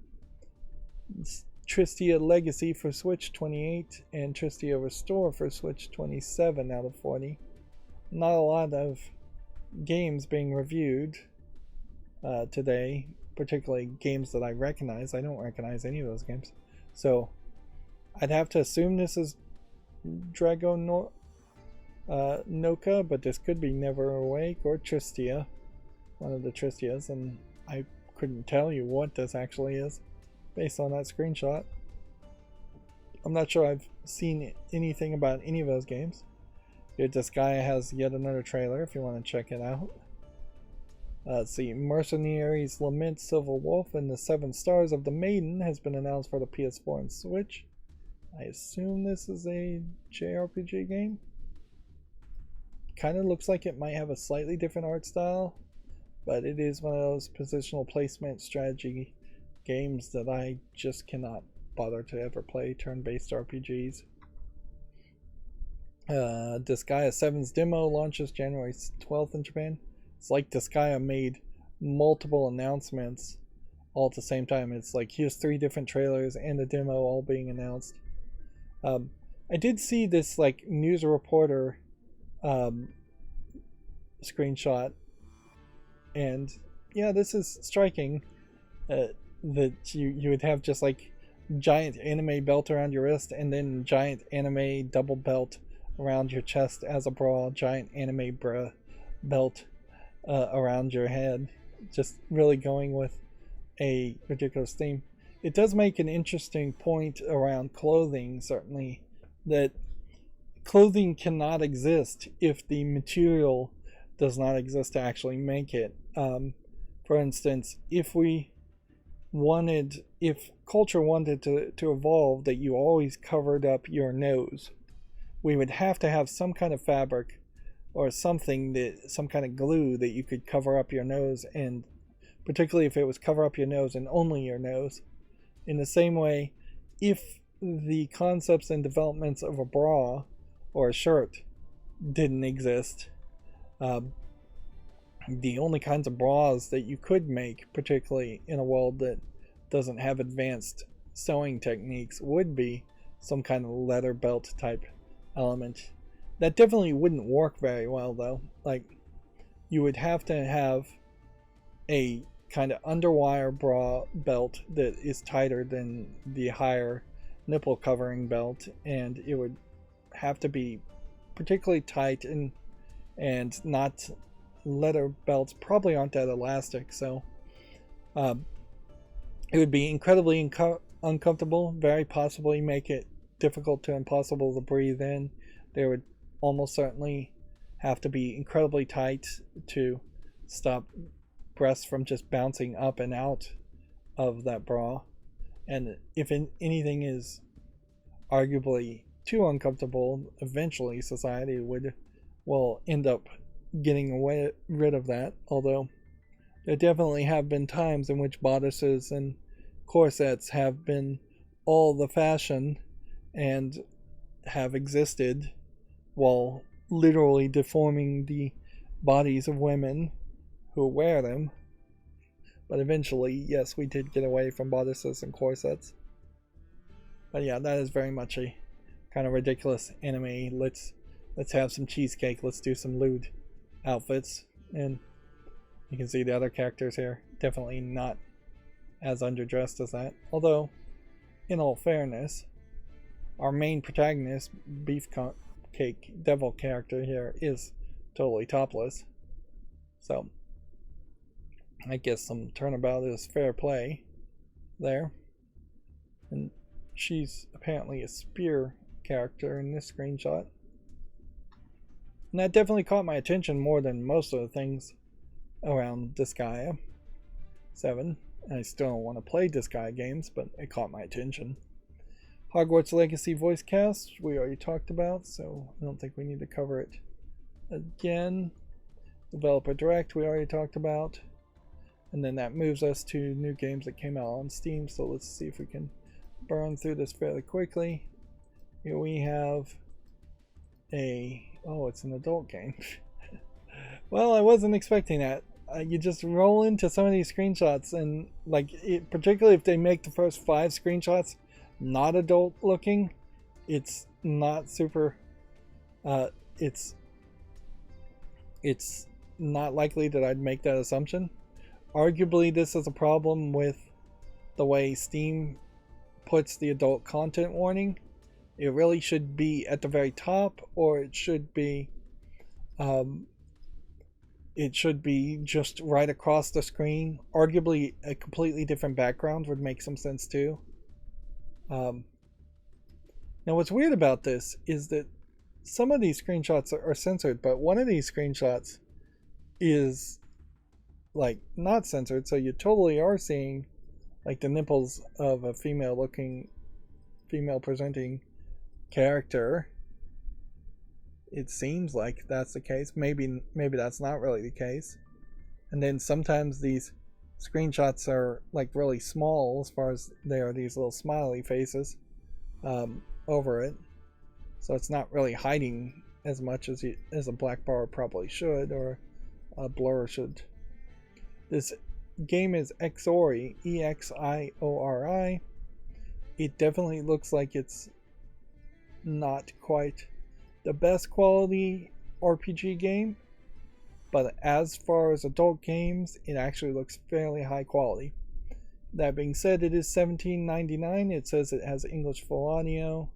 Tristia Legacy for Switch 28 and Tristia Restore for Switch 27 out of 40. Not a lot of games being reviewed today, particularly games that I recognize. I don't recognize any of those games, so I'd have to assume this is Dragonoka, but this could be Never Awake or Tristia, one of the Tristias, and I couldn't tell you what this actually is based on that screenshot. I'm not sure I've seen anything about any of those games. Here, Disgaea has yet another trailer if you want to check it out. Let's see, Mercenaries Lament Silver Wolf and the 7 Stars of the Maiden has been announced for the PS4 and Switch. I assume this is a JRPG game. Kind of looks like it might have a slightly different art style, but it is one of those positional placement strategy games that I just cannot bother to ever play, turn-based RPGs. Disgaea 7's demo launches January 12th in Japan. It's like Disgaea made multiple announcements all at the same time. It's like, here's 3 different trailers and a demo all being announced. I did see this like news reporter screenshot, and yeah, this is striking. That you would have just like giant anime belt around your wrist, and then giant anime double belt around your chest as a bra, giant anime belt around your head. Just really going with a ridiculous theme. It does make an interesting point around clothing, certainly, that clothing cannot exist if the material does not exist to actually make it. For instance, if culture wanted to evolve that you always covered up your nose, we would have to have some kind of fabric or some kind of glue that you could cover up your nose, and particularly if it was cover up your nose and only your nose. In the same way, if the concepts and developments of a bra or a shirt didn't exist, the only kinds of bras that you could make, particularly in a world that doesn't have advanced sewing techniques, would be some kind of leather belt type element. That definitely wouldn't work very well, though. Like, you would have to have a kind of underwire bra belt that is tighter than the higher nipple covering belt, and it would have to be particularly tight and not leather belts probably aren't that elastic, so it would be incredibly uncomfortable, very possibly make it difficult to impossible to breathe in. They would almost certainly have to be incredibly tight to stop breasts from just bouncing up and out of that bra. And if anything is arguably too uncomfortable, eventually society will end up getting rid of that. Although there definitely have been times in which bodices and corsets have been all the fashion and have existed while literally deforming the bodies of women who wear them. But eventually, yes, we did get away from bodices and corsets. But yeah, that is very much a kind of ridiculous anime. Let's have some cheesecake. Let's do some lewd outfits. And you can see the other characters here. Definitely not as underdressed as that. Although, in all fairness, our main protagonist, Beefcake Devil character here, is totally topless. So, I guess some turnabout is fair play there. And she's apparently a spear character in this screenshot. And that definitely caught my attention more than most of the things around Disgaea 7. I still don't want to play Disgaea games, but it caught my attention. Hogwarts Legacy voice cast, we already talked about, so I don't think we need to cover it again. Developer Direct, we already talked about. And then that moves us to new games that came out on Steam, so let's see if we can burn through this fairly quickly. Here we have it's an adult game. Well, I wasn't expecting that. You just roll into some of these screenshots and particularly if they make the first 5 screenshots not adult looking, it's not super it's not likely that I'd make that assumption. Arguably this is a problem with the way Steam puts the adult content warning. It really should be at the very top, or it should be just right across the screen. Arguably a completely different background would make some sense too. Now what's weird about this is that some of these screenshots are censored, but one of these screenshots is not censored, so you totally are seeing the nipples of a female presenting character. It seems like that's the case. Maybe that's not really the case. And then sometimes these screenshots are really small, as far as they are these little smiley faces over it, so it's not really hiding as much as a black bar probably should, or a blur should. This game is Exori, Exiori. It definitely looks like it's not quite the best quality RPG game, but as far as adult games, it actually looks fairly high quality. That being said, it is $17.99. It says it has English full audio.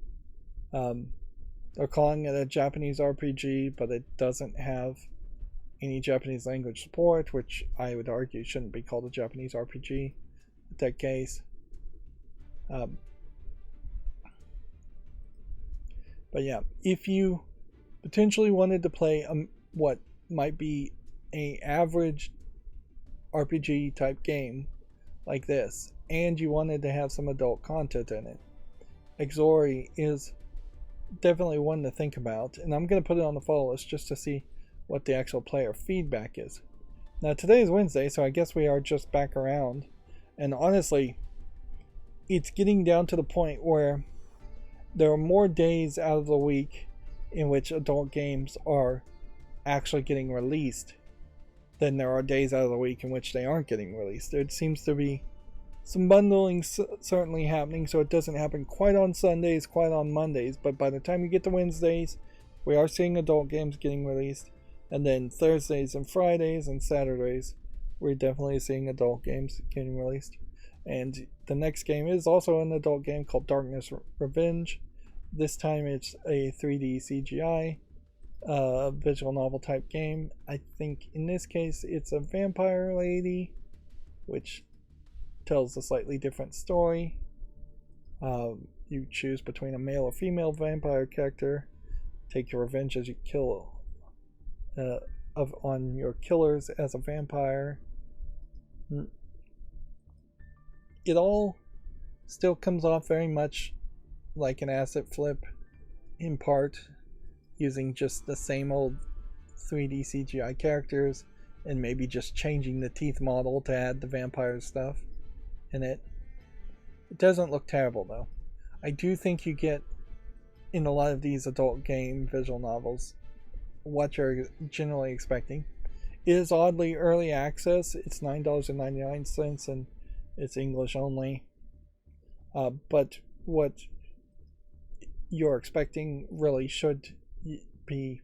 They're calling it a Japanese RPG, but it doesn't have any Japanese language support, which I would argue shouldn't be called a Japanese RPG in that case. But yeah, if you potentially wanted to play what might be a average RPG type game like this, and you wanted to have some adult content in it, Exori is definitely one to think about. And I'm going to put it on the follow list just to see what the actual player feedback is. Now today is Wednesday, so I guess we are just back around, and honestly it's getting down to the point where there are more days out of the week in which adult games are actually getting released than there are days out of the week in which they aren't getting released. There seems to be some bundling certainly happening, so it doesn't happen quite on Sundays, quite on Mondays, but by the time you get to Wednesdays, we are seeing adult games getting released. And then Thursdays and Fridays and Saturdays, we're definitely seeing adult games getting released. And the next game is also an adult game called Darkness Revenge. This time it's a 3D CGI visual novel type game. I think in this case it's a vampire lady, which tells a slightly different story. you choose between a male or female vampire character. Take your revenge as you kill on your killers as a vampire. It all still comes off very much like an asset flip, in part using just the same old 3D CGI characters and maybe just changing the teeth model to add the vampire stuff in it. It doesn't look terrible though. I do think you get, in a lot of these adult game visual novels, what you're generally expecting. It is oddly early access. It's $9.99 and it's English only. But what you're expecting really should be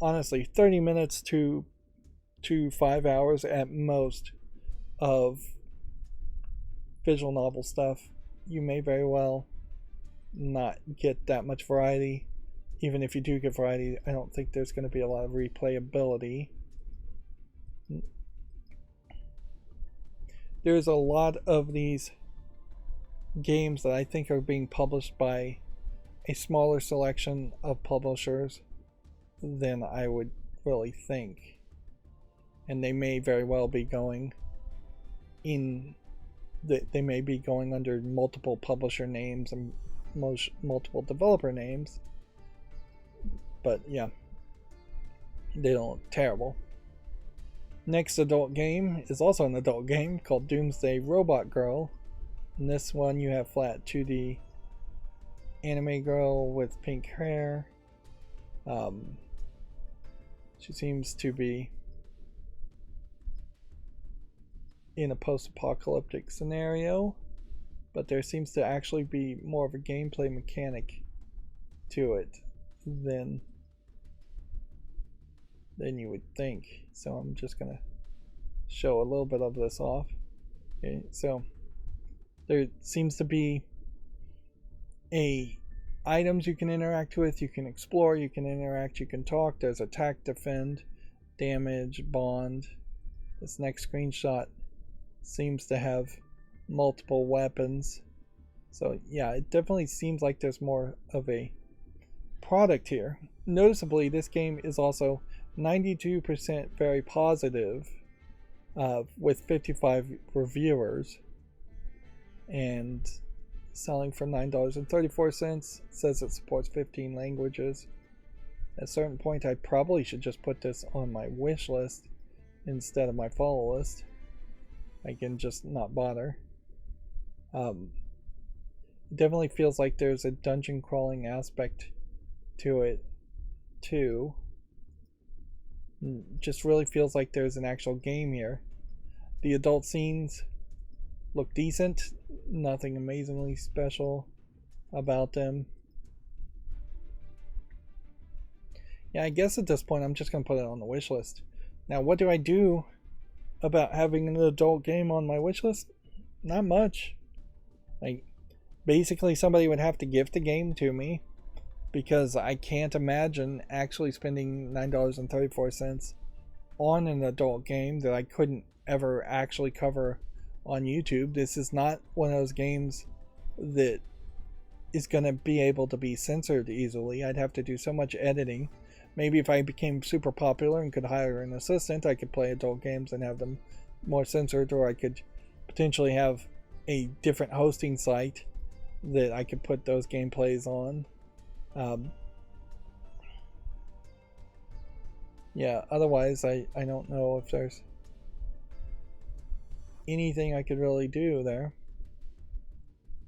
honestly 30 minutes to 5 hours at most of visual novel stuff. You may very well not get that much variety. Even if you do get variety, I don't think there's going to be a lot of replayability. There's a lot of these games that I think are being published by a smaller selection of publishers than I would really think. And they may very well be going they may be going under multiple publisher names and multiple developer names. But yeah, they don't look terrible. Next adult game is also an adult game called Doomsday Robot Girl. In this one you have flat 2D anime girl with pink hair. She seems to be in a post-apocalyptic scenario, but there seems to actually be more of a gameplay mechanic to it than you would think. So I'm just gonna show a little bit of this off. Okay, so there seems to be items you can interact with, you can explore, you can interact, you can talk. There's attack, defend, damage, bond. This next screenshot seems to have multiple weapons. So yeah, it definitely seems like there's more of a product here. Noticeably, this game is also 92% very positive, with 55 reviewers, and selling for $9.34. Says it supports 15 languages. At a certain point, I probably should just put this on my wish list instead of my follow list. I can just not bother. It definitely feels like there's a dungeon crawling aspect to it too. Just really feels like there's an actual game here. The adult scenes look decent. Nothing amazingly special about them. Yeah, I guess at this point I'm just going to put it on the wish list. Now, what do I do about having an adult game on my wish list? Not much. Like, basically somebody would have to gift the game to me, because I can't imagine actually spending $9.34 on an adult game that I couldn't ever actually cover on YouTube. This is not one of those games that is going to be able to be censored easily. I'd have to do so much editing. Maybe if I became super popular and could hire an assistant, I could play adult games and have them more censored, or I could potentially have a different hosting site that I could put those gameplays on. Yeah, otherwise I don't know if there's anything I could really do there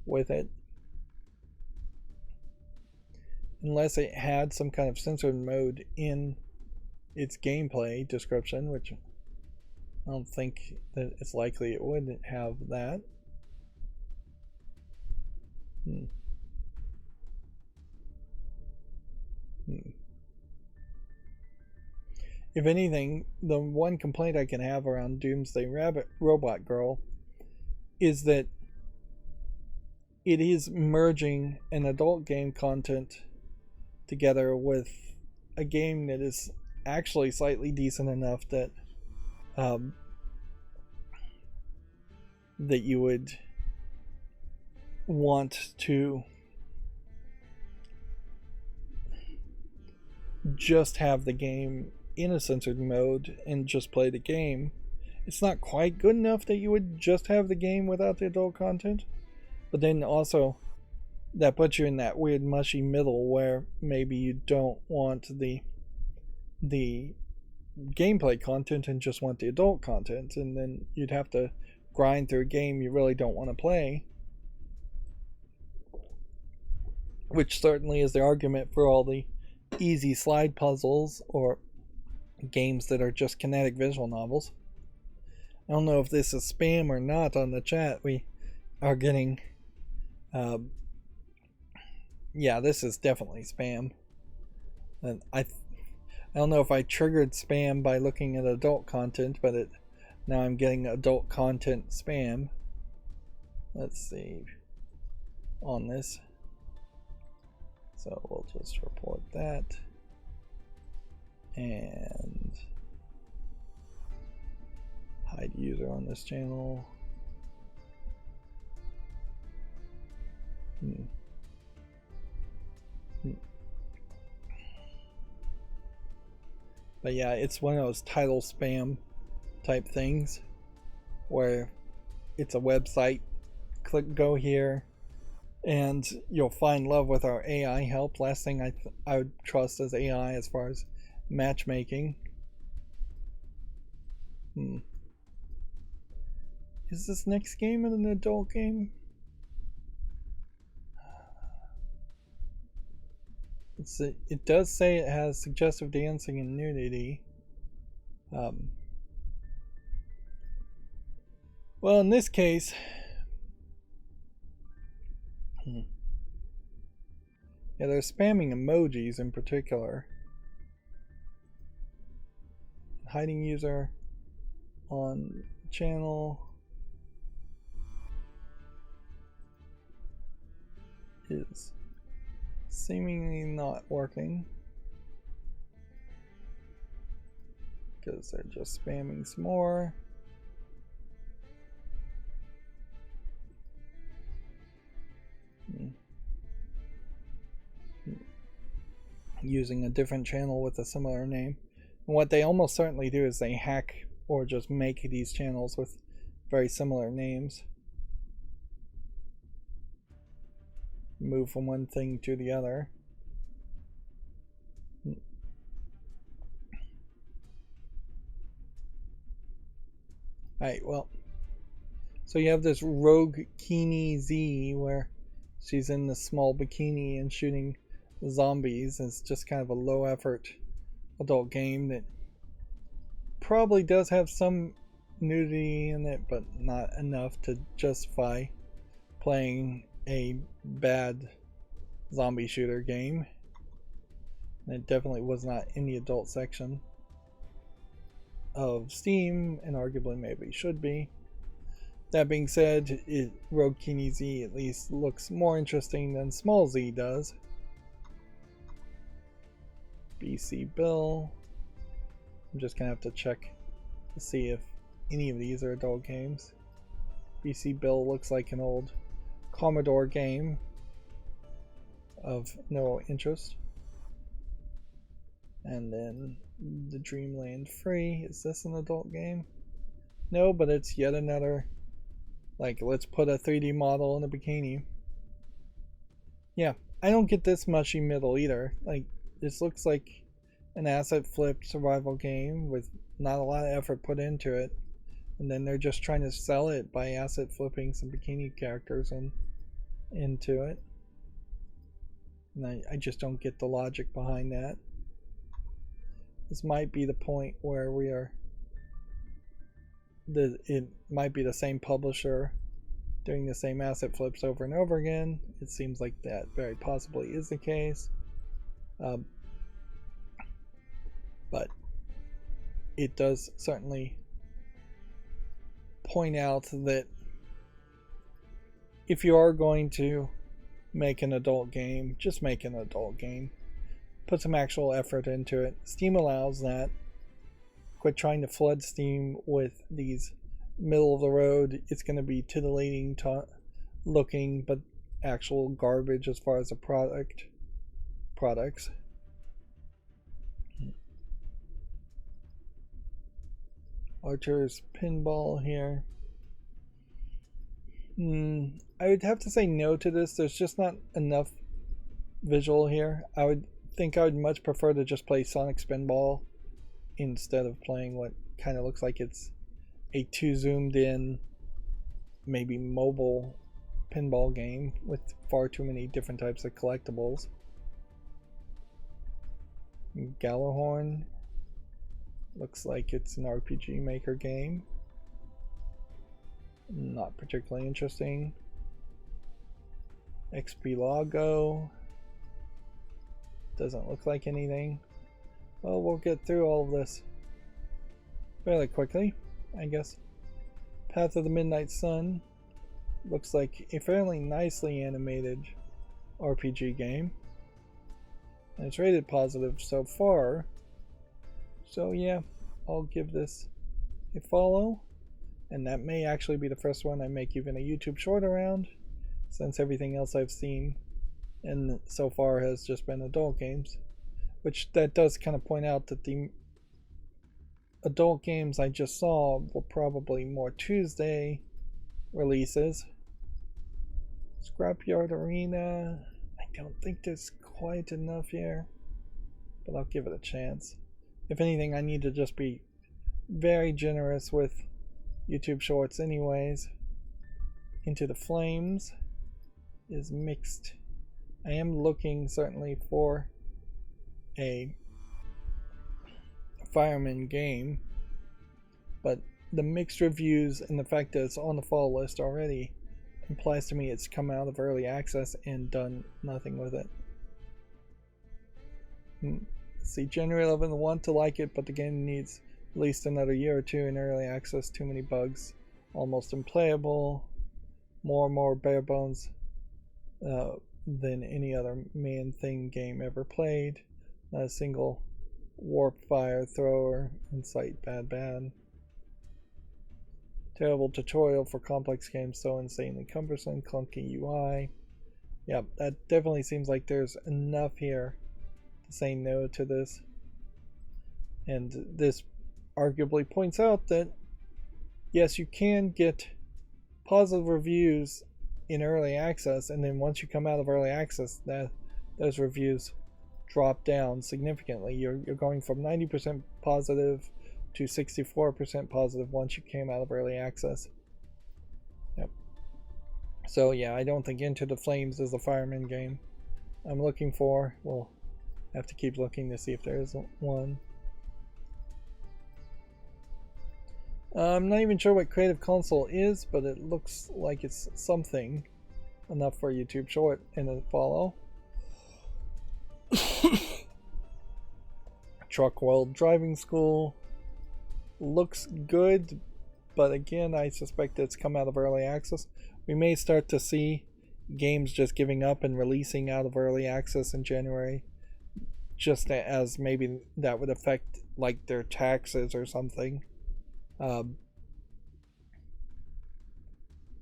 with it, unless it had some kind of censored mode in its gameplay description, which I don't think that it's likely it wouldn't have that. If anything, the one complaint I can have around Doomsday Robot Girl is that it is merging an adult game content together with a game that is actually slightly decent enough that that you would want to just have the game in a censored mode and just play the game. It's not quite good enough that you would just have the game without the adult content, but then also that puts you in that weird mushy middle where maybe you don't want the gameplay content and just want the adult content, and then you'd have to grind through a game you really don't want to play, which certainly is the argument for all the easy slide puzzles or games that are just kinetic visual novels. I don't know if this is spam or not on the chat. We are getting yeah, this is definitely spam. And I don't know if I triggered spam by looking at adult content, but now I'm getting adult content spam. Let's see on this. So we'll just report that. And hide user on this channel. But yeah, it's one of those title spam type things where it's a website, click go here, and you'll find love with our AI help. Last thing I would trust is AI as far as matchmaking. Is this next game an adult game? It does say it has suggestive dancing and nudity. Well, in this case, yeah, they're spamming emojis in particular. Hiding user on channel is seemingly not working because they're just spamming some more. Using a different channel with a similar name. And what they almost certainly do is they hack or just make these channels with very similar names. Move from one thing to the other. Alright, well, so you have this Rogue Kini Z where she's in the small bikini and shooting zombies. It's just kind of a low effort adult game that probably does have some nudity in it, but not enough to justify playing a bad zombie shooter game. And it definitely was not in the adult section of Steam, and arguably maybe should be. That being said, Rogue Kini Z at least looks more interesting than Small Z does. BC Bill. I'm just gonna have to check to see if any of these are adult games. BC Bill looks like an old Commodore game of no interest. And then the Dreamland Free. Is this an adult game? No, but it's yet another, like, let's put a 3D model in a bikini. Yeah, I don't get this mushy middle either. Like, this looks like an asset flip survival game with not a lot of effort put into it. And then they're just trying to sell it by asset flipping some bikini characters into it. And I just don't get the logic behind that. This might be the point where we are. It might be the same publisher doing the same asset flips over and over again. It seems like that very possibly is the case. But it does certainly point out that if you are going to make an adult game, just make an adult game. Put some actual effort into it. Steam allows that. Quit trying to flood Steam with these middle of the road. It's going to be titillating looking, but actual garbage as far as the products. Archer's pinball here. I would have to say no to this. There's just not enough visual here. I would much prefer to just play Sonic Spinball instead of playing what kind of looks like it's a too zoomed in, maybe mobile pinball game with far too many different types of collectibles. Gallahorn looks like it's an RPG Maker game. Not particularly interesting. XP Logo doesn't look like anything. Well, we'll get through all of this fairly quickly, I guess. Path of the Midnight Sun looks like a fairly nicely animated RPG game. And it's rated positive so far. So yeah, I'll give this a follow. And that may actually be the first one I make even a YouTube short around, since everything else I've seen and so far has just been adult games. Which that does kind of point out that the adult games I just saw were probably more Tuesday releases. Scrapyard Arena, I don't think there's quite enough here, but I'll give it a chance. If anything, I need to just be very generous with YouTube shorts anyways. Into the Flames is mixed. I am looking certainly for a fireman game, but the mixed reviews and the fact that it's on the fall list already implies to me it's come out of early access and done nothing with it. See, generally I want to like it, but the game needs at least another year or two in early access. Too many bugs, almost unplayable, more and more bare bones than any other Man-Thing game ever played. Not a single warp fire thrower in sight. Bad. Terrible tutorial for complex games, so insanely cumbersome, clunky UI. Yeah, that definitely seems like there's enough here to say no to this. And this arguably points out that yes, you can get positive reviews in early access, and then once you come out of early access, those reviews drop down significantly. You're going from 90% positive to 64% positive once you came out of early access. Yep. So yeah, I don't think Into the Flames is the fireman game I'm looking for. We'll have to keep looking to see if there is one. I'm not even sure what Creative Console is, but it looks like it's something enough for a YouTube short and a follow. Truck World Driving School looks good, but again, I suspect it's come out of early access. We may start to see games just giving up and releasing out of early access in January, just as maybe that would affect like their taxes or something.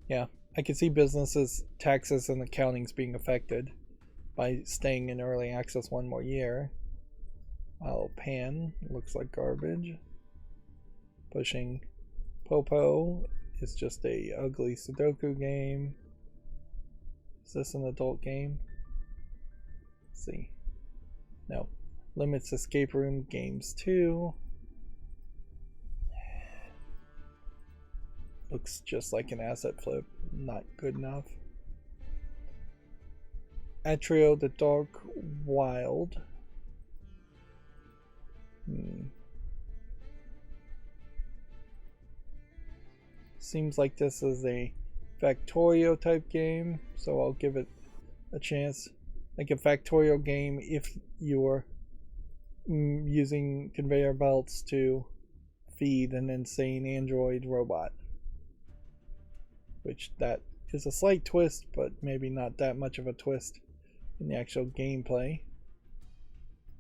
Yeah, I can see businesses' taxes and accountings being affected by staying in early access one more year. Pan looks like garbage. Pushing Popo is just a ugly Sudoku game. Is this an adult game? Let's see. No. Limits Escape Room Games 2. Looks just like an asset flip. Not good enough. Atrio the Dark Wild. Seems like this is a Factorio type game, so I'll give it a chance. Like a Factorio game if you're using conveyor belts to feed an insane android robot. Which that is a slight twist, but maybe not that much of a twist in the actual gameplay.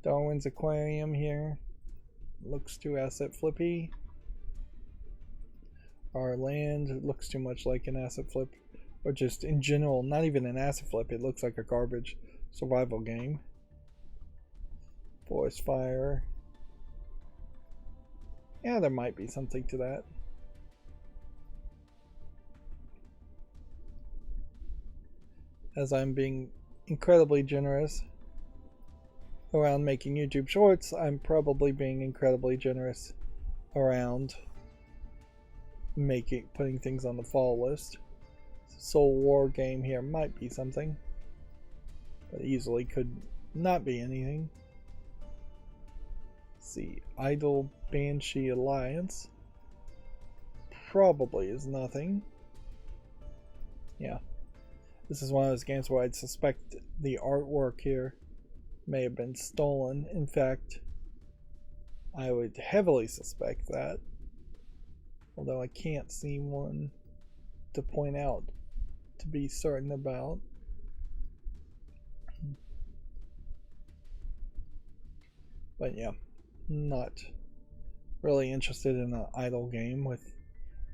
Darwin's Aquarium here. Looks too asset flippy. Our land looks too much like an asset flip, or just in general, not even an asset flip, it looks like a garbage survival game. Forest fire. Yeah, there might be something to that. As I'm being incredibly generous around making YouTube shorts, I'm probably being incredibly generous around putting things on the fall list. Soul War game here might be something, but easily could not be anything. Let's see, Idle Banshee Alliance probably is nothing. Yeah, this is one of those games where I'd suspect the artwork here may have been stolen. In fact, I would heavily suspect that, although I can't see one to point out to be certain about. But yeah, not really interested in an idle game with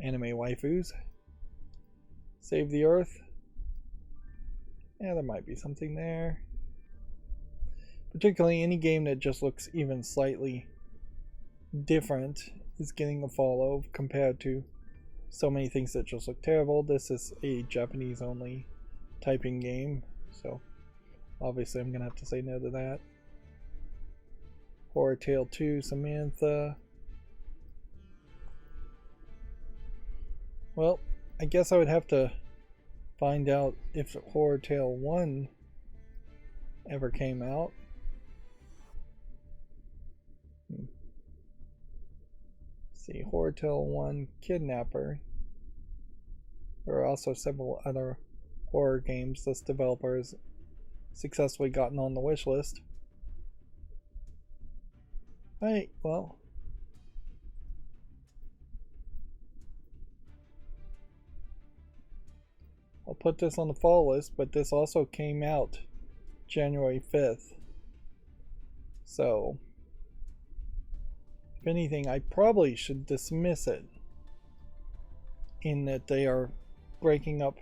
anime waifus. Save the Earth. Yeah, there might be something there. Particularly any game that just looks even slightly different is getting a follow compared to so many things that just look terrible. This is a Japanese only typing game, so obviously I'm gonna have to say no to that. Horror Tale 2 Samantha. Well, I guess I would have to find out if Horror Tale 1 ever came out. See, Horror Tale 1 Kidnapper. There are also several other horror games this developer has successfully gotten on the wish list. Alright, well. I'll put this on the fall list, but this also came out January 5th. So, if anything, I probably should dismiss it, in that they are breaking up.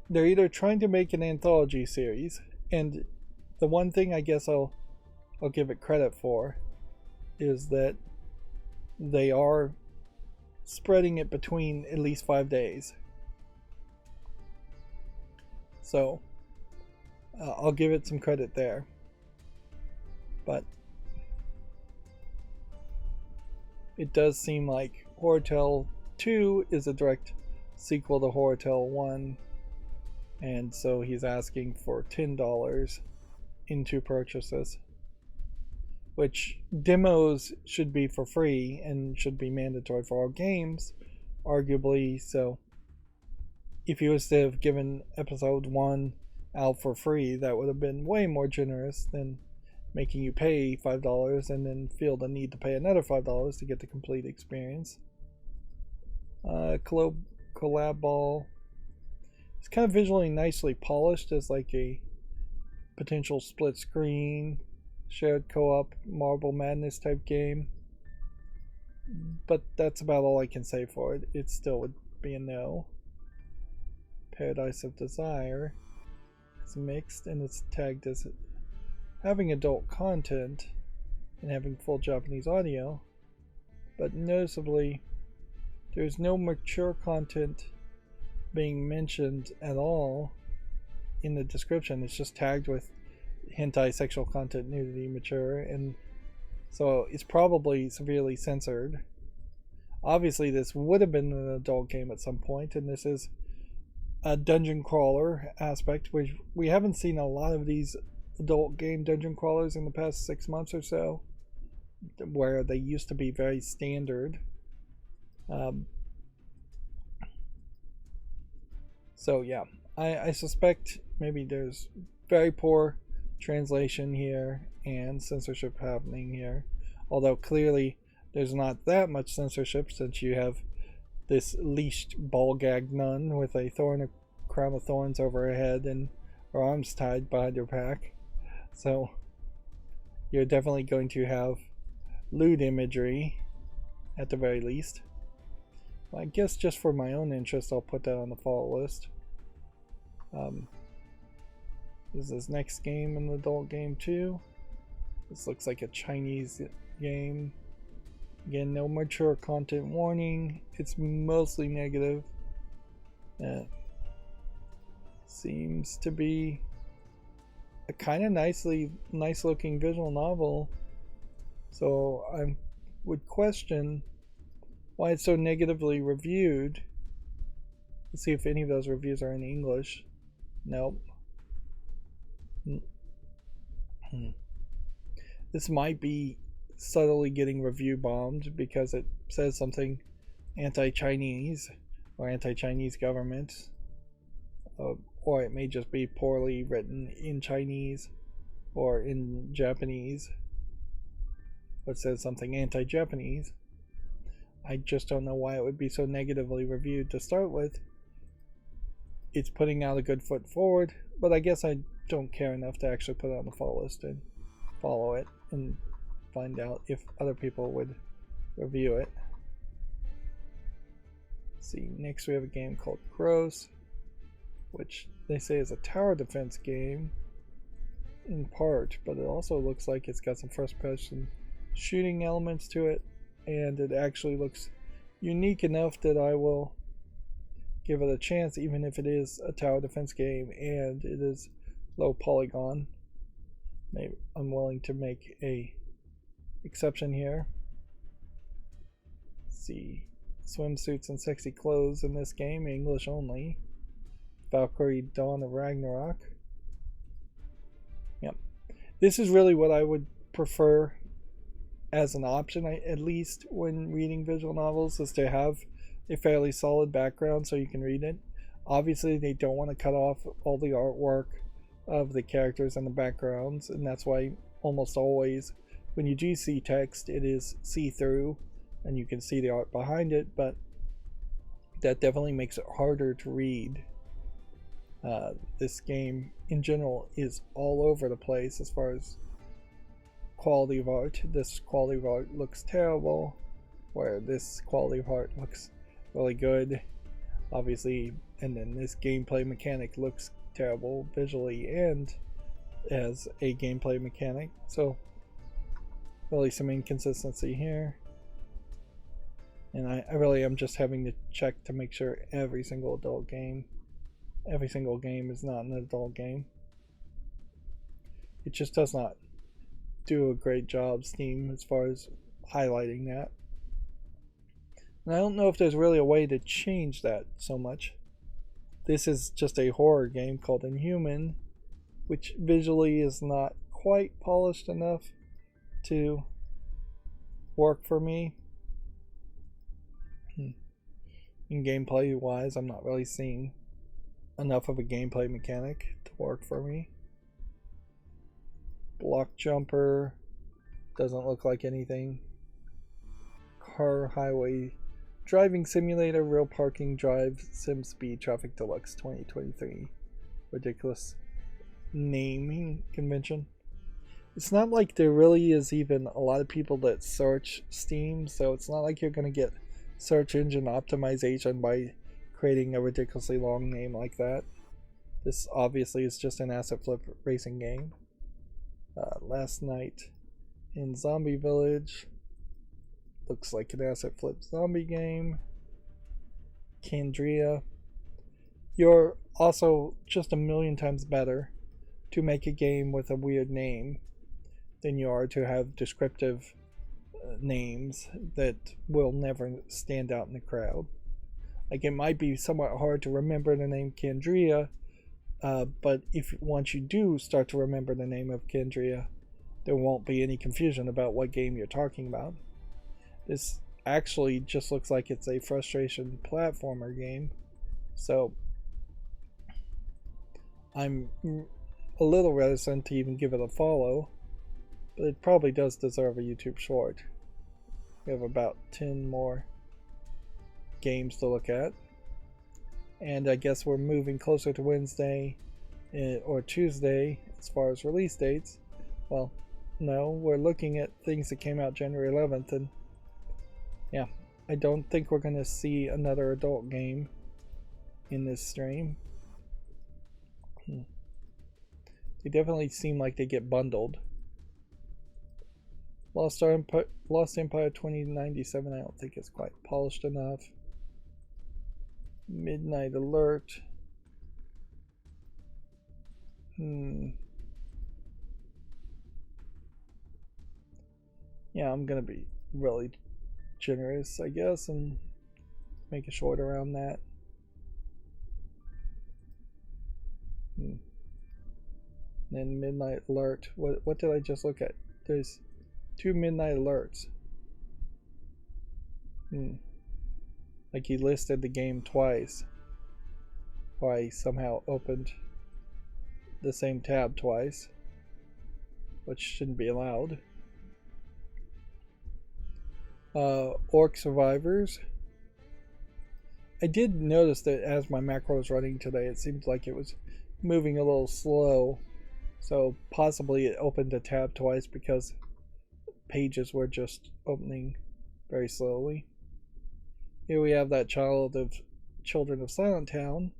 They're either trying to make an anthology series, and the one thing I guess I'll give it credit for is that they are spreading it between at least 5 days. So I'll give it some credit there. But it does seem like Horror Tale 2 is a direct sequel to Horror Tale 1, and so he's asking for $10 in 2 purchases, which demos should be for free and should be mandatory for all games, arguably. So if he was to have given episode 1 out for free, that would have been way more generous than making you pay $5 and then feel the need to pay another $5 to get the complete experience. Collab Ball. It's kind of visually nicely polished as like a potential split screen, shared co-op, Marble Madness type game. But that's about all I can say for it. It still would be a no. Paradise of Desire is mixed, and it's tagged as having adult content and having full Japanese audio, but noticeably there's no mature content being mentioned at all in the description. It's just tagged with hentai, sexual content, nudity, mature, and so it's probably severely censored. Obviously this would have been an adult game at some point, and this is a dungeon crawler aspect, which we haven't seen a lot of these adult game dungeon crawlers in the past 6 months or so, where they used to be very standard. So yeah, I suspect maybe there's very poor translation here and censorship happening here, although clearly there's not that much censorship since you have this leashed ball gag nun with a crown of thorns over her head and her arms tied behind her back. So you're definitely going to have lewd imagery at the very least. Well, I guess just for my own interest, I'll put that on the follow list. Is this next game an adult game too? This looks like a Chinese game. Again, no mature content warning. It's mostly negative. Seems to be a kind of nice looking visual novel. So I would question why it's so negatively reviewed. Let's see if any of those reviews are in English. Nope. This might be subtly getting review bombed because it says something anti-Chinese or anti-Chinese government, or it may just be poorly written in Chinese or in Japanese, but says something anti-Japanese. I just don't know why it would be so negatively reviewed to start with. It's putting out a good foot forward, but I guess I don't care enough to actually put it on the follow list and follow it and find out if other people would review it. Let's see, next we have a game called Gross, which they say is a tower defense game in part, but it also looks like it's got some first person shooting elements to it, and it actually looks unique enough that I will give it a chance, even if it is a tower defense game and it is low polygon. Maybe I'm willing to make a exception here. Let's see, swimsuits and sexy clothes in this game, English only. Valkyrie Dawn of Ragnarok. Yep, this is really what I would prefer as an option, at least when reading visual novels, is to have a fairly solid background so you can read it. Obviously they don't want to cut off all the artwork of the characters and the backgrounds, and that's why almost always when you do see text it is see-through and you can see the art behind it, but that definitely makes it harder to read. This game in general is all over the place as far as quality of art. This quality of art looks terrible, where this quality of art looks really good, obviously, and then this gameplay mechanic looks terrible visually and as a gameplay mechanic, so really some inconsistency here. And I really am just having to check to make sure every single game is not an adult game. It just does not do a great job, Steam, as far as highlighting that. And I don't know if there's really a way to change that so much. This is just a horror game called Inhuman, which visually is not quite polished enough to work for me. In gameplay wise, I'm not really seeing enough of a gameplay mechanic to work for me. Block Jumper doesn't look like anything. Car Highway Driving Simulator Real Parking Drive Sim Speed Traffic Deluxe 2023. Ridiculous naming convention. It's not like there really is even a lot of people that search Steam, so it's not like you're going to get search engine optimization by creating a ridiculously long name like that. This obviously is just an asset flip racing game. Last Night in Zombie Village looks like an asset flip zombie game. Candria. You're also just a million times better to make a game with a weird name than you are to have descriptive names that will never stand out in the crowd. Like, it might be somewhat hard to remember the name Candria, but once you do start to remember the name of Candria, there won't be any confusion about what game you're talking about. This actually just looks like it's a frustration platformer game, so I'm a little reticent to even give it a follow, but it probably does deserve a YouTube short. We have about 10 more games to look at, and I guess we're moving closer to Wednesday or Tuesday as far as release dates. Well, no, we're looking at things that came out January 11th, and Yeah, I don't think we're gonna see another adult game in this stream. They definitely seem like they get bundled. Lost Empire 2097, I don't think it's quite polished enough. Midnight Alert. Yeah, I'm gonna be really generous, I guess, and make a short around that. Then Midnight Alert. What did I just look at? There's 2 Midnight Alerts. Like he listed the game twice. Or I somehow opened the same tab twice, which shouldn't be allowed. Orc Survivors. I did notice that as my macro was running today, it seemed like it was moving a little slow. So possibly it opened a tab twice because pages were just opening very slowly. Here we have that Children of Silent Town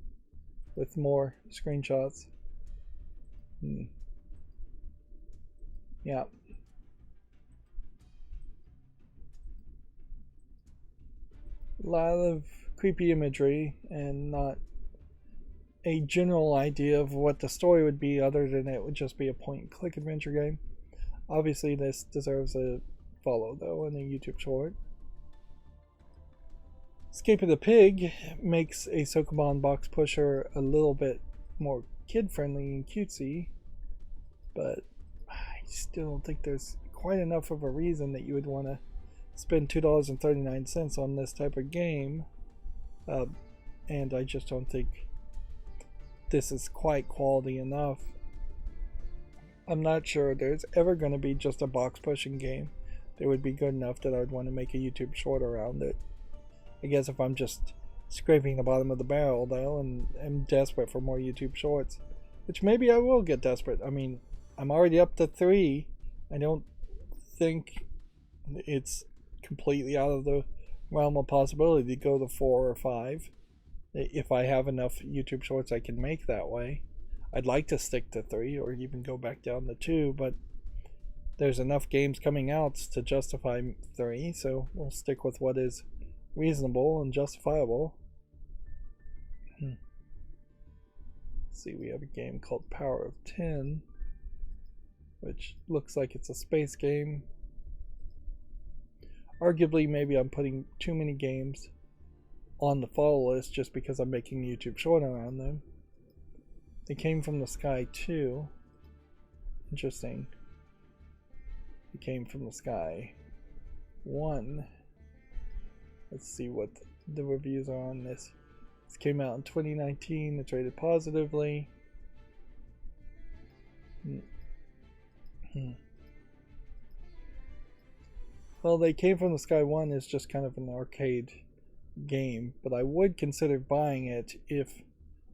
with more screenshots. Yeah. A lot of creepy imagery and not a general idea of what the story would be other than it would just be a point and click adventure game. Obviously this deserves a follow though in a YouTube short. Escape of the Pig makes a Sokoban box pusher a little bit more kid friendly and cutesy, but I still don't think there's quite enough of a reason that you would want to spend $2.39 on this type of game, and I just don't think this is quite quality enough. I'm not sure there's ever going to be just a box pushing game that would be good enough that I'd want to make a YouTube short around it. I guess if I'm just scraping the bottom of the barrel though and am desperate for more YouTube shorts, which maybe I will get desperate. I mean, I'm already up to 3. I don't think it's completely out of the realm of possibility to go to 4 or 5 if I have enough YouTube shorts I can make that way. I'd like to stick to 3 or even go back down to 2, but there's enough games coming out to justify 3, so we'll stick with what is reasonable and justifiable. Let's see, we have a game called Power of 10, which looks like it's a space game. Arguably, maybe I'm putting too many games on the follow list just because I'm making a YouTube short around them. They Came from the Sky 2. Interesting. They Came from the Sky 1. Let's see what the reviews are on this. This came out in 2019. It's rated positively. Well, They Came from the Sky 1 is just kind of an arcade game, but I would consider buying it if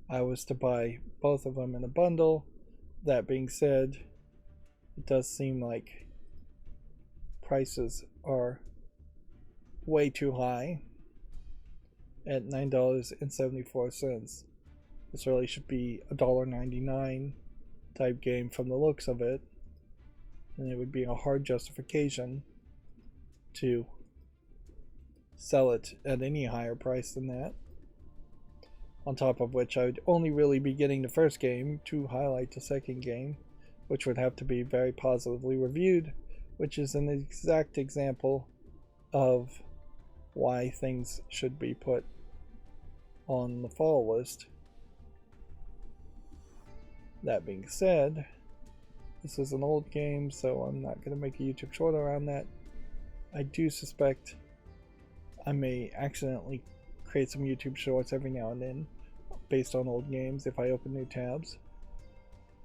I was to buy both of them in a bundle. That being said, it does seem like prices are way too high at $9.74. This really should be $1.99 type game from the looks of it, and it would be a hard justification to sell it at any higher price than that. On top of which, I would only really be getting the first game to highlight the second game, which would have to be very positively reviewed, which is an exact example of why things should be put on the follow list. That being said, this is an old game, so I'm not going to make a YouTube short around that. I do suspect I may accidentally create some YouTube shorts every now and then based on old games if I open new tabs.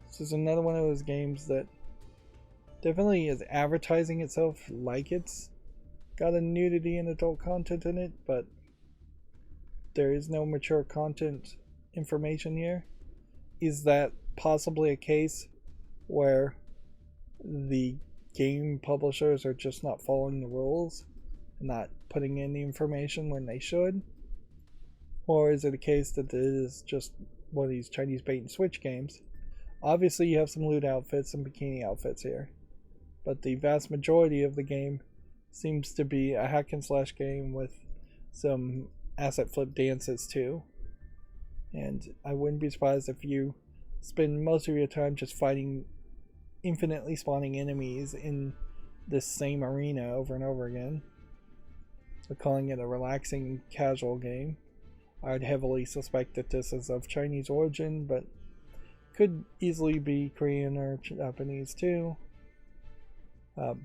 This is another one of those games that definitely is advertising itself like it's got a nudity and adult content in it, but there is no mature content information here. Is that possibly a case where the game publishers are just not following the rules and not putting in the information when they should? Or is it a case that it is just one of these Chinese bait and switch games? Obviously you have some loot outfits and bikini outfits here, but the vast majority of the game seems to be a hack and slash game with some asset flip dances too. And I wouldn't be surprised if you spend most of your time just fighting infinitely spawning enemies in this same arena over and over again. So calling it a relaxing casual game, I'd heavily suspect that this is of Chinese origin, but could easily be Korean or Japanese too. But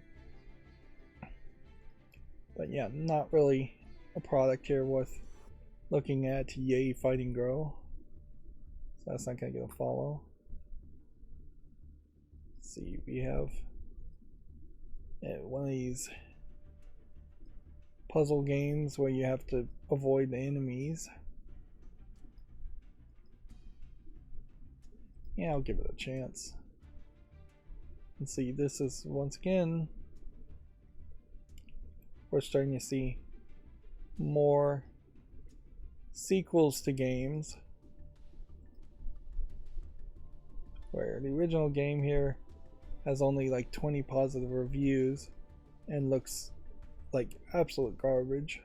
yeah, not really a product here worth looking at. Yay, Fighting Girl. So that's not going to get a follow. Let's see, we have one of these puzzle games where you have to avoid the enemies. Yeah, I'll give it a chance. And see, this is once again, we're starting to see more sequels to games where the original game here has only like 20 positive reviews and looks like absolute garbage.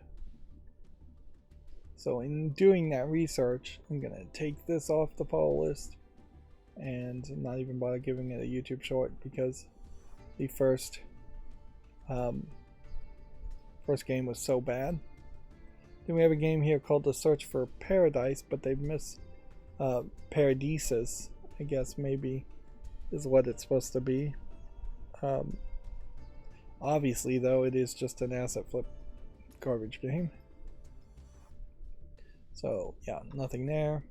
So in doing that research, I'm gonna take this off the follow list and not even bother giving it a YouTube short, because the first game was so bad. Then we have a game here called The Search for Paradise, but they miss Paradises, I guess maybe is what it's supposed to be. Obviously though, it is just an asset flip garbage game. So yeah, nothing there.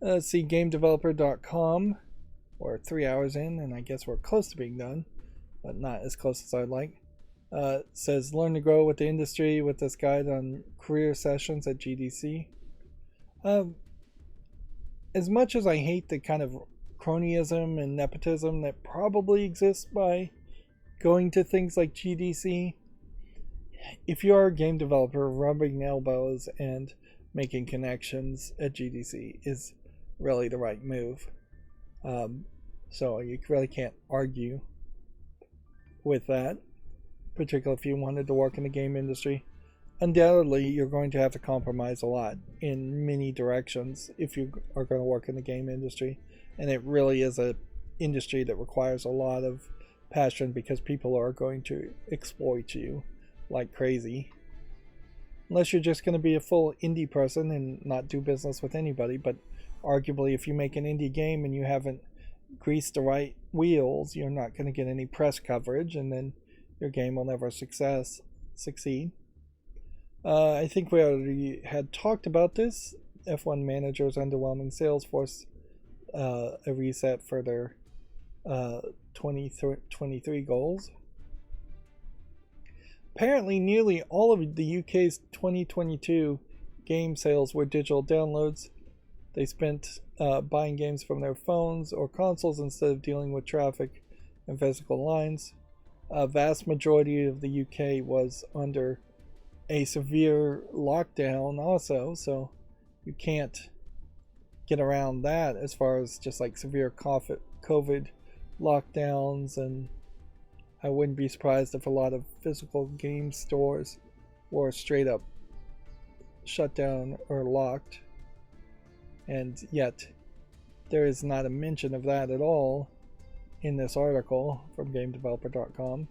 Let's see, GameDeveloper.com. We're 3 hours in, and I guess we're close to being done, but not as close as I'd like. Says learn to grow with the industry with this guide on career sessions at GDC. As much as I hate the kind of cronyism and nepotism that probably exists by going to things like GDC, if you are a game developer, rubbing elbows and making connections at GDC is really the right move. So you really can't argue with that, particularly if you wanted to work in the game industry. Undoubtedly, you're going to have to compromise a lot in many directions if you are going to work in the game industry, and it really is a industry that requires a lot of passion, because people are going to exploit you like crazy. Unless you're just going to be a full indie person and not do business with anybody. But arguably, if you make an indie game and you haven't greased the right wheels, you're not going to get any press coverage, and then your game will never succeed. I think we already had talked about this. F1 Manager's underwhelming sales force a reset for their 2023 goals. Apparently, nearly all of the UK's 2022 game sales were digital downloads. They spent buying games from their phones or consoles instead of dealing with traffic and physical lines. A vast majority of the UK was under a severe lockdown also, so you can't get around that as far as just like severe COVID lockdowns, and I wouldn't be surprised if a lot of physical game stores were straight up shut down or locked. And yet, there is not a mention of that at all in this article from GameDeveloper.com.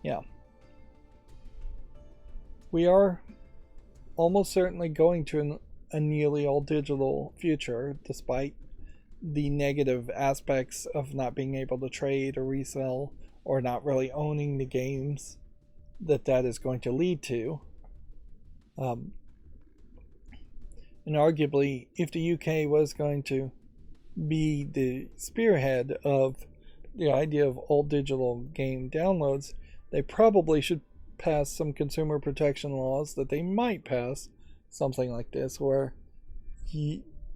Yeah. We are almost certainly going to a nearly all digital future, despite the negative aspects of not being able to trade or resell, or not really owning the games that is going to lead to. And arguably, if the UK was going to be the spearhead of the idea of all digital game downloads, they probably should pass some consumer protection laws that they might pass something like this, where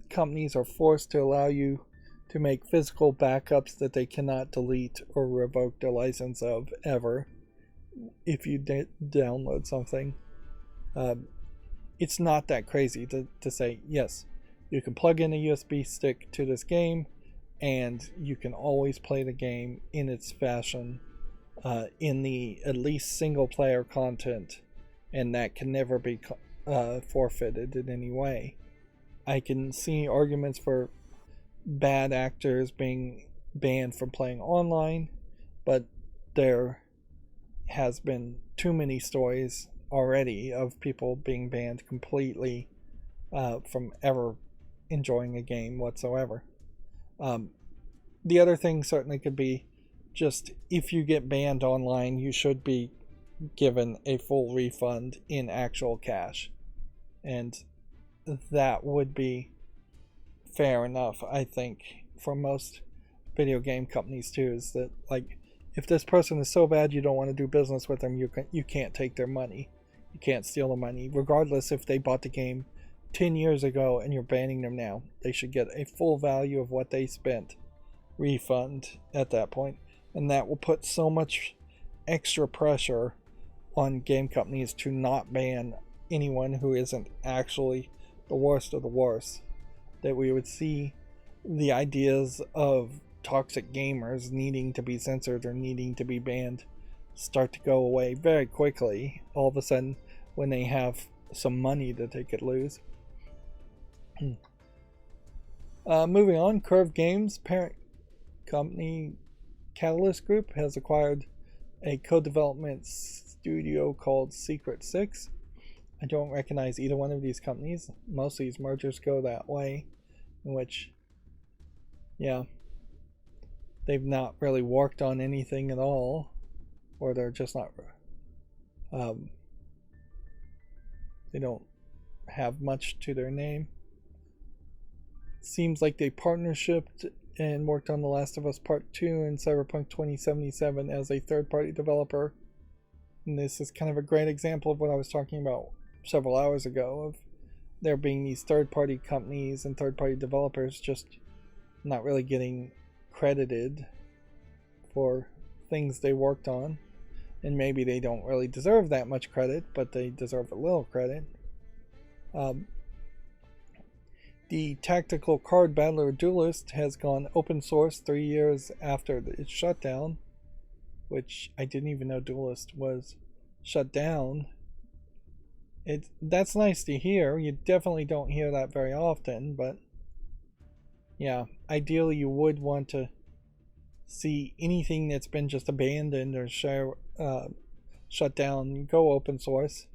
companies are forced to allow you to make physical backups that they cannot delete or revoke the license of ever if you download something. It's not that crazy to say, yes, you can plug in a USB stick to this game and you can always play the game in its fashion, in the at least single player content, and that can never be forfeited in any way. I can see arguments for bad actors being banned from playing online, but there has been too many stories already of people being banned completely from ever enjoying a game whatsoever. The other thing certainly could be just if you get banned online, you should be given a full refund in actual cash. And that would be fair enough, I think, for most video game companies too, is that, like, if this person is so bad you don't want to do business with them, you can't take their money. You can't steal the money. Regardless if they bought the game 10 years ago and you're banning them now, they should get a full value of what they spent refund at that point. And that will put so much extra pressure on game companies to not ban anyone who isn't actually the worst of the worst, that we would see the ideas of toxic gamers needing to be censored or needing to be banned start to go away very quickly, all of a sudden, when they have some money that they could lose. Moving on, Curve Games' parent company Catalyst Group has acquired a co-development studio called Secret 6. I don't recognize either one of these companies. Most of these mergers go that way, in which, yeah, they've not really worked on anything at all, or they're just not, they don't have much to their name. Seems like they partnershiped and worked on The Last of Us Part 2 and Cyberpunk 2077 as a third-party developer. And this is kind of a great example of what I was talking about several hours ago, of there being these third-party companies and third-party developers just not really getting credited for things they worked on. And maybe they don't really deserve that much credit, but they deserve a little credit. The tactical card battler Duelist has gone open source 3 years after its shutdown, which I didn't even know Duelist was shut down. That's nice to hear. You definitely don't hear that very often, but yeah, ideally you would want to see anything that's been just abandoned or shut down go open source.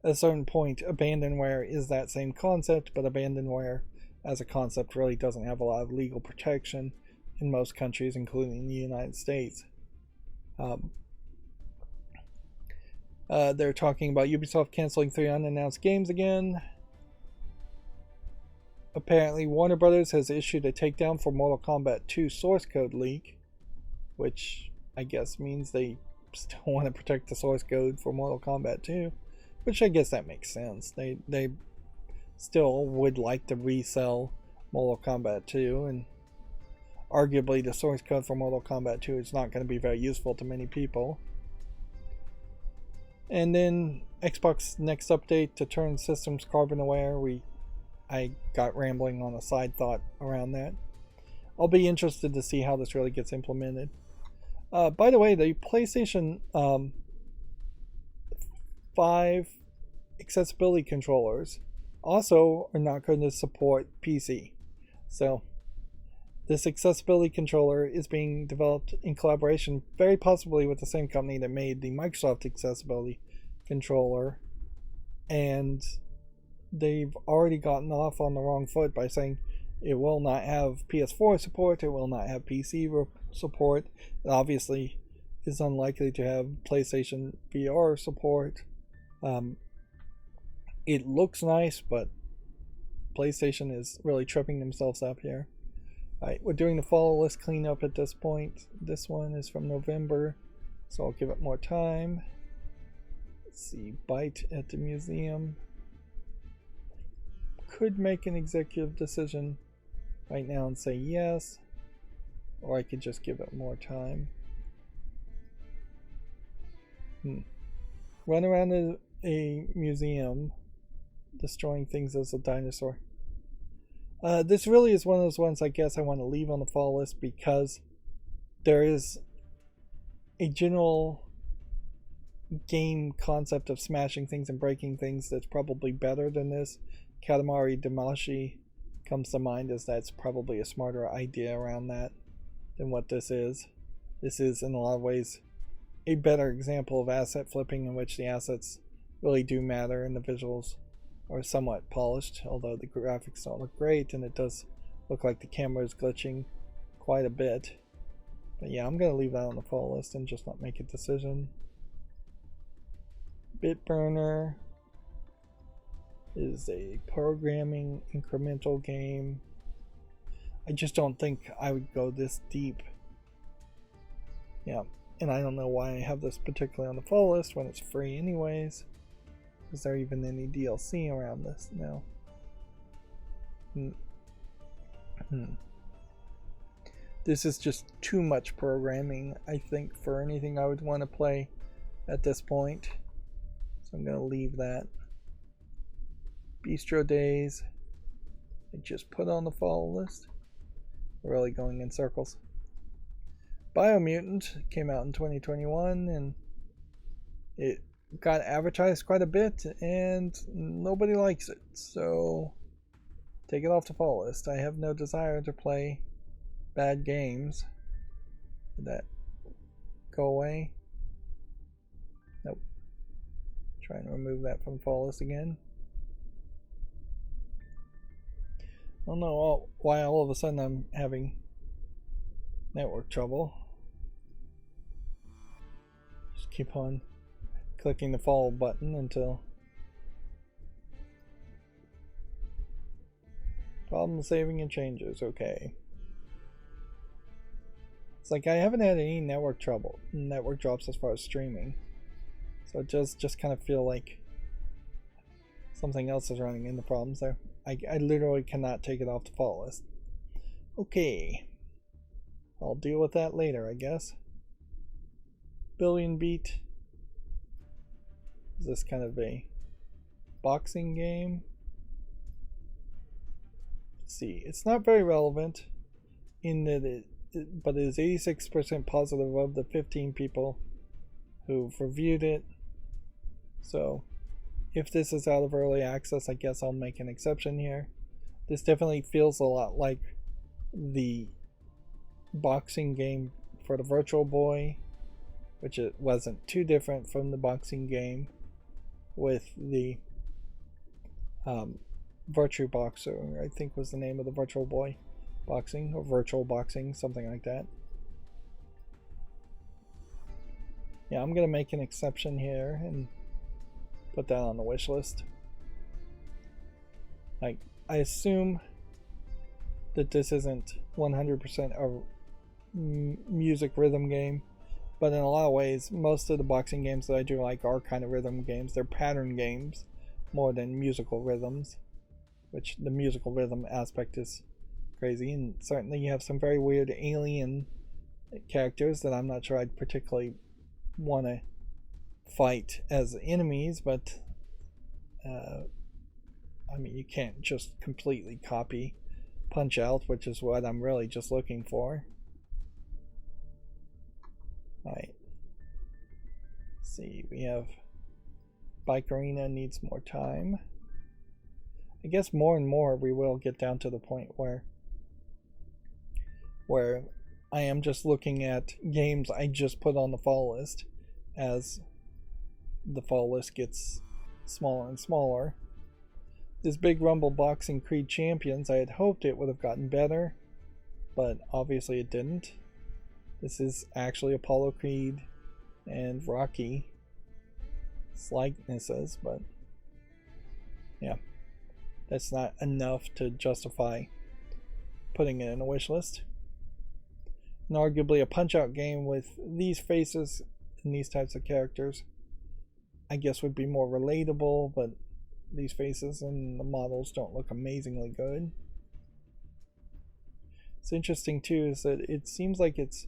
At a certain point, abandonware is that same concept, but abandonware as a concept really doesn't have a lot of legal protection in most countries, including the United States. They're talking about Ubisoft canceling 3 unannounced games again. Apparently, Warner Brothers has issued a takedown for Mortal Kombat 2 source code leak, which I guess means they still want to protect the source code for Mortal Kombat 2, which I guess that makes sense. They still would like to resell Mortal Kombat 2, and arguably the source code for Mortal Kombat 2 is not going to be very useful to many people. And then Xbox next update to turn systems carbon aware. I got rambling on a side thought around that. I'll be interested to see how this really gets implemented. By the way, the PlayStation 5 accessibility controllers also are not going to support PC. So this accessibility controller is being developed in collaboration, very possibly with the same company that made the Microsoft accessibility controller, and they've already gotten off on the wrong foot by saying it will not have PS4 support, it will not have PC support. It obviously is unlikely to have PlayStation VR support. It looks nice, but PlayStation is really tripping themselves up here. Alright, we're doing the follow list cleanup at this point. This one is from November, so I'll give it more time. Let's see, Bite at the museum. Could make an executive decision right now and say yes. Or I could just give it more time. Run around a museum, destroying things as a dinosaur. This really is one of those ones I guess I want to leave on the fall list because there is a general game concept of smashing things and breaking things that's probably better than this. Katamari Damacy comes to mind as that's probably a smarter idea around that than what this is. This is in a lot of ways a better example of asset flipping in which the assets really do matter and the visuals are somewhat polished, although the graphics don't look great and it does look like the camera is glitching quite a bit. But yeah, I'm going to leave that on the fall list and just not make a decision. Bitburner is a programming incremental game. I just don't think I would go this deep. Yeah, and I don't know why I have this particularly on the fall list when it's free anyways. Is there even any DLC around this now? This is just too much programming, I think, for anything I would want to play at this point. So I'm going to leave that. Bistro Days, I just put on the fall list. We're really going in circles. Biomutant came out in 2021 and it got advertised quite a bit and nobody likes it, so take it off the fall list. I have no desire to play bad games. Did that go away? Nope. Try and remove that from the fall list again. I don't know why all of a sudden I'm having network trouble. Just keep on clicking the follow button until problem saving and changes. Okay. It's like I haven't had any network drops as far as streaming. So it does just kind of feel like something else is running into problems there. I literally cannot take it off the fall list. Okay. I'll deal with that later, I guess. Billion Beat. Is this kind of a boxing game? Let's see. It's not very relevant in that but it is 86% positive of the 15 people who've reviewed it. So if this is out of early access, I guess I'll make an exception here. This definitely feels a lot like the boxing game for the Virtual Boy, which it wasn't too different from the boxing game with the Virtue Boxer, I think was the name of the Virtual Boy boxing, or virtual boxing, something like that. Yeah, I'm gonna make an exception here and put that on the wish list. Like, I assume that this isn't 100% a music rhythm game, but in a lot of ways, most of the boxing games that I do like are kind of rhythm games. They're pattern games more than musical rhythms, which the musical rhythm aspect is crazy, and certainly you have some very weird alien characters that I'm not sure I'd particularly want to fight as enemies, but I mean, you can't just completely copy Punch Out, which is what I'm really just looking for. Alright. Let's see, we have Bike Arena needs more time. I guess more and more we will get down to the point where I am just looking at games I just put on the fall list as the fall list gets smaller and smaller. This Big Rumble Boxing Creed Champions, I had hoped it would have gotten better, but obviously it didn't. This is actually Apollo Creed and Rocky likenesses, but yeah, that's not enough to justify putting it in a wish list. And arguably a Punch-Out game with these faces and these types of characters I guess would be more relatable, but these faces and the models don't look amazingly good. It's interesting too is that it seems like it's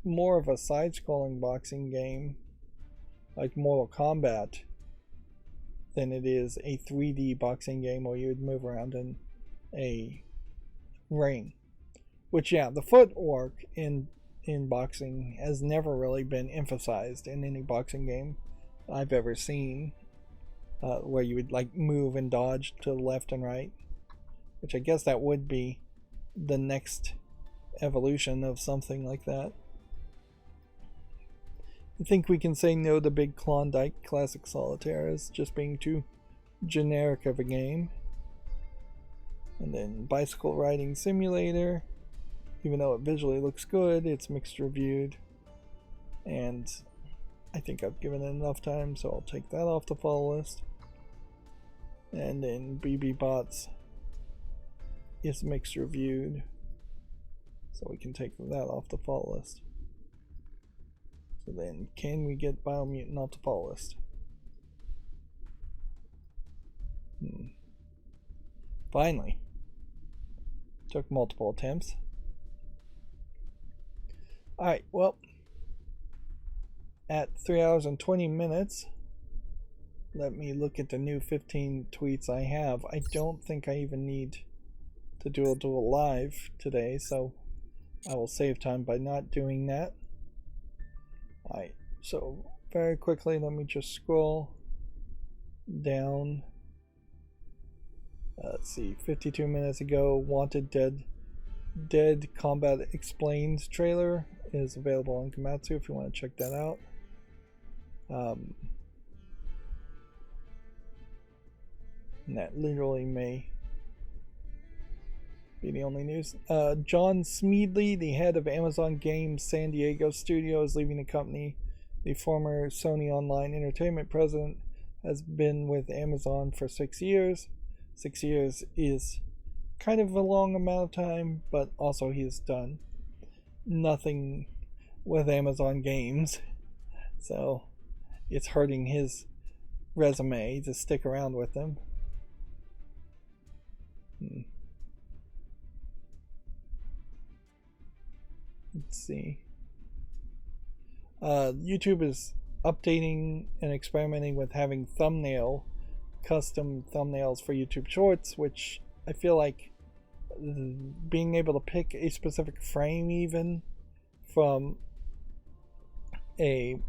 more of a side-scrolling boxing game, like Mortal Kombat, than it is a 3D boxing game where you would move around in a ring. Which, yeah, the footwork in boxing has never really been emphasized in any boxing game I've ever seen, where you would like move and dodge to the left and right, which I guess that would be the next evolution of something like that. I think we can say no to Big Klondike Classic Solitaire as just being too generic of a game. And then Bicycle Riding Simulator, even though it visually looks good, it's mixed reviewed. And I think I've given it enough time, so I'll take that off the follow list. And then BB Bots is mixed reviewed, so we can take that off the follow list. So then, can we get Biomutant off the follow list? Finally. Took multiple attempts. Alright, well, at 3 hours and 20 minutes, let me look at the new 15 tweets I have. I don't think I even need to do a Duel live today, so I will save time by not doing that. Alright, so very quickly, let me just scroll down. Let's see, 52 minutes ago, Wanted Dead Combat Explained trailer is available on Komatsu if you want to check that out. And that literally may be the only news. John Smeedley, the head of Amazon Games San Diego studio, is leaving the company. The former Sony Online Entertainment president has been with Amazon for 6 years. 6 years is kind of a long amount of time, but also he has done nothing with Amazon Games, so it's hurting his resume to stick around with them. Let's see. YouTube is updating and experimenting with having custom thumbnails for YouTube Shorts, which I feel like being able to pick a specific frame even from a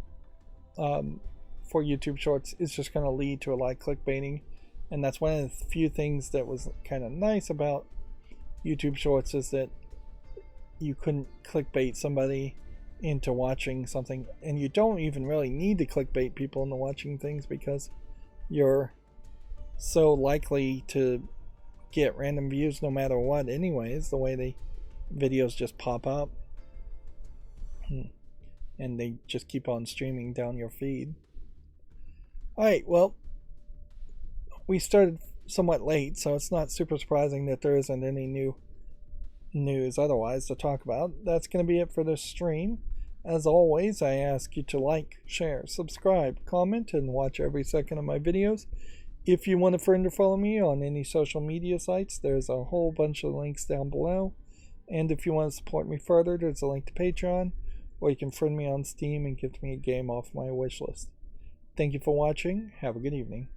for YouTube Shorts is just going to lead to a lot of clickbaiting, and that's one of the few things that was kind of nice about YouTube Shorts is that you couldn't clickbait somebody into watching something, and you don't even really need to clickbait people into watching things because you're so likely to get random views no matter what anyways, the way the videos just pop up and they just keep on streaming down your feed. Alright, well, we started somewhat late, so it's not super surprising that there isn't any new news otherwise to talk about. That's going to be it for this stream. As always, I ask you to like, share, subscribe, comment, and watch every second of my videos. If you want a friend to follow me on any social media sites, there's a whole bunch of links down below. And if you want to support me further, there's a link to Patreon, or you can friend me on Steam and give me a game off my wish list. Thank you for watching. Have a good evening.